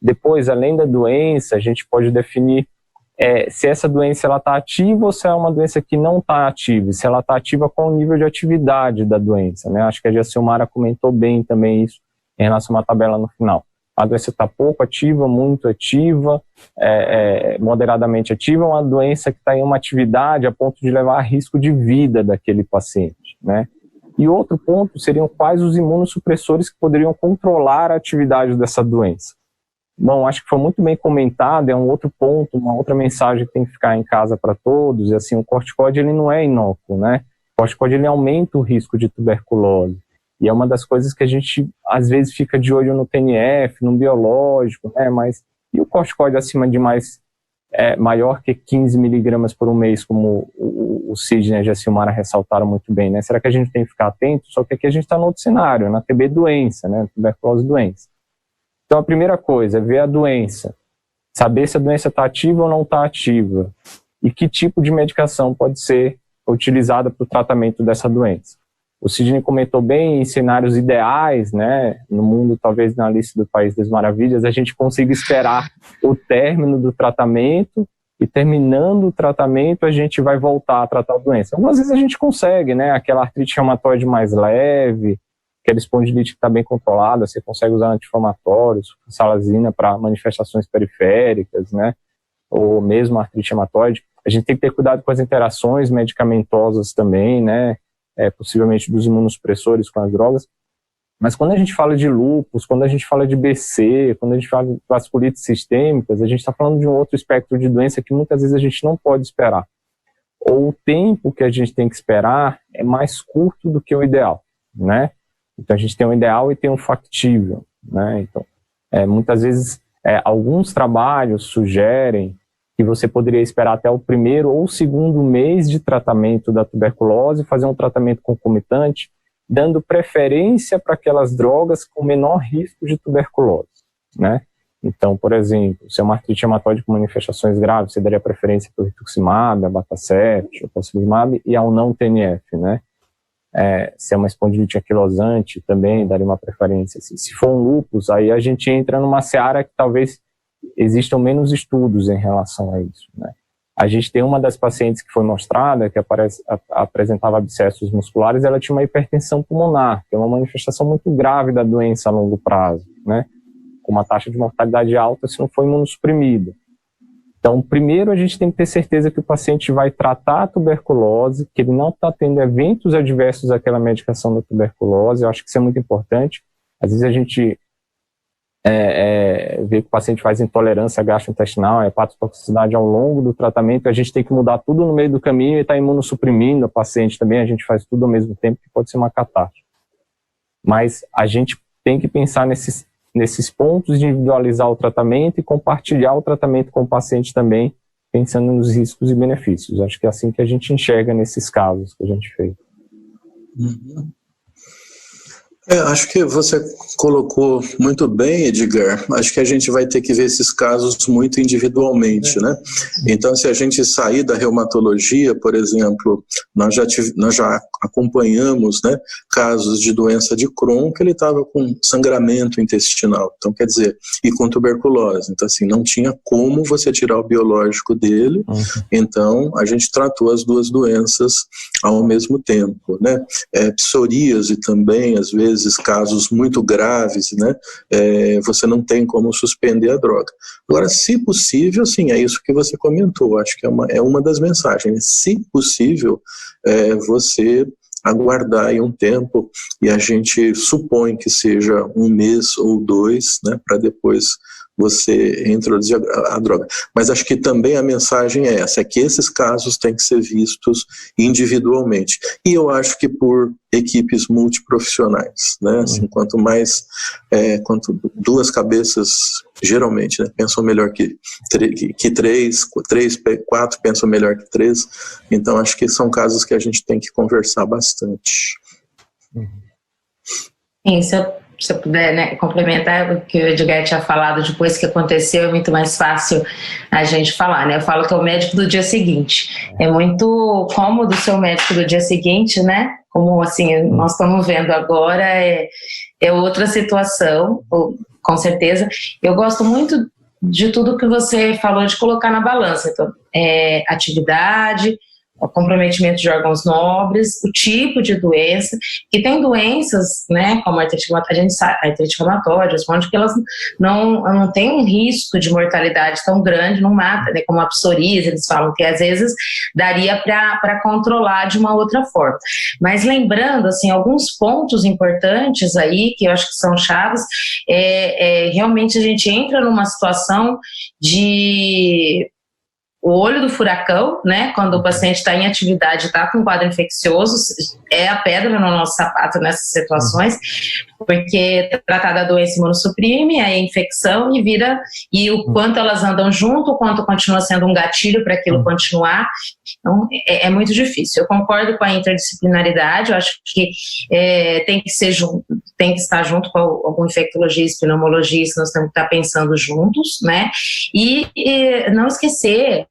S2: Depois, além da doença, a gente pode definir se essa doença está ativa ou se é uma doença que não está ativa. Se ela está ativa, qual o nível de atividade da doença, né? Acho que a Jacilmara comentou bem também isso em relação a uma tabela no final. A doença está pouco ativa, muito ativa, moderadamente ativa, uma doença que está em uma atividade a ponto de levar a risco de vida daquele paciente, né? E outro ponto seriam quais os imunossupressores que poderiam controlar a atividade dessa doença. Bom, acho que foi muito bem comentado, é um outro ponto, uma outra mensagem que tem que ficar em casa para todos, e assim, o corticoide ele não é inócuo, né? O corticoide ele aumenta o risco de tuberculose, e é uma das coisas que a gente às vezes fica de olho no TNF, no biológico, né? Mas e o corticoide acima de maior que 15 miligramas por um mês, como o Sidney e a Jacilmara ressaltaram muito bem, né? Será que a gente tem que ficar atento? Só que aqui a gente está no outro cenário, na TB doença, né? Tuberculose doença. Então, a primeira coisa é ver a doença, saber se a doença está ativa ou não está ativa e que tipo de medicação pode ser utilizada para o tratamento dessa doença. O Sidney comentou bem, em cenários ideais, né, no mundo, talvez na Alice do País das Maravilhas, a gente consiga esperar o término do tratamento e, terminando o tratamento, a gente vai voltar a tratar a doença. Algumas vezes a gente consegue, né, aquela artrite reumatoide mais leve, aquela espondilite que está bem controlada, você consegue usar anti-inflamatórios, salazina para manifestações periféricas, né? Ou mesmo artrite reumatoide. A gente tem que ter cuidado com as interações medicamentosas também, né? Possivelmente dos imunossupressores com as drogas. Mas quando a gente fala de lúpus, quando a gente fala de BC, quando a gente fala de vasculites sistêmicas, a gente está falando de um outro espectro de doença que muitas vezes a gente não pode esperar. Ou o tempo que a gente tem que esperar é mais curto do que o ideal, né? Então, a gente tem um ideal e tem um factível, né? Então, muitas vezes, alguns trabalhos sugerem que você poderia esperar até o primeiro ou segundo mês de tratamento da tuberculose, fazer um tratamento concomitante, dando preferência para aquelas drogas com menor risco de tuberculose, né? Então, por exemplo, se é uma artrite reumatoide com manifestações graves, você daria preferência para o rituximab, abatacept, o tocilizumab e ao não TNF, né? Se é uma espondilite anquilosante, também daria uma preferência. Se for um lúpus, aí a gente entra numa seara que talvez existam menos estudos em relação a isso, né? A gente tem uma das pacientes que foi mostrada, que apresentava abscessos musculares, ela tinha uma hipertensão pulmonar, que é uma manifestação muito grave da doença a longo prazo, né? Com uma taxa de mortalidade alta se não for imunossuprimida. Então, primeiro a gente tem que ter certeza que o paciente vai tratar a tuberculose, que ele não está tendo eventos adversos àquela medicação da tuberculose. Eu acho que isso é muito importante. Às vezes a gente vê que o paciente faz intolerância gastrointestinal, hepatotoxicidade ao longo do tratamento, a gente tem que mudar tudo no meio do caminho e está imunossuprimindo a paciente também, a gente faz tudo ao mesmo tempo, que pode ser uma catástrofe. Mas a gente tem que pensar nesses pontos de individualizar o tratamento e compartilhar o tratamento com o paciente também, pensando nos riscos e benefícios. Acho que é assim que a gente enxerga nesses casos que a gente fez.
S4: Acho que você colocou muito bem, Edgar. Acho que a gente vai ter que ver esses casos muito individualmente, né? Então, se a gente sair da reumatologia, por exemplo, nós já acompanhamos, né, casos de doença de Crohn que ele estava com sangramento intestinal, então quer dizer, e com tuberculose. Então, assim, não tinha como você tirar o biológico dele, então a gente tratou as duas doenças ao mesmo tempo, né? Psoríase também, às vezes, casos muito graves, né, você não tem como suspender a droga. Agora, se possível, sim, é isso que você comentou, acho que é uma das mensagens, se possível, você aguardar aí um tempo, e a gente supõe que seja 1 mês ou 2, né, para depois você introduzir a droga. Mas acho que também a mensagem é essa, é que esses casos têm que ser vistos individualmente. E eu acho que por equipes multiprofissionais, né? Assim, quanto duas cabeças, geralmente, né, pensam melhor que 3, 4 pensam melhor que 3. Então, acho que são casos que a gente tem que conversar bastante.
S5: Sim, se eu puder, né, complementar o que o Edgar tinha falado, depois que aconteceu é muito mais fácil a gente falar, né? Eu falo que é o médico do dia seguinte. É muito cômodo ser o médico do dia seguinte, né? Como assim, nós estamos vendo agora, é outra situação, com certeza. Eu gosto muito de tudo que você falou de colocar na balança. Então, atividade, o comprometimento de órgãos nobres, o tipo de doença, que tem doenças, né, como a artrite reumatoide, que elas não têm um risco de mortalidade tão grande, não mata, né, como a psoríase, eles falam que às vezes daria para controlar de uma outra forma. Mas lembrando, assim, alguns pontos importantes aí, que eu acho que são chaves, realmente a gente entra numa situação de o olho do furacão, né, quando o paciente está em atividade, está com um quadro infeccioso, é a pedra no nosso sapato nessas situações, porque tratar da doença imunossuprime, a infecção e o quanto elas andam junto, o quanto continua sendo um gatilho para aquilo continuar. Então, é muito difícil. Eu concordo com a interdisciplinaridade, eu acho que tem que estar junto com algum infectologista, pneumologista, nós temos que estar pensando juntos, né, e não esquecer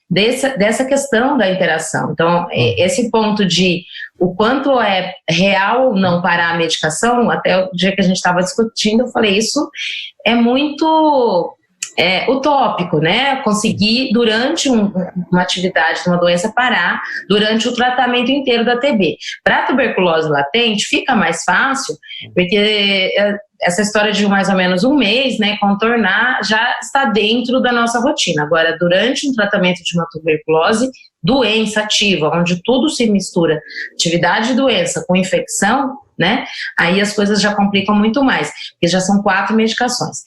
S5: dessa questão da interação. Então, esse ponto de o quanto é real ou não parar a medicação, até o dia que a gente estava discutindo, eu falei, isso é muito utópico, né? Conseguir, durante uma atividade de uma doença, parar durante o tratamento inteiro da TB. Para a tuberculose latente, fica mais fácil, porque essa história de mais ou menos 1 mês, né, contornar, já está dentro da nossa rotina. Agora, durante um tratamento de uma tuberculose, doença ativa, onde tudo se mistura, atividade de doença com infecção, né, aí as coisas já complicam muito mais, porque já são 4 medicações.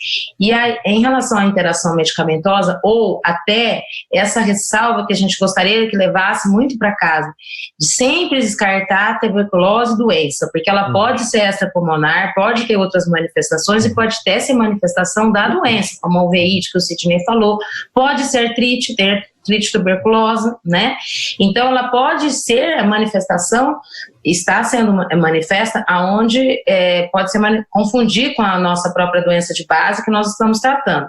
S5: E aí, em relação à interação medicamentosa, ou até essa ressalva que a gente gostaria que levasse muito para casa, de sempre descartar a tuberculose doença, porque ela pode ser extrapulmonar, pode ter outras manifestações e pode ter essa manifestação da doença, como a alveite que o Sidney falou, pode ser artrite tuberculosa, né? Então, ela pode ser a manifestação, está sendo manifesta, aonde pode ser confundir com a nossa própria doença de base que nós estamos tratando.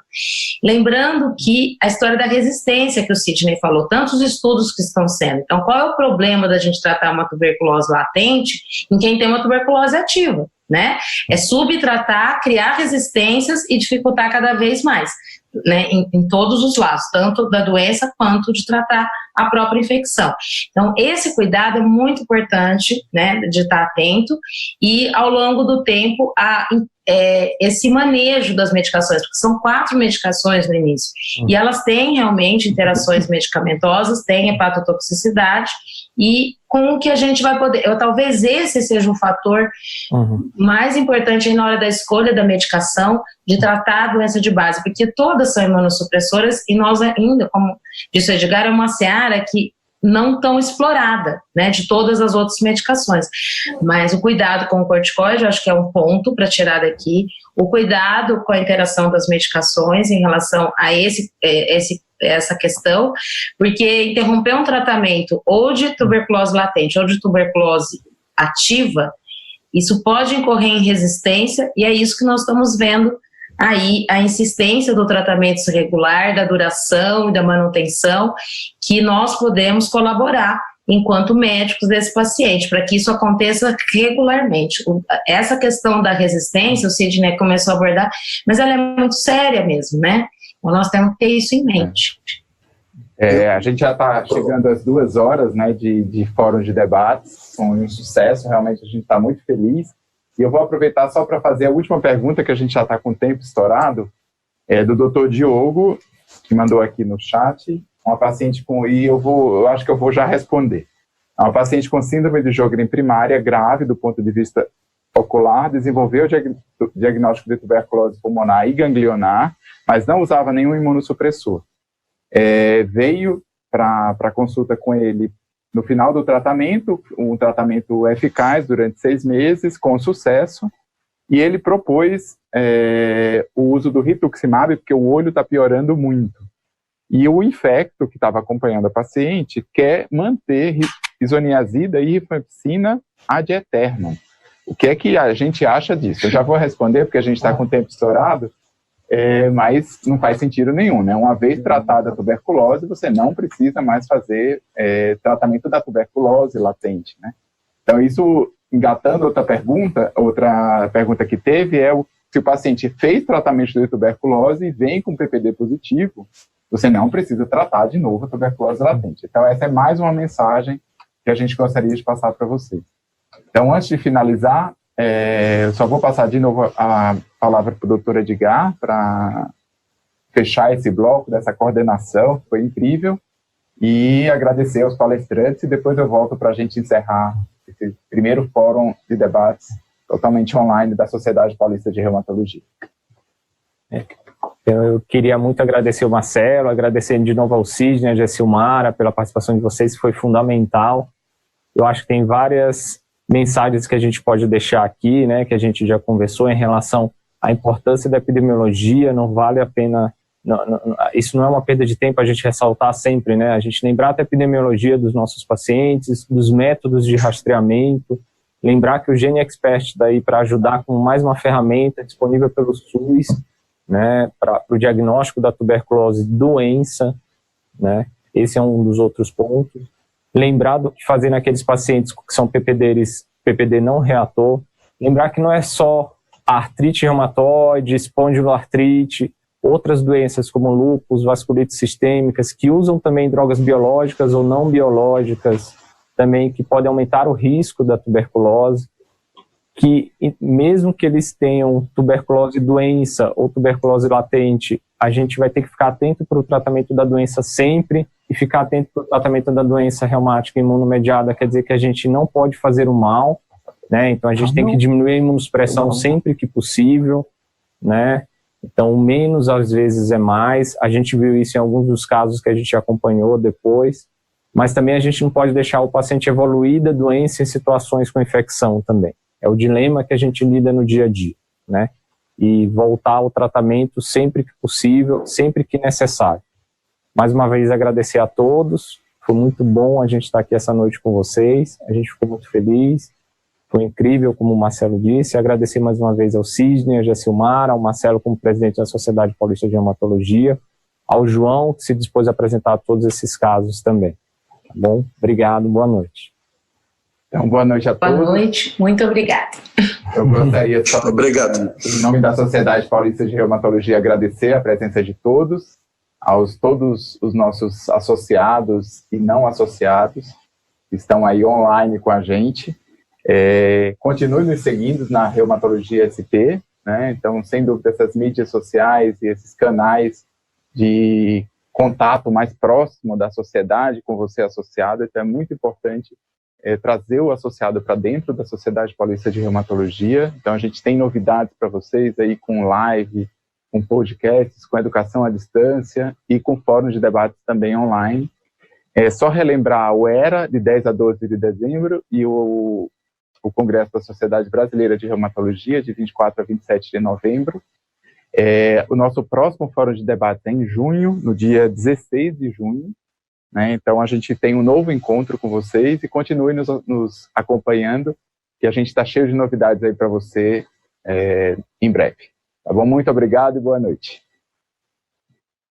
S5: Lembrando que a história da resistência que o Sidney falou, tantos estudos que estão sendo. Então, qual é o problema da gente tratar uma tuberculose latente em quem tem uma tuberculose ativa, né? É subtratar, criar resistências e dificultar cada vez mais, né, em todos os lados, tanto da doença quanto de tratar a própria infecção. Então, esse cuidado é muito importante, né, de estar atento, e ao longo do tempo, esse manejo das medicações, porque são 4 medicações no início, e elas têm realmente interações medicamentosas, têm hepatotoxicidade, e com o que a gente vai poder, talvez esse seja o fator mais importante aí na hora da escolha da medicação, de tratar a doença de base, porque todas são imunossupressoras e nós ainda, como disse o Edgar, é uma seara que não tão explorada, né, de todas as outras medicações. Mas o cuidado com o corticoide, eu acho que é um ponto para tirar daqui, o cuidado com a interação das medicações em relação a essa questão, porque interromper um tratamento ou de tuberculose latente ou de tuberculose ativa, Isso pode incorrer em resistência, e é isso que nós estamos vendo aí, a insistência do tratamento regular, da duração e da manutenção, que nós podemos colaborar enquanto médicos desse paciente, para que isso aconteça regularmente. Essa questão da resistência, o Sidney começou a abordar, mas ela é muito séria mesmo, né? Então nós temos que ter isso em mente.
S1: A gente já está chegando às 2 horas, né, de fórum de debates, com um sucesso, realmente a gente está muito feliz. E eu vou aproveitar só para fazer a última pergunta, que a gente já está com o tempo estourado, do Dr. Diogo, que mandou aqui no chat, uma paciente com, e eu acho que eu vou já responder. Uma paciente com síndrome de Sjögren primária grave do ponto de vista ocular, desenvolveu o diagnóstico de tuberculose pulmonar e ganglionar, mas não usava nenhum imunossupressor. Veio para consulta com ele no final do tratamento, um tratamento eficaz durante 6 meses, com sucesso, e ele propôs o uso do rituximab, porque o olho está piorando muito. E o infecto que estava acompanhando a paciente quer manter isoniazida e rifampicina ad aeternum. O que é que a gente acha disso? Eu já vou responder, porque a gente está com o tempo estourado, mas não faz sentido nenhum, né? Uma vez tratada a tuberculose, você não precisa mais fazer tratamento da tuberculose latente, né? Então, isso, engatando outra pergunta que teve, se o paciente fez tratamento de tuberculose e vem com PPD positivo, você não precisa tratar de novo a tuberculose latente. Então, essa é mais uma mensagem que a gente gostaria de passar para vocês. Então, antes de finalizar, eu só vou passar de novo a palavra para o doutor Edgar para fechar esse bloco dessa coordenação, foi incrível, e agradecer aos palestrantes, e depois eu volto para a gente encerrar esse primeiro fórum de debates totalmente online da Sociedade Paulista de Reumatologia.
S2: Eu queria muito agradecer o Marcelo, agradecer de novo ao Sidney, a Gessilmara, pela participação de vocês, foi fundamental. Eu acho que tem várias mensagens que a gente pode deixar aqui, né, que a gente já conversou em relação à importância da epidemiologia. Não vale a pena, isso não é uma perda de tempo a gente ressaltar sempre, né, a gente lembrar da epidemiologia dos nossos pacientes, dos métodos de rastreamento, lembrar que o GeneXpert está aí para ajudar com mais uma ferramenta disponível pelo SUS, né, para o diagnóstico da tuberculose doença, né, esse é um dos outros pontos. Lembrar de fazer naqueles pacientes que são PPD não reator, lembrar que não é só artrite reumatoide, espondiloartrite, outras doenças como lúpus, vasculites sistêmicas, que usam também drogas biológicas ou não biológicas, também que podem aumentar o risco da tuberculose, que mesmo que eles tenham tuberculose doença ou tuberculose latente, a gente vai ter que ficar atento para o tratamento da doença sempre, e ficar atento para o tratamento da doença reumática imunomediada, quer dizer que a gente não pode fazer o mal, né? Então a gente tem que diminuir a imunossupressão sempre que possível, né? Então menos às vezes é mais, a gente viu isso em alguns dos casos que a gente acompanhou depois, mas também a gente não pode deixar o paciente evoluir da doença em situações com infecção também. É o dilema que a gente lida no dia a dia, né? E voltar ao tratamento sempre que possível, sempre que necessário. Mais uma vez agradecer a todos, foi muito bom a gente estar aqui essa noite com vocês, a gente ficou muito feliz, foi incrível, como o Marcelo disse. Agradecer mais uma vez ao Sidney, a Gessilmara, ao Marcelo como presidente da Sociedade Paulista de Reumatologia, ao João, que se dispôs a apresentar todos esses casos também. Tá bom? Obrigado, boa noite.
S1: Então, boa noite a todos.
S5: Boa noite, muito obrigada.
S1: Eu gostaria só,
S4: Obrigado.
S1: em nome da Sociedade Paulista de Reumatologia, agradecer a presença de todos, todos os nossos associados e não associados que estão aí online com a gente. Continue nos seguindo na Reumatologia SP, né? Então, sem dúvida, essas mídias sociais e esses canais de contato mais próximo da sociedade com você associado, então é muito importante trazer o associado para dentro da Sociedade Paulista de Reumatologia. Então, a gente tem novidades para vocês aí com live, com podcasts, com educação à distância e com fóruns de debates também online. Só relembrar o ERA, de 10 a 12 de dezembro, e o Congresso da Sociedade Brasileira de Reumatologia, de 24 a 27 de novembro. O nosso próximo fórum de debate é em junho, no dia 16 de junho. Né? Então, a gente tem um novo encontro com vocês e continue nos acompanhando, que que a gente está cheio de novidades aí para você em breve. Tá bom? Muito obrigado e boa noite.